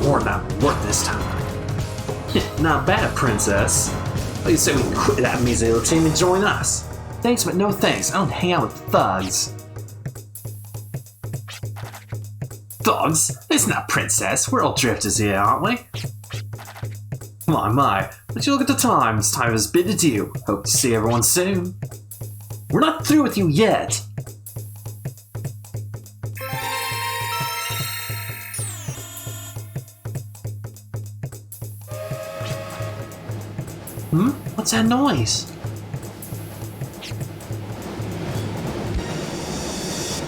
More not worth this time. Not bad, princess. What do you say we quit that measly little team and join us? Thanks, but no thanks. I don't hang out with thugs. Thugs? It's not princess. We're all drifters here, aren't we? My. But you look at the time. It's time is bid adieu. Hope to see everyone soon. We're not through with you yet. What's that noise?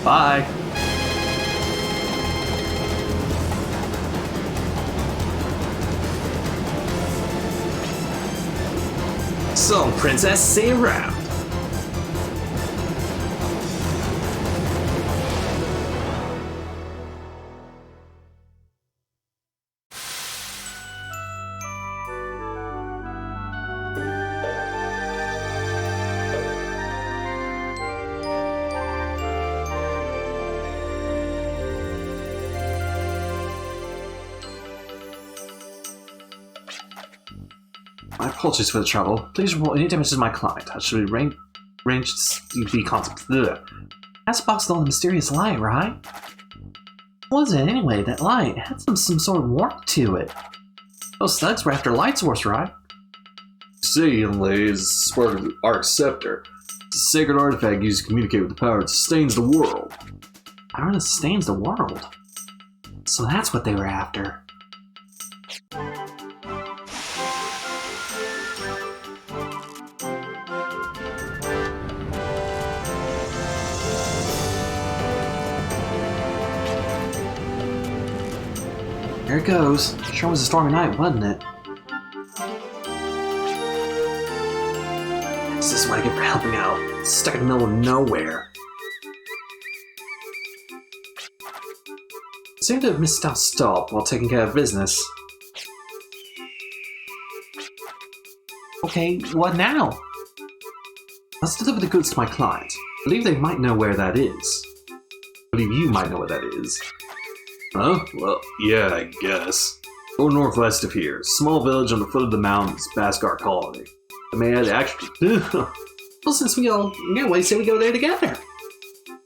Bye. So, princess, see you around. My apologies for the trouble. Please report any damage to my client. I should be ranged to be contact. That's box on the mysterious light, right? What was it anyway? That light had some sort of warmth to it. Those thugs were after light source, right? See, young lady, is part of the Arc Scepter. It's a sacred artifact used to communicate with the power that sustains the world. Power that sustains the world. So that's what they were after. There it goes. Sure was a stormy night, wasn't it? This is what I get for helping out. Stuck in the middle of nowhere. Seem to have missed out stop while taking care of business. Okay, what now? Let's deliver the goods to my client. I believe they might know where that is. I believe you might know where that is. Huh? Well, yeah, I guess. Go northwest of here. Small village on the foot of the mountains, Baskar Colony. I may add actually. Well, since we all get away, say we go there together.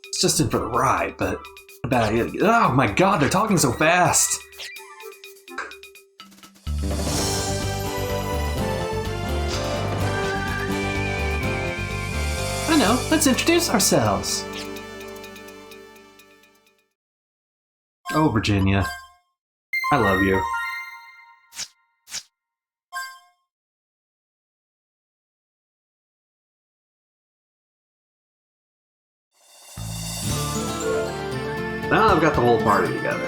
It's just in for the ride, but a bad idea. Oh my god, they're talking so fast. I know, let's introduce ourselves. Oh, Virginia. I love you. Now I've got the whole party together.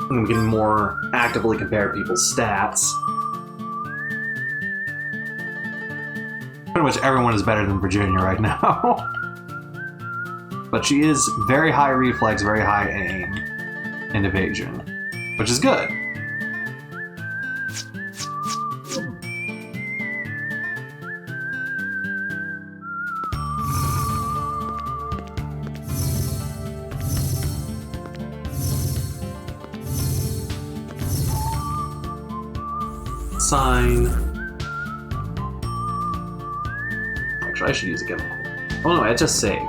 I'm getting more actively compare people's stats. Pretty much everyone is better than Virginia right now. But she is very high reflex, very high aim, and evasion, which is good. Sign. Actually, I should use a chemical. Oh no, I just saved.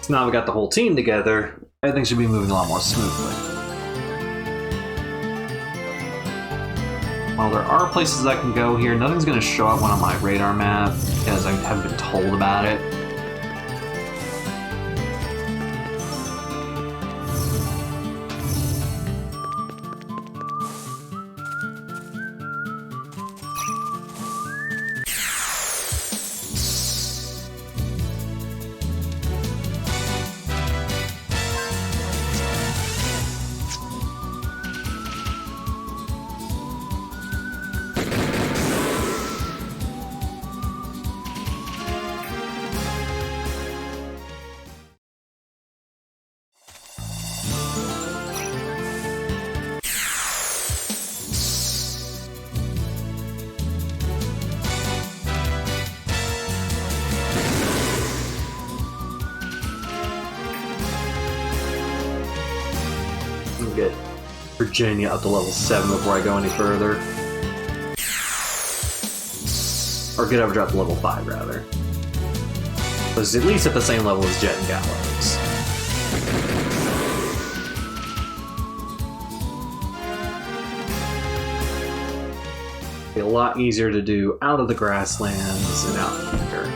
So now we got the whole team together, everything should be moving a lot more smoothly. While there are places I can go here, nothing's going to show up on my radar map because I haven't been told about it. Get Virginia up to level 7 before I go any further. Or get Overdrive to level 5, rather. So it's at least at the same level as Jet and Gallows. Be a lot easier to do out of the grasslands and out here.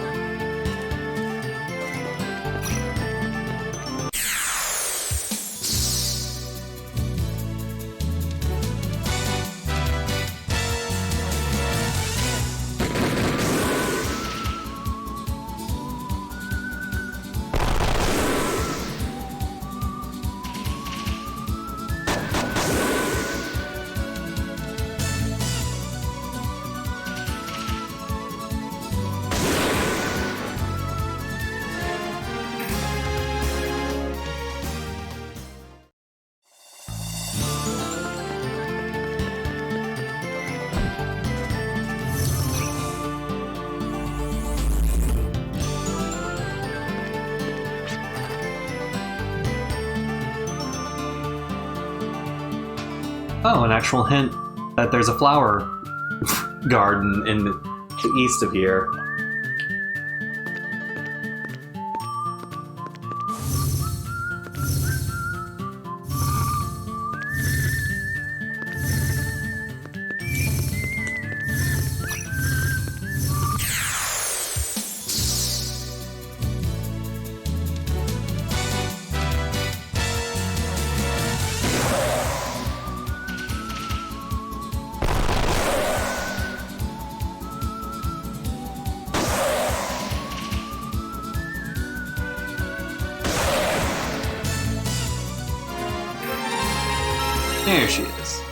Oh, an actual hint that there's a flower garden in the east of here. There she is.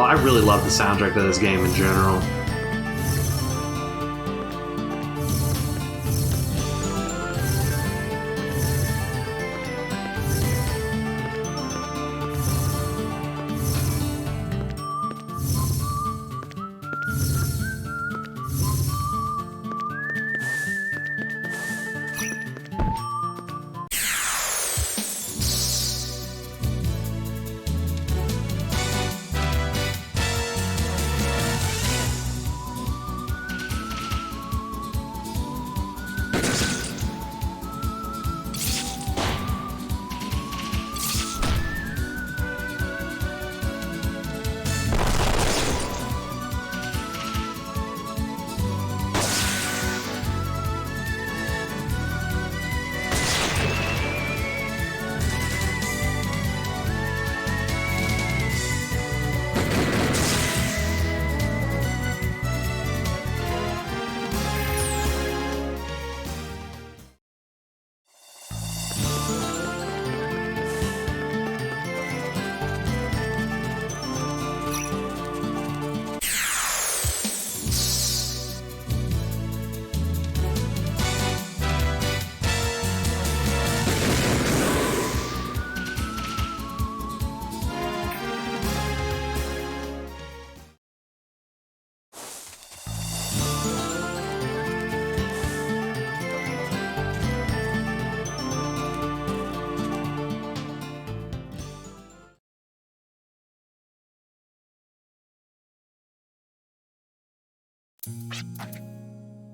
Oh, I really love the soundtrack to this game in general.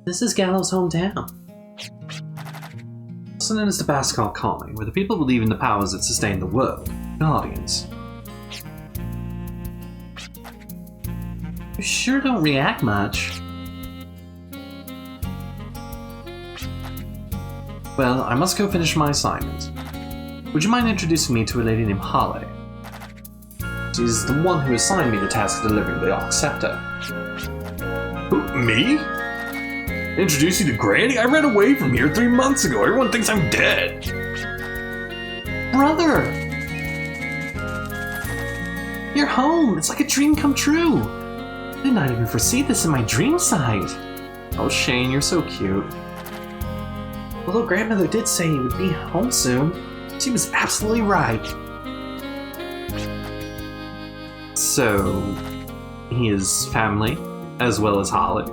This is Gallo's hometown. Also known as the Bascal Colony, where the people believe in the powers that sustain the world. Guardians. You sure don't react much. Well, I must go finish my assignment. Would you mind introducing me to a lady named Holly? She's the one who assigned me the task of delivering the Arc Scepter. Who, me? Introduce you to Granny? I ran away from here 3 months ago. Everyone thinks I'm dead. Brother! You're home! It's like a dream come true! I did not even foresee this in my dream sight. Oh, Shane, you're so cute. Although grandmother did say he would be home soon, she was absolutely right. So, he is family, as well as Holly.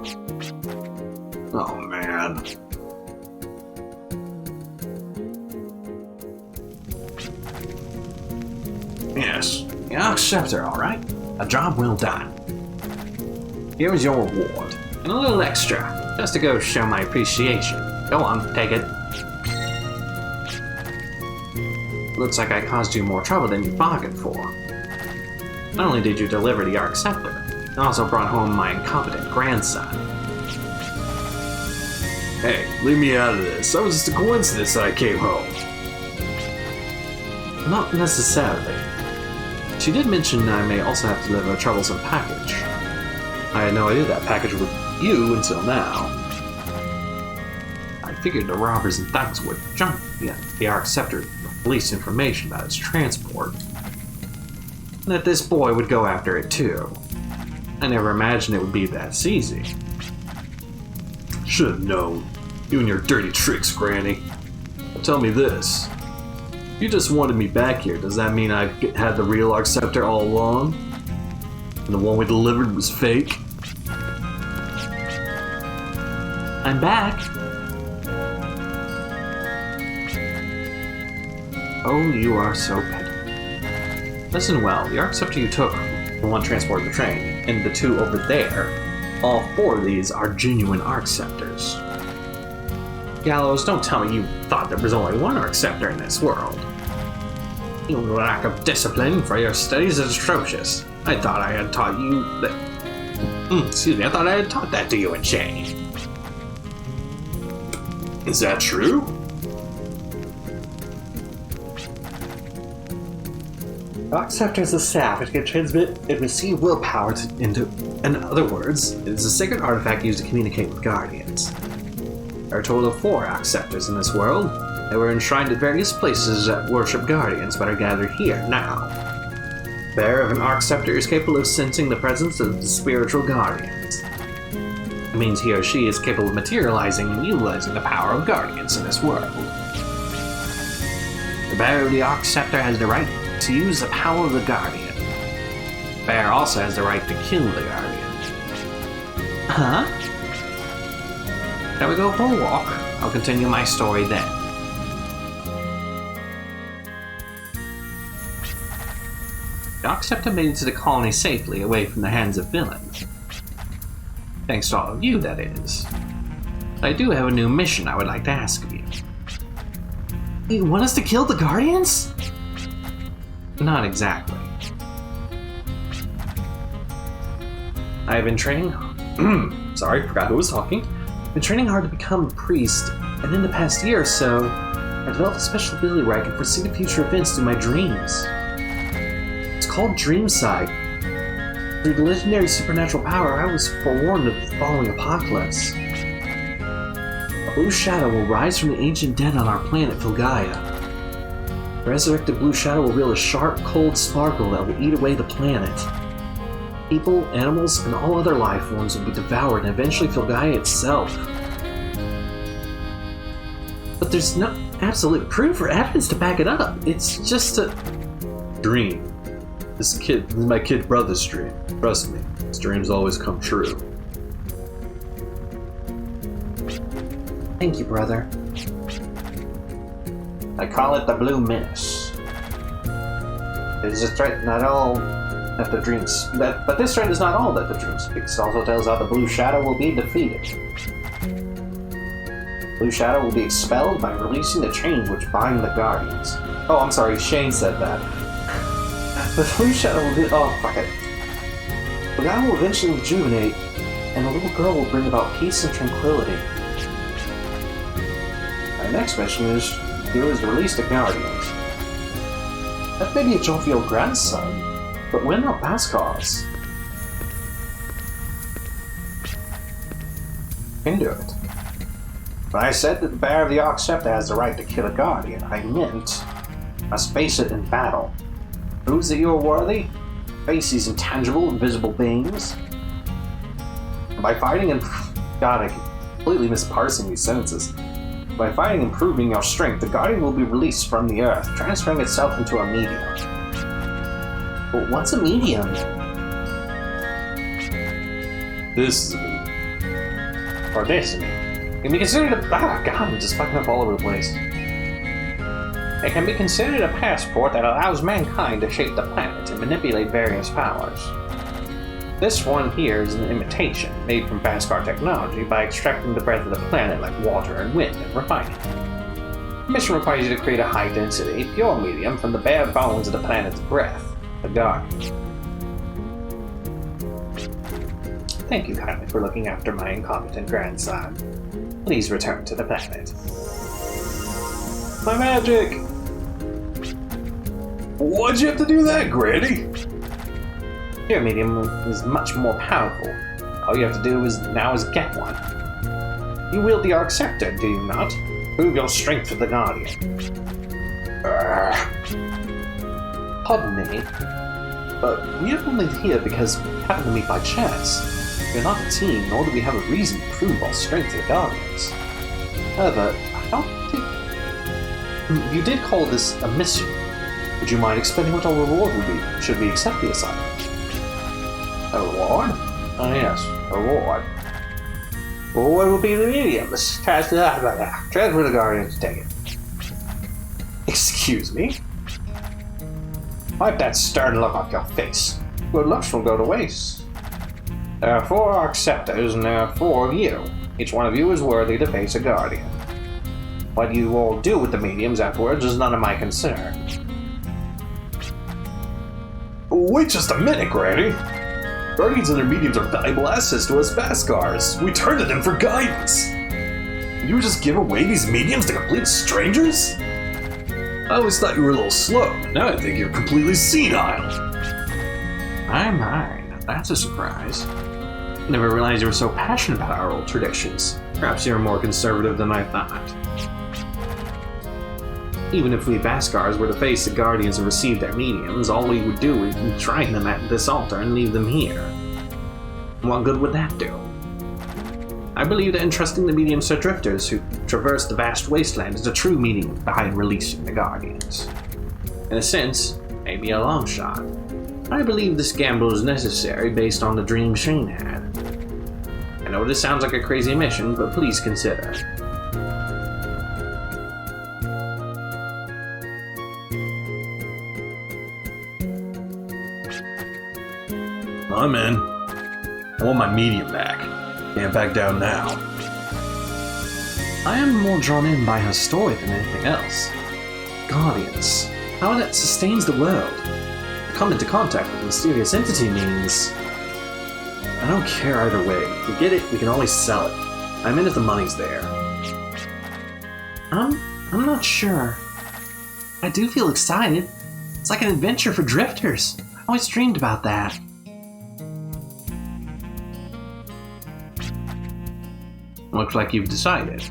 Oh, man. Yes, the Arc Scepter, alright. A job well done. Here's your reward. And a little extra, just to go show my appreciation. Go on, take it. Looks like I caused you more trouble than you bargained for. Not only did you deliver the Arc Scepter, you also brought home my incompetent grandson. Hey, leave me out of this. That was just a coincidence that I came home. Not necessarily. She did mention I may also have to deliver a troublesome package. I had no idea that package was you until now. I figured the robbers and thugs would jump the Arc Scepter to release information about its transport. And that this boy would go after it too. I never imagined it would be that easy. Should have known. You and your dirty tricks, Granny. Tell me this. If you just wanted me back here, does that mean I had the real Arc Scepter all along? And the one we delivered was fake? I'm back. Oh, you are so petty. Listen well, the Arc Scepter you took, the one transporting the train, and the two over there, all 4 of these are genuine Arc Scepters. Gallows, don't tell me you thought there was only one Arc Scepter in this world. Your lack of discipline for your studies is atrocious. I thought I had taught you that... I thought I had taught that to you and Shane. Is that true? Arc Scepter is a staff which can transmit and receive willpower into... In other words, it is a sacred artifact used to communicate with Guardians. There are a total of 4 Arc Scepters in this world. They were enshrined at various places that worship Guardians, but are gathered here now. bearer of an Arc Scepter is capable of sensing the presence of the spiritual guardians. It means he or she is capable of materializing and utilizing the power of guardians in this world. The bearer of the Arc Scepter has the right to use the power of the guardian. The bearer also has the right to kill the guardian. Huh? Shall we go for a walk? I'll continue my story then. The Arc Scepter made it to the colony safely, away from the hands of villains. Thanks to all of you, that is. I do have a new mission I would like to ask of you. You want us to kill the Guardians? Not exactly. I have been training... Sorry, forgot who was talking. Been training hard to become a priest, and in the past year or so, I developed a special ability where I can foresee the future events through my dreams. It's called Dream Sight. Through the legendary supernatural power, I was forewarned of the following apocalypse. A blue shadow will rise from the ancient dead on our planet Filgaia. The resurrected blue shadow will wield a sharp, cold sparkle that will eat away the planet. People, animals, and all other life forms will be devoured and eventually Filgaia itself. But there's no absolute proof or evidence to back it up. It's just a Dream. This is my kid brother's dream. Trust me, his dreams always come true. Thank you, brother. I call it the Blue Menace. It is a threat not all that the dreams... But this threat is not all that the dream speaks. It also tells how the Blue Shadow will be defeated. Blue Shadow will be expelled by releasing the chains which bind the Guardians. Oh, I'm sorry, Shane said that. The Blue Shadow will be... Oh, fuck it. The guy will eventually rejuvenate, and a little girl will bring about peace and tranquility. My next mission is to release the Guardians. That may be a jovial grandson, but when are Baskars? Can do it. When I said that the bearer of the Arc Scepter has the right to kill a Guardian, I meant must face it in battle. Proves that you are worthy? Face these intangible, invisible beings? By fighting and... God, I completely misparsing these sentences. By fighting and proving your strength, the Guardian will be released from the Earth, transferring itself into a medium. But what's a medium? This is a medium. Or this? It can be considered a... Ah, God, I'm just fucking up all over the place. It can be considered a passport that allows mankind to shape the planet and manipulate various powers. This one here is an imitation, made from Baskar technology by extracting the breath of the planet like water and wind and refining it. The mission requires you to create a high-density, pure medium from the bare bones of the planet's breath, the Guardian. Thank you kindly for looking after my incompetent grandson. Please return to the planet. My magic! Why'd you have to do that, Granny? Your medium is much more powerful. All you have to do now is get one. You wield the Arc Scepter, do you not? Prove your strength with the Guardian. Pardon me, but we are only here because we happened to meet by chance. We are not a team, nor do we have a reason to prove our strength to the Guardians. However, I don't think... You did call this a mission. Would you mind explaining what our reward would be, should we accept the assignment? A reward? Oh yes, a reward. Reward will be the mediums. Transfer the Guardian to take it. Excuse me? Wipe that stern look off your face. Good looks will go to waste. There are 4 Arc Scepters and there are 4 of you. Each one of you is worthy to face a Guardian. What you all do with the mediums afterwards is none of my concern. Wait just a minute, Granny! Guardians and their mediums are valuable assets to us Baskars. We turn to them for guidance. You would just give away these mediums to complete strangers? I always thought you were a little slow. Now I think you're completely senile. My, that's a surprise. Never realized you were so passionate about our old traditions. Perhaps you're more conservative than I thought. Even if we Baskars were to face the Guardians and receive their mediums, all we would do is shrine them at this altar and leave them here. What good would that do? I believe that entrusting the mediums to drifters who traverse the vast wasteland is the true meaning behind releasing the Guardians. In a sense, maybe a long shot. I believe this gamble is necessary based on the dream Shane had. I know this sounds like a crazy mission, but please consider. I'm in. I want my medium back. Can't back down now. I am more drawn in by her story than anything else. Guardians. How that sustains the world. To come into contact with a mysterious entity means... I don't care either way. If we get it, we can always sell it. I'm in if the money's there. I'm not sure. I do feel excited. It's like an adventure for drifters. I always dreamed about that. Looks like you've decided.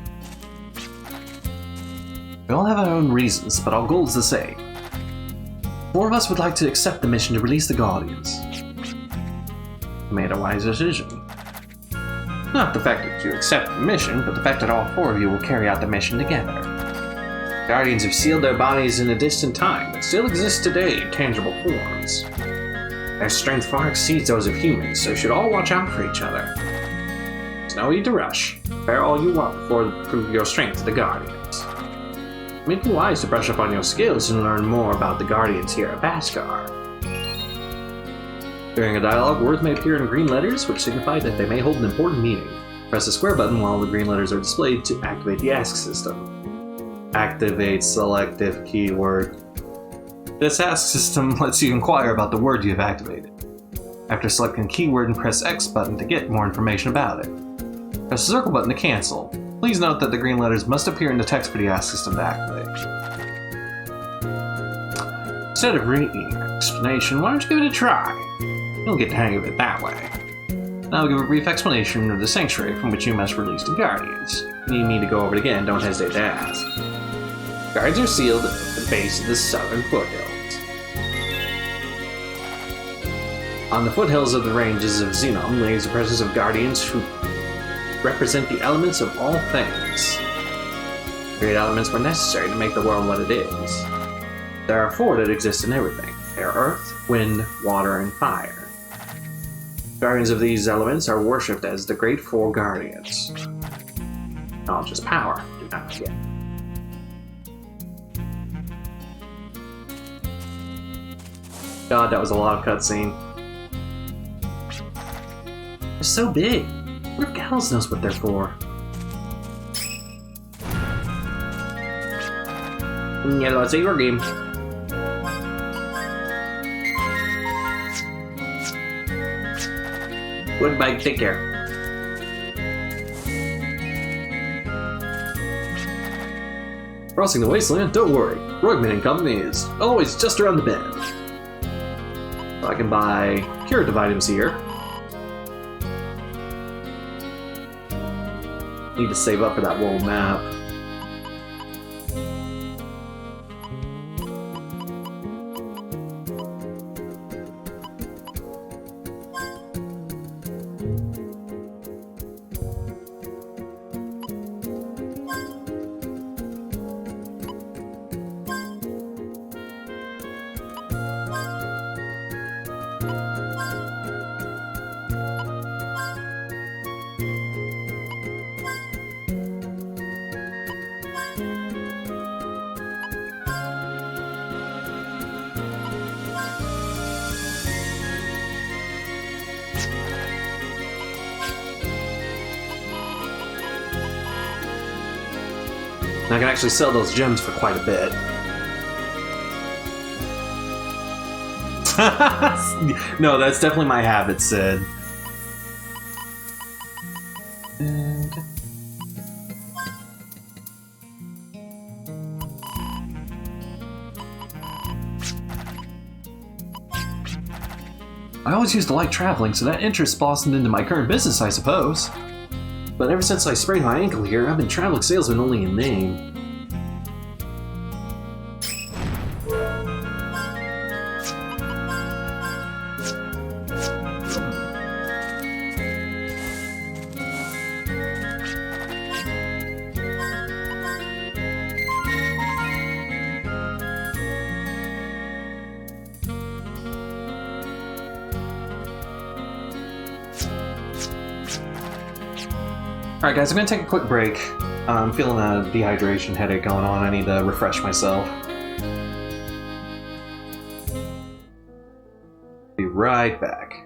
We all have our own reasons, but our goal is the same. 4 of us would like to accept the mission to release the Guardians. We made a wise decision. Not the fact that you accept the mission, but the fact that all 4 of you will carry out the mission together. Guardians have sealed their bodies in a distant time, but still exist today in tangible forms. Their strength far exceeds those of humans, so you should all watch out for each other. There's no need to rush. Prepare all you want before you prove your strength to the Guardians. It may be wise to brush up on your skills and learn more about the Guardians here at Baskar. During a dialogue, words may appear in green letters, which signify that they may hold an important meaning. Press the square button while the green letters are displayed to activate the Ask system. Activate selective keyword. This Ask system lets you inquire about the word you have activated. After selecting a keyword, and press X button to get more information about it. Press the circle button to cancel. Please note that the green letters must appear in the text for the Ask system to activate. Instead of reading an explanation, why don't you give it a try? You'll get the hang of it that way. Now I'll give a brief explanation of the sanctuary from which you must release the Guardians. If you need me to go over it again, don't hesitate to ask. Guards are sealed at the base of the southern foothills. On the foothills of the ranges of Xenom lays the presence of Guardians who represent the elements of all things. Great elements were necessary to make the world what it is. There are 4 that exist in everything. They are earth, wind, water, and fire. Guardians of these elements are worshipped as the Great 4 Guardians. Knowledge is power, do not forget. God, that was a lot of cutscene. They're so big. What if Gals knows what they're for? Yeah, let's say your game. Goodbye, take care. Crossing the wasteland? Don't worry. Rugman and Company is always just around the bend. So I can buy curative items here. Need to save up for that world map. I can actually sell those gems for quite a bit. No, that's definitely my habit, Sid. I always used to like traveling, so that interest blossomed into my current business, I suppose. But ever since I sprained my ankle here, I've been traveling salesman only in name. Alright, guys, I'm gonna take a quick break. I'm feeling a dehydration headache going on. I need to refresh myself. Be right back.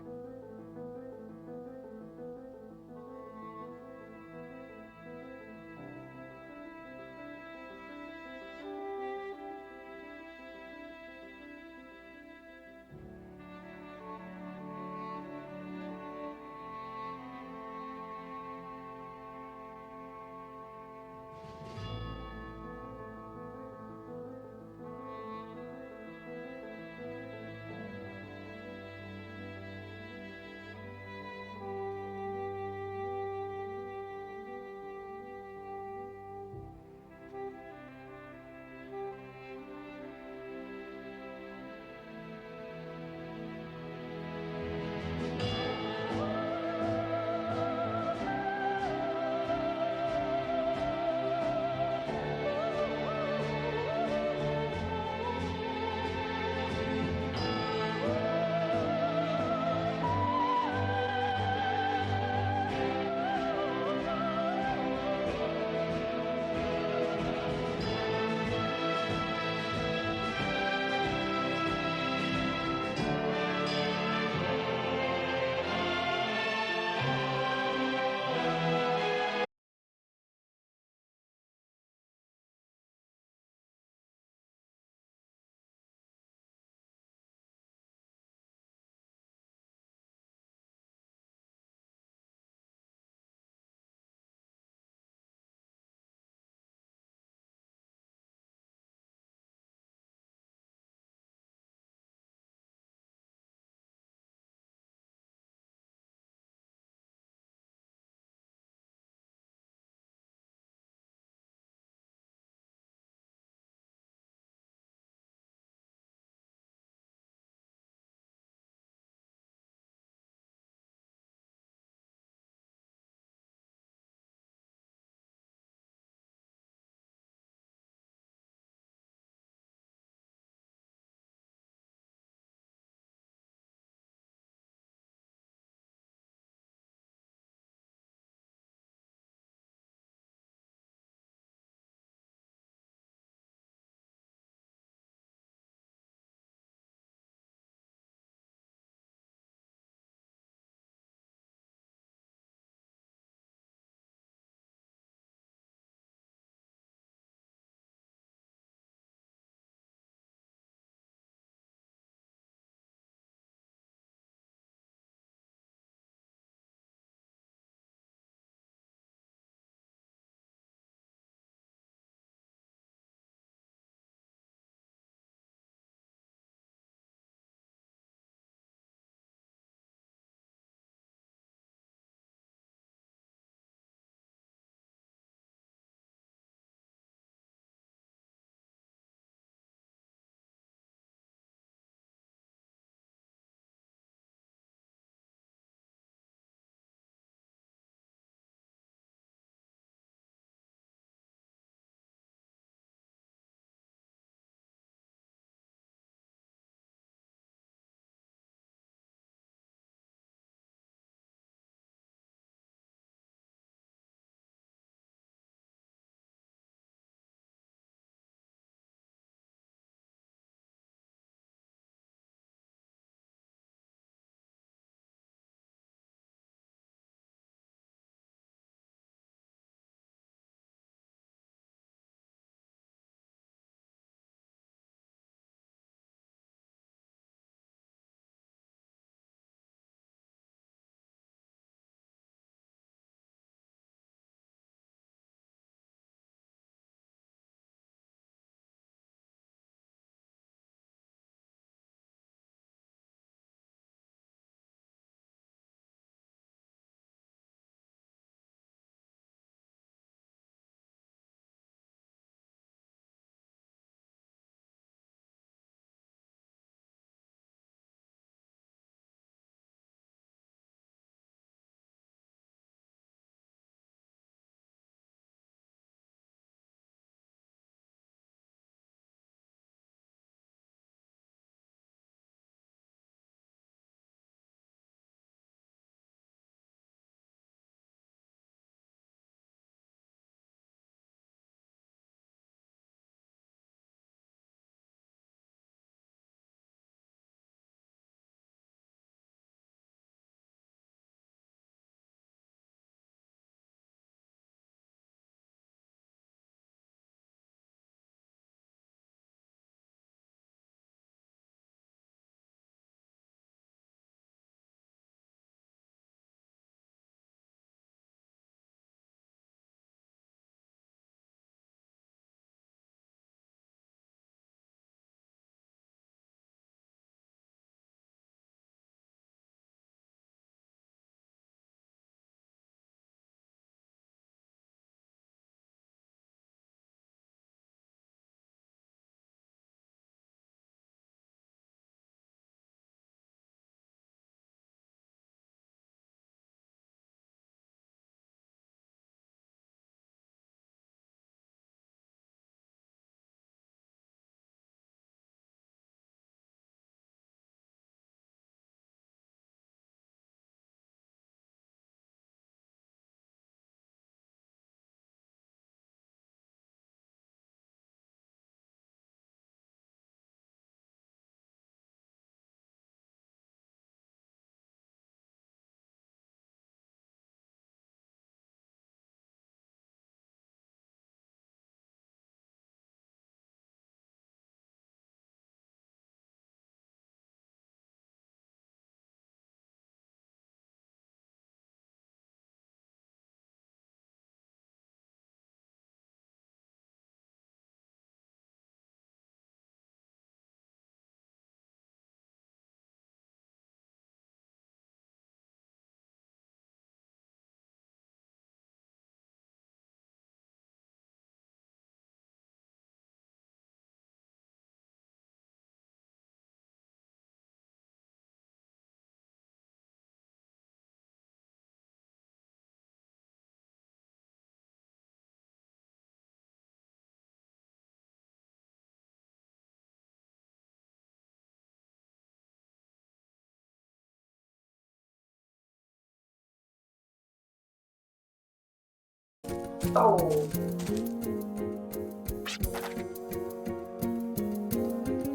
Oh.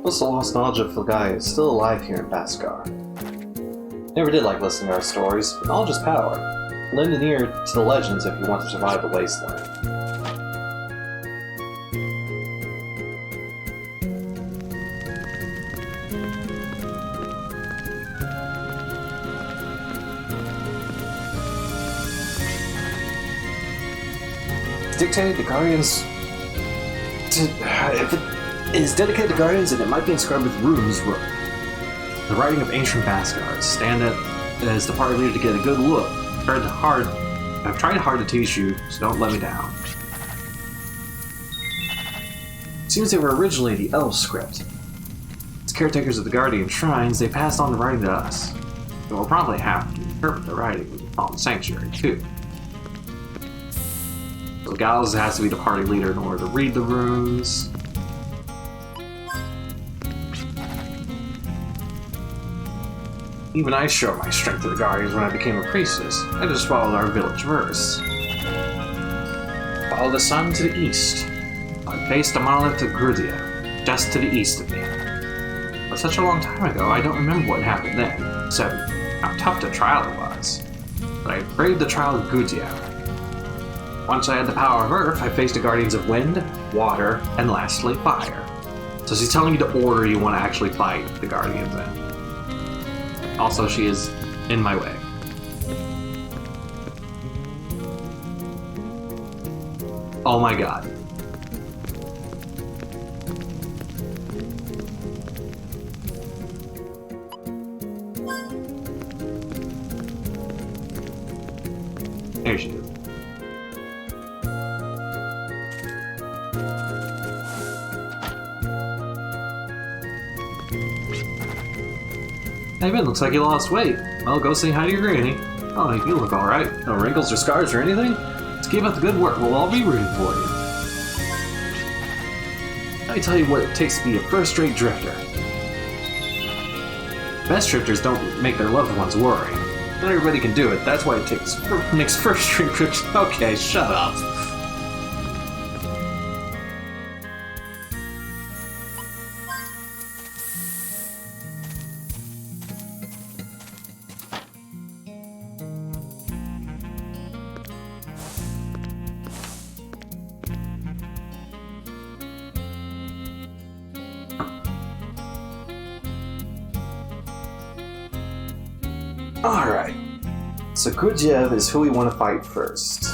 Plus, the lost knowledge of Fulgai is still alive here in Baskar. Never did like listening to our stories, but knowledge is power. Lend an ear to the legends if you want to survive the wasteland. It's dictated to Guardians. If it is dedicated to Guardians, and it might be inscribed with runes. The writing of ancient Baskar. Stand as the party leader to get a good look. I've tried hard to teach you, so don't let me down. Seems they were originally the Elf script. As caretakers of the Guardian shrines, they passed on the writing to us. And we'll probably have to interpret the writing on the Sanctuary, too. So Gallus has to be the party leader in order to read the runes. Even I showed my strength to the Guardians when I became a priestess. I just followed our village verse. Follow the sun to the east. I faced the monolith of Grudia, just to the east of me. But such a long time ago, I don't remember what happened then, except how tough the trial it was. But I braved the trial of Grudia. Once I had the power of Earth, I faced the Guardians of Wind, Water, and lastly, Fire. So she's telling you the order you want to actually fight the Guardians in. Also, she is in my way. Oh my god. There she is. Hey Ben, looks like you lost weight. Well, go say hi to your granny. Oh, you look alright. No wrinkles or scars or anything? Let's keep up the good work. We'll all be rooting for you. Let me tell you what it takes to be a first-rate drifter. Best drifters don't make their loved ones worry. Not everybody can do it. That's why it makes first-rate drifters. Okay, shut up. Alright, so Gurdjieff is who we want to fight first.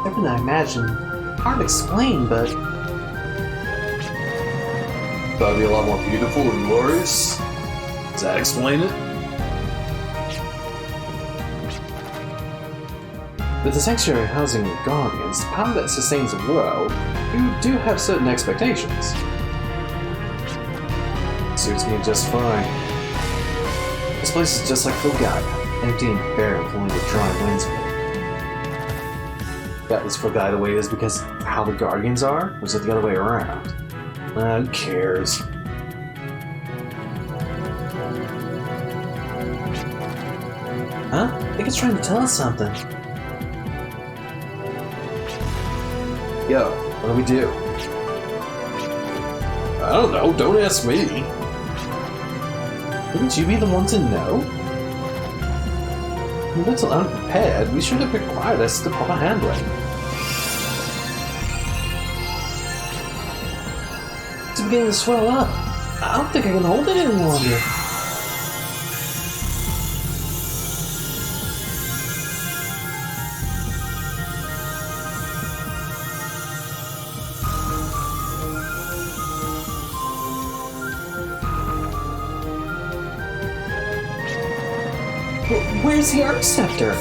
Heaven, I imagine. Hard to explain, but... Thought it'd be a lot more beautiful and glorious? Does that explain it? With the sanctuary housing the Guardians, the power that sustains the world, you do have certain expectations. Suits me just fine. This place is just like Fulgai, empty and barren with only the dry winds of it. That was Fulgai the way it is because how the Guardians are? Or is it the other way around? Who cares? Huh? I think it's trying to tell us something. Yo, what do we do? I don't know, don't ask me. Wouldn't you be the one to know? We're a little unprepared. We should have required us the proper handling. It's beginning to swell up. I don't think I can hold it any longer. Where's the Arc Scepter?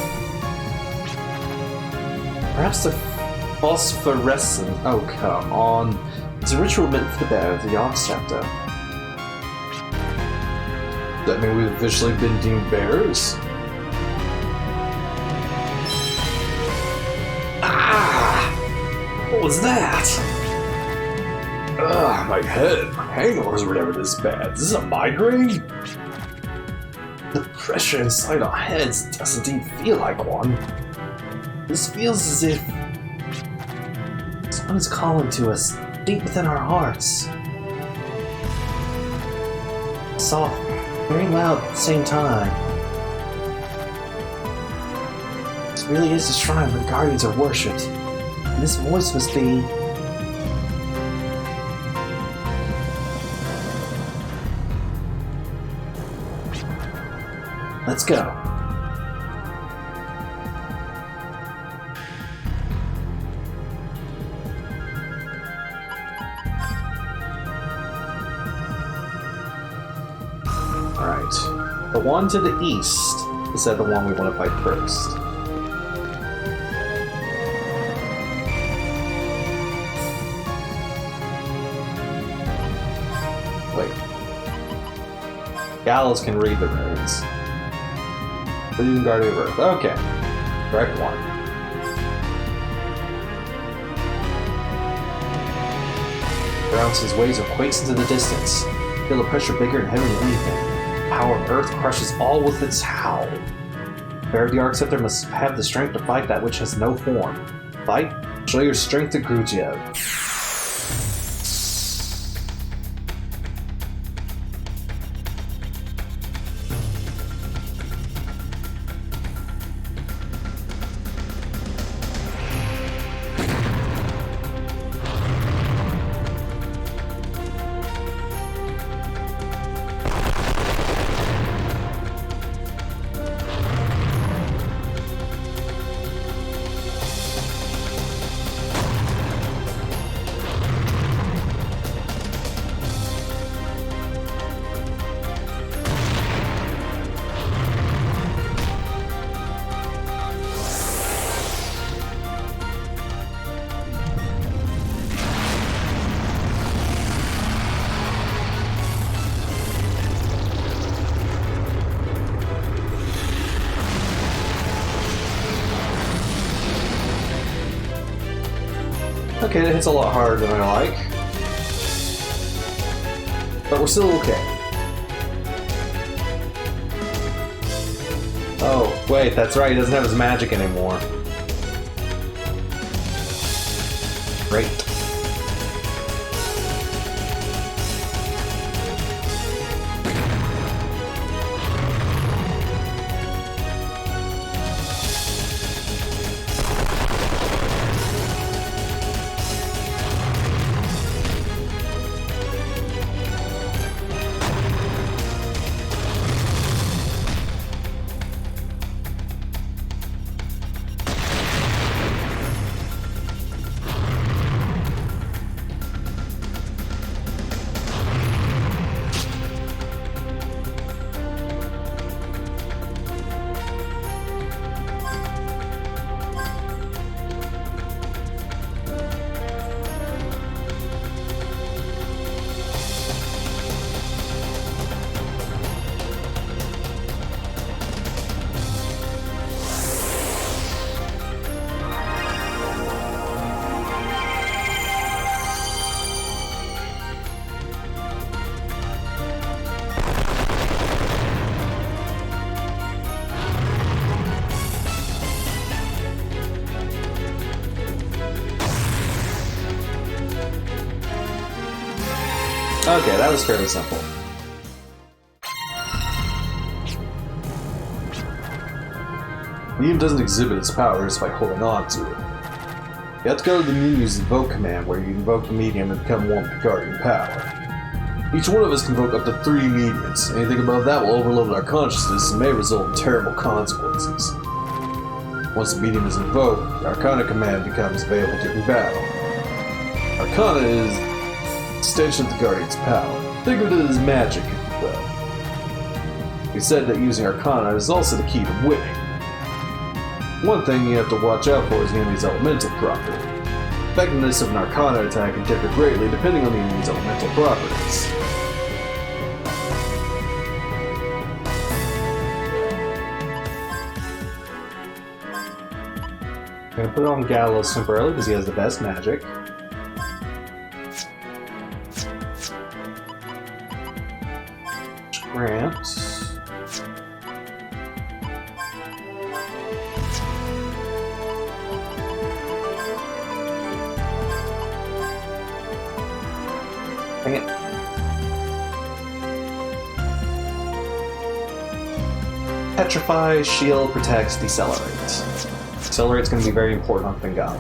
Perhaps the phosphorescent. Oh, come on. It's a ritual meant for the bearer of the Arc Scepter. That mean we've officially been deemed bearers? Ah! What was that? Ugh, my head. My hangovers were never this bad. Is this a migraine? The pressure inside our heads doesn't even feel like one. This feels as if someone is calling to us deep within our hearts. Soft, very loud at the same time. This really is a shrine where guardians are worshipped. And this voice must be... Let's go. Alright. The one to the east is that the one we want to fight first. Wait. Gallows can read the runes. Leading Guardian of Earth. Okay. Correct one. Bounces waves or quakes into the distance. Feel the pressure bigger and heavier than anything. The power of Earth crushes all with its howl. Bearer of the Arc Scepter must have the strength to fight that which has no form. Fight? Show your strength to Grugio. Okay, that hits a lot harder than I like. But we're still okay. Oh, wait, that's right, he doesn't have his magic anymore. Great. Okay, that was fairly simple. Medium doesn't exhibit its powers by holding on to it. You have to go to the menu's invoke command where you invoke the medium and become one with the guardian power. Each one of us can invoke up to 3 mediums. Anything above that will overload our consciousness and may result in terrible consequences. Once the medium is invoked, the Arcana command becomes available during battle. Arcana is an extension of the Guardian's power. Think of it as magic, if you will. We said that using Arcana is also the key to winning. One thing you have to watch out for is the enemy's elemental property. The effectiveness of an Arcana attack can differ greatly depending on the enemy's elemental properties. I'm gonna put it on Gallows temporarily because he has the best magic. Grant. Dang it. Petrify, shield, protects, decelerates. Accelerate's going to be very important on Fingal.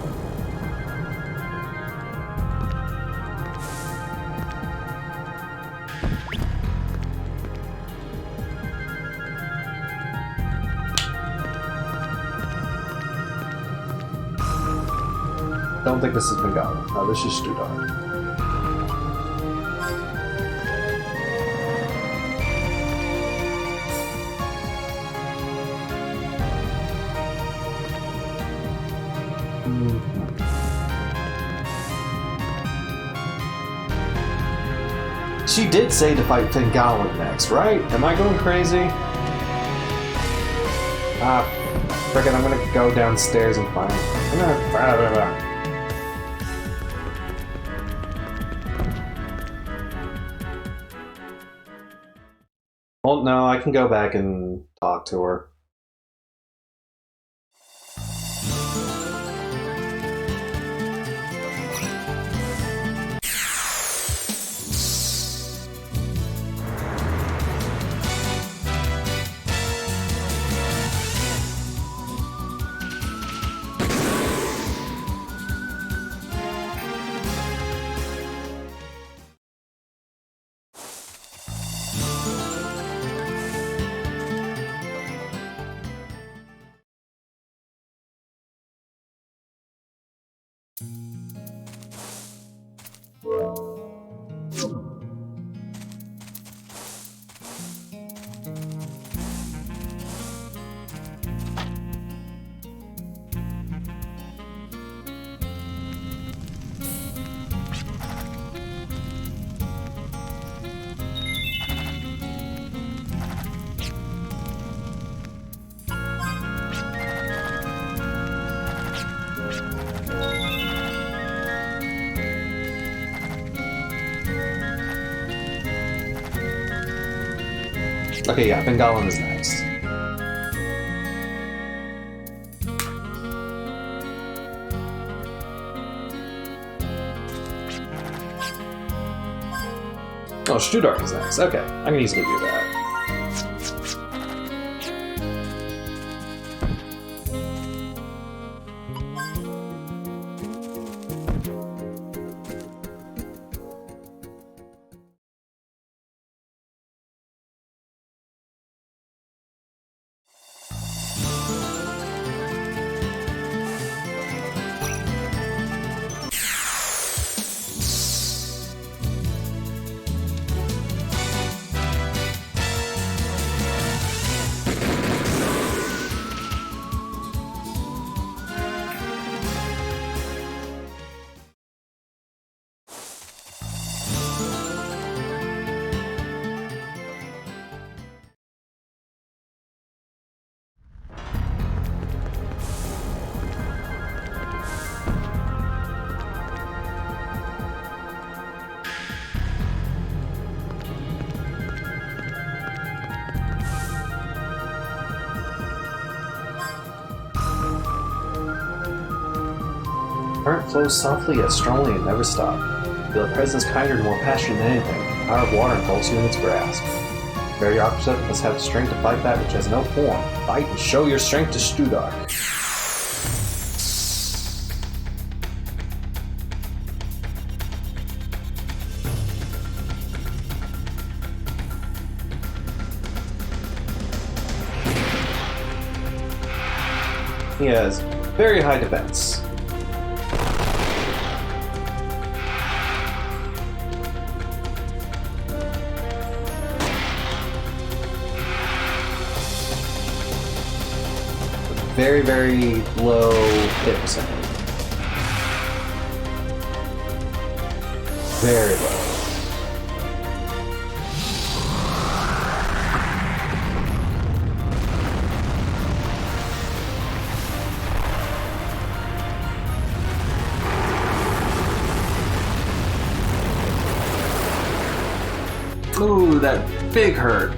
Don't think this is Fingal. No, this is Studar. She did say to fight Fingalin next, right? Am I going crazy? Frickin', I'm gonna go downstairs and find it. Well, no, I can go back and talk to her. Okay, yeah, Fingalin is next. Oh, Studark is next. Okay, I can easily do that. Current flows softly yet strongly and never stop. Feel a presence kinder and more passionate than anything. The power of water engulfs you in its grasp. Very opposite must have the strength to fight that which has no form. Fight and show your strength to Studark. He has very high defense. Very, very low hit percentage. Very low. Ooh, that big hurt.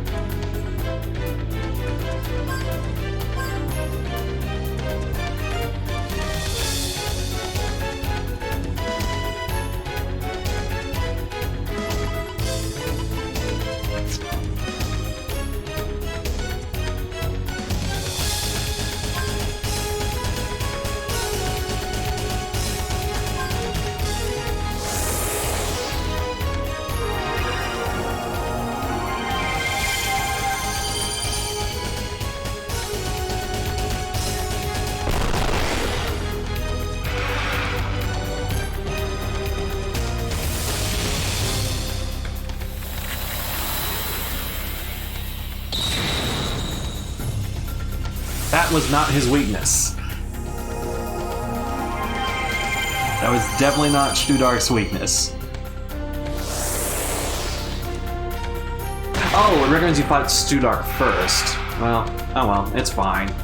That was not his weakness. That was definitely not Studark's weakness. Oh, it recommends you fight Studark first. Well, oh well, it's fine.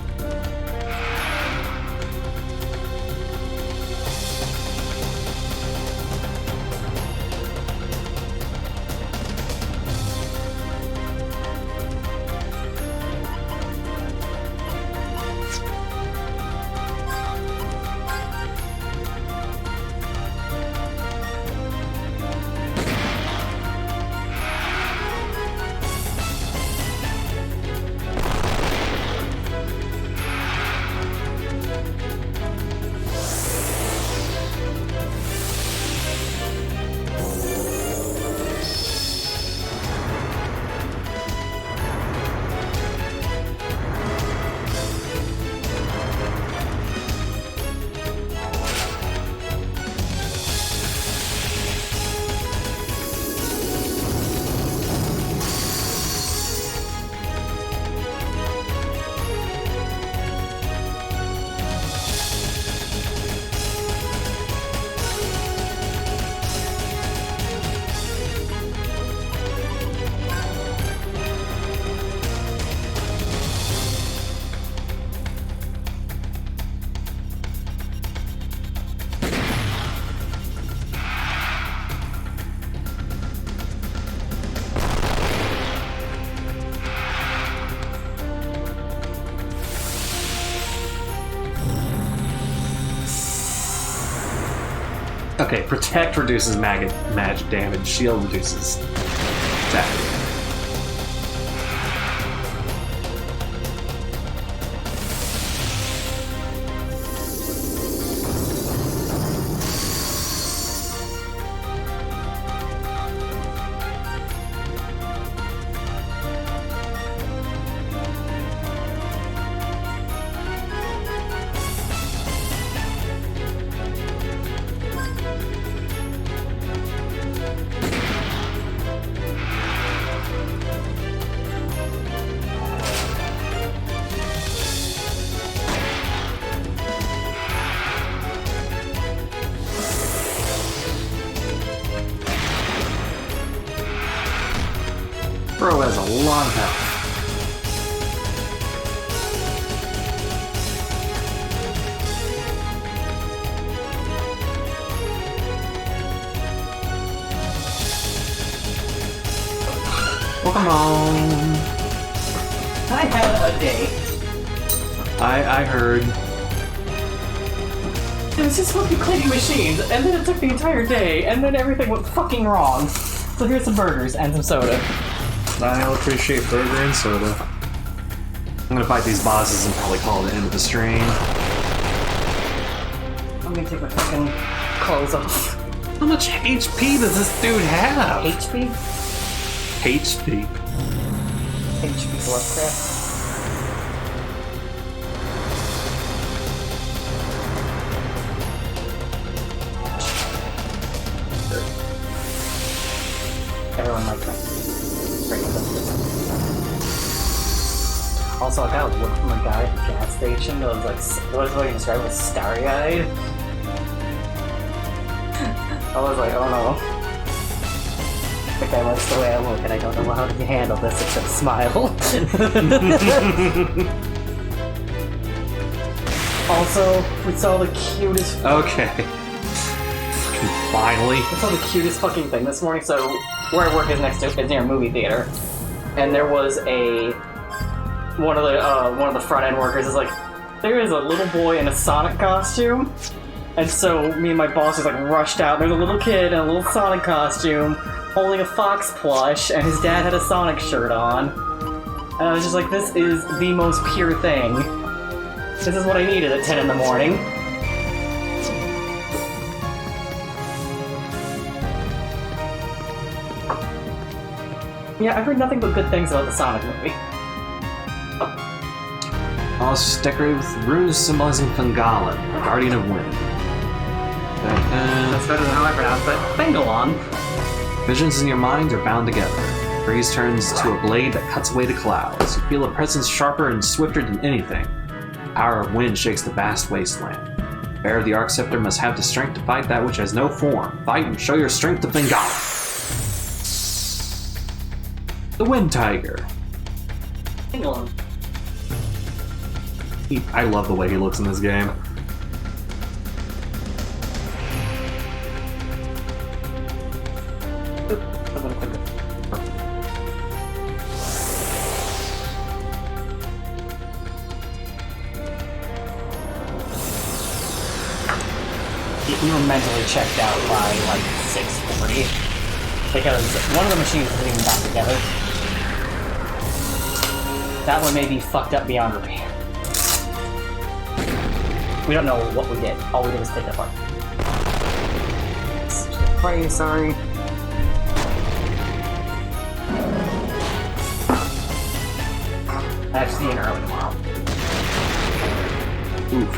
Okay, Protect reduces magic damage, Shield reduces attack. Bro has a lot of health. Well, come on. I had a day. I heard. It was just supposed to be cleaning machines, and then it took the entire day, and then everything went fucking wrong. So here's some burgers and some soda. I'll appreciate burger and soda. I'm gonna fight these bosses and probably call it the end of the stream. I'm gonna take my fucking clothes off. How much HP does this dude have? HP? HP. HP Lovecraft. Everyone liked that. Also, I got a look from a guy at the gas station that was like, what was I described as starry-eyed? I was like, oh no. The guy likes the way I look, and I don't know how to handle this except smile. Also, we saw the cutest. Okay. Finally. I saw the cutest fucking thing this morning. So where I work is near a movie theater, and there was one of the front end workers is like, there is a little boy in a Sonic costume, and so me and my boss just like rushed out. There's a little kid in a little Sonic costume holding a Fox plush, and his dad had a Sonic shirt on, and I was just like, this is the most pure thing. This is what I needed at 10 in the morning. Yeah, I've heard nothing but good things about the Sonic movie. Also decorated with runes symbolizing Fungalin, Guardian of Wind. That's better than how I pronounce it. Bangalon. Visions in your mind are bound together. Breeze turns to a blade that cuts away the clouds. You feel a presence sharper and swifter than anything. The power of wind shakes the vast wasteland. Bearer of the Arc Scepter must have the strength to fight that which has no form. Fight and show your strength to Bengal. The Wind Tiger. Bangalon. I love the way he looks in this game. We were mentally checked out by like 6:40 because one of the machines isn't even back together. That one may be fucked up beyond repair. We don't know what we did. All we did was take it apart. Very sorry. I have to see you early tomorrow. Oof.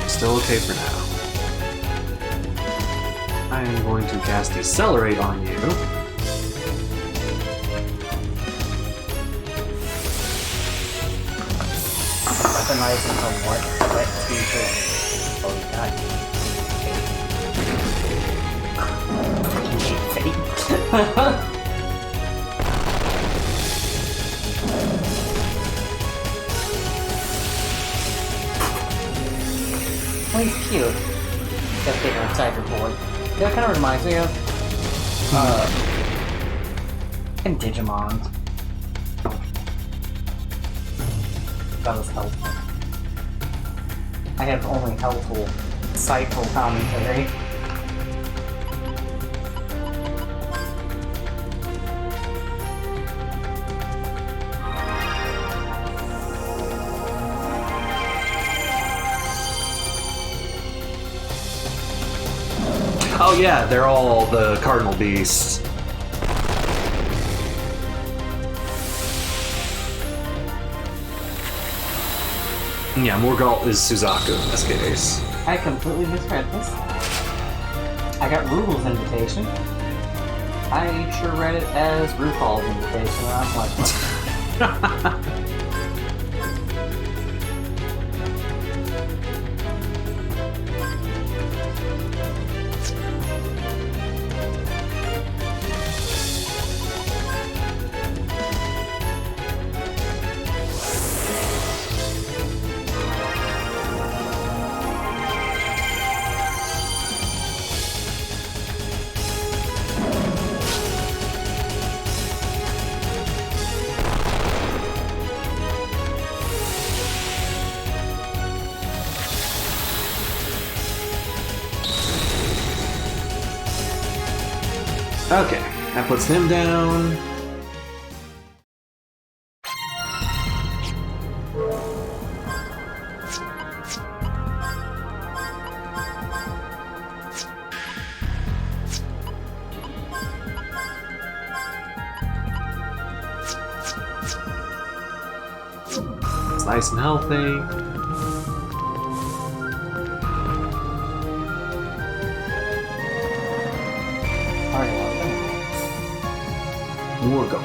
Still okay for now. I am going to cast Decelerate on you. Weaponize until what? Wet t-shirt. Oh god. Fate. Oh, he's cute. That big old tiger boy. You know, it kind of reminds me of in Digimon. That was helpful. I have only helpful, insightful commentary. Oh yeah, they're all the Cardinal Beasts. Yeah, Morgalt is Suzaku in this case. I completely misread this. I got Rugal's invitation. I sure read it as RuPaul's invitation, and I'm like, what? Okay, that puts him down. It's nice and healthy. More gold.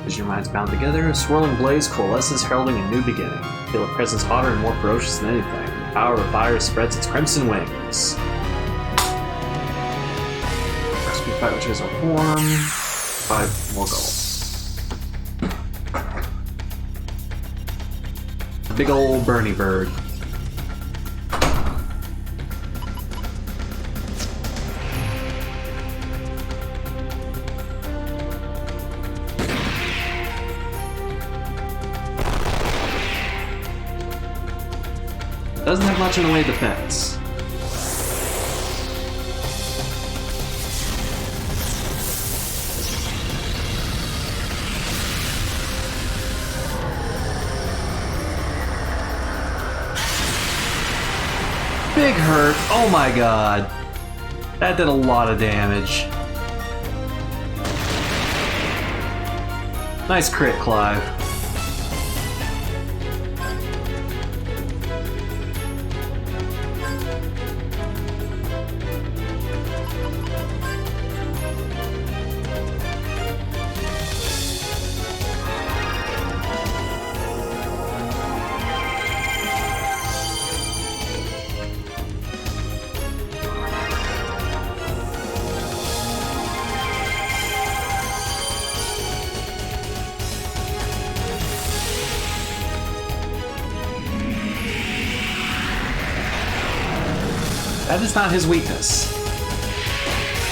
As your minds bound together, a swirling blaze coalesces, heralding a new beginning. Feel a presence hotter and more ferocious than anything. The power of fire spreads its crimson wings. Rescue fight which is a form. 5 more gold. A big old Bernie bird. Doesn't have much in the way of defense. Big hurt. Oh my god. That did a lot of damage. Nice crit, Clive. That is not his weakness.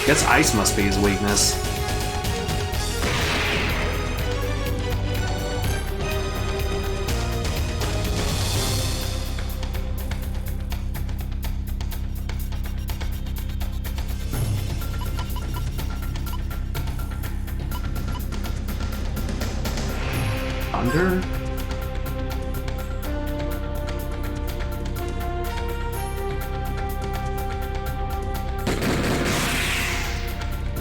Guess ice must be his weakness. Thunder?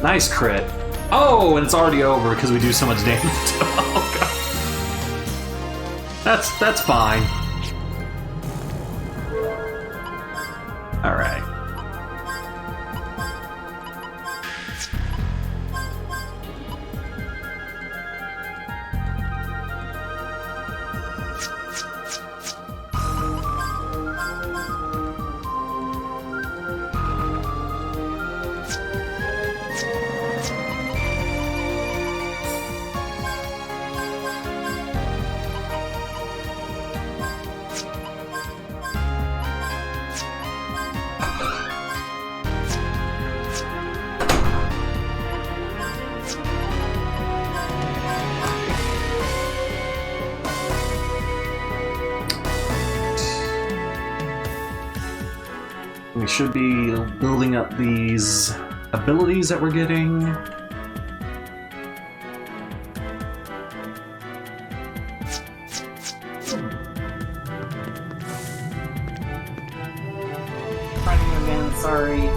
Nice crit. Oh, and it's already over because we do so much damage. Oh god. That's fine. Alright. We should be building up these abilities that we're getting. Finding you again, sorry.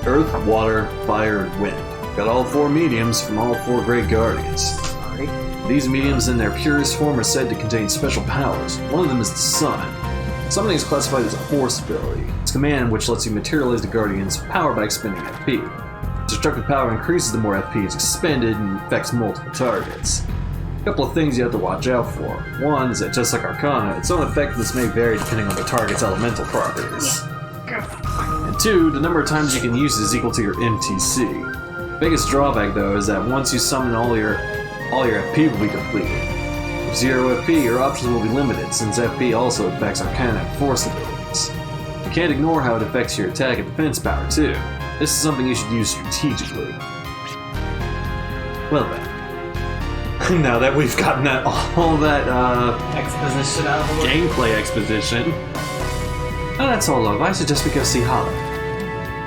Earth, water, fire, and wind. Got all 4 mediums from all 4 great guardians. Sorry. These mediums in their purest form are said to contain special powers. One of them is the sun. Summoning is classified as a force ability. It's a command which lets you materialize the Guardian's power by expending FP. Destructive power increases the more FP is expended and affects multiple targets. A couple of things you have to watch out for. One is that just like Arcana, its own effectiveness may vary depending on the target's elemental properties. And 2, the number of times you can use it is equal to your MTC. Biggest drawback though is that once you summon all your FP will be depleted. With 0 FP, your options will be limited, since FP also affects Arcana and Force abilities. You can't ignore how it affects your attack and defense power, too. This is something you should use strategically. Well then. Now that we've gotten all that, Exposition out of the way. gameplay exposition, Now that's all over, I suggest we go see Hollow.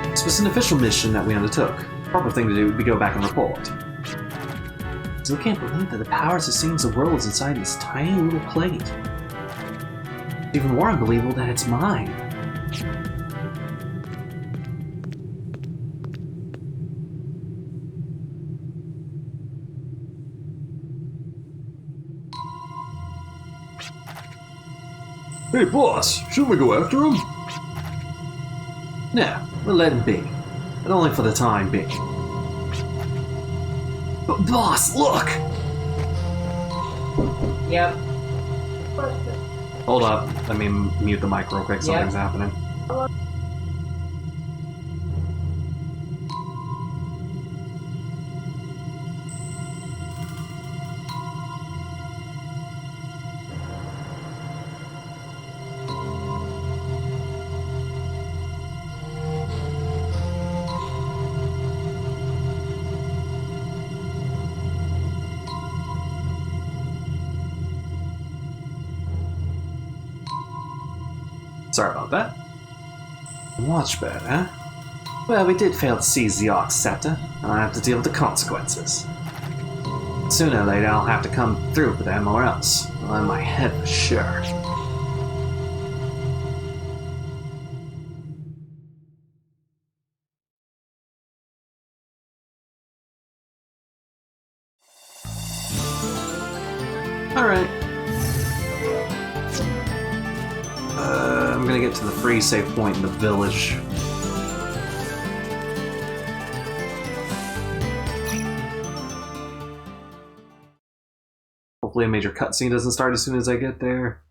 This was an official mission that we undertook. The proper thing to do would be go back and report. Still can't believe that the powers that seems the world is inside this tiny little plate. It's even more unbelievable that it's mine. Hey, boss, shouldn't we go after him? No, we'll let him be. But only for the time being. But boss, look! Yep. Hold up, let me mute the mic real quick, something's happening. Sorry about that. Watchbird, huh? Well, we did fail to seize the Arc Scepter, and I have to deal with the consequences. Sooner or later, I'll have to come through for them, or else I'll have my head for sure. Alright. I'm gonna get to the free save point in the village. Hopefully a major cutscene doesn't start as soon as I get there.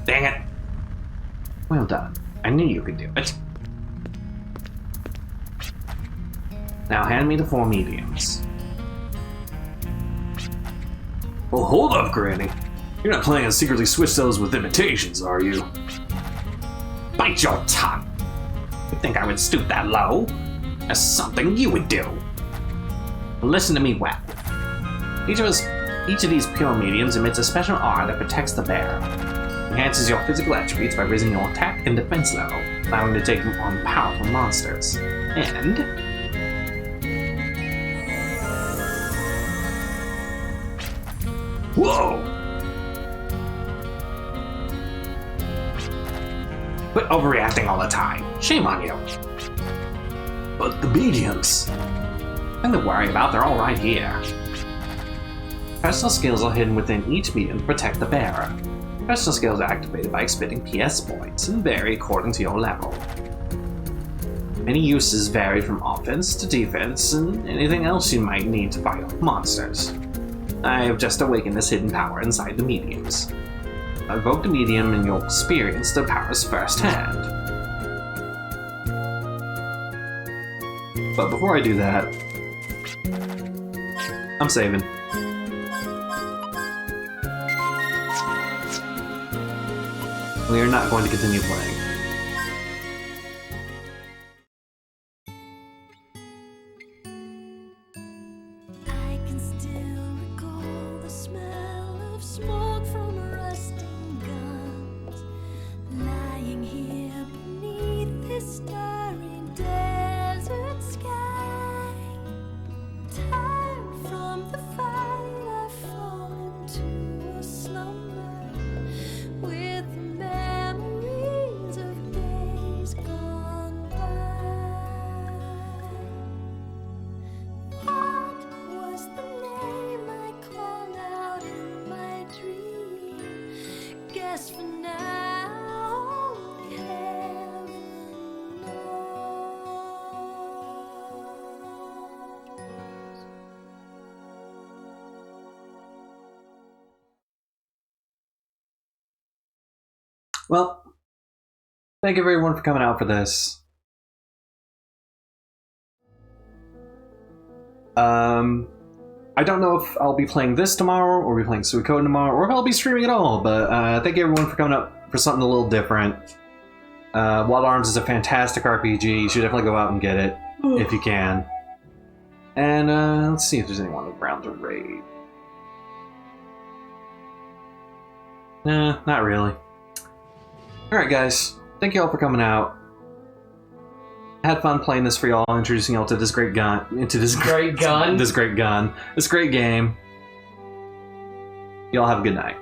Dang it! Well done. I knew you could do it. Now hand me the 4 mediums. Well, hold up, Granny. You're not planning to secretly switch those with imitations, are you? Bite your tongue. You think I would stoop that low? That's something you would do. Listen to me well. Each of these pure mediums emits a special aura that protects the bearer. Enhances your physical attributes by raising your attack and defense level, allowing you to take on powerful monsters. And Whoa! quit overreacting all the time. Shame on you. But the mediums. Nothing to worry about, they're all right here. Personal skills are hidden within each medium to protect the bearer. Personal skills are activated by expending PS points and vary according to your level. Many uses vary from offense to defense and anything else you might need to fight off monsters. I have just awakened this hidden power inside the mediums. Evoke the medium and you'll experience the powers firsthand. But before I do that, I'm saving. We are not going to continue playing. I can still recall the smell of smoke from rusting guns, lying here beneath this starry desert sky. Tired from the fight, I fall into a slumber with memories of days gone by. What was the name I called out in my dream? Guess for now, only heaven knows. Well, thank you everyone for coming out for this. I don't know if I'll be playing this tomorrow, or be playing Suikoden tomorrow, or if I'll be streaming at all, but thank you everyone for coming up for something a little different. Wild Arms is a fantastic RPG, you should definitely go out and get it, if you can. And let's see if there's anyone around to raid. Nah, not really. Alright, guys. Thank you all for coming out. I had fun playing this for y'all, introducing y'all to this great gun. Great gun. This great gun. This great game. Y'all have a good night.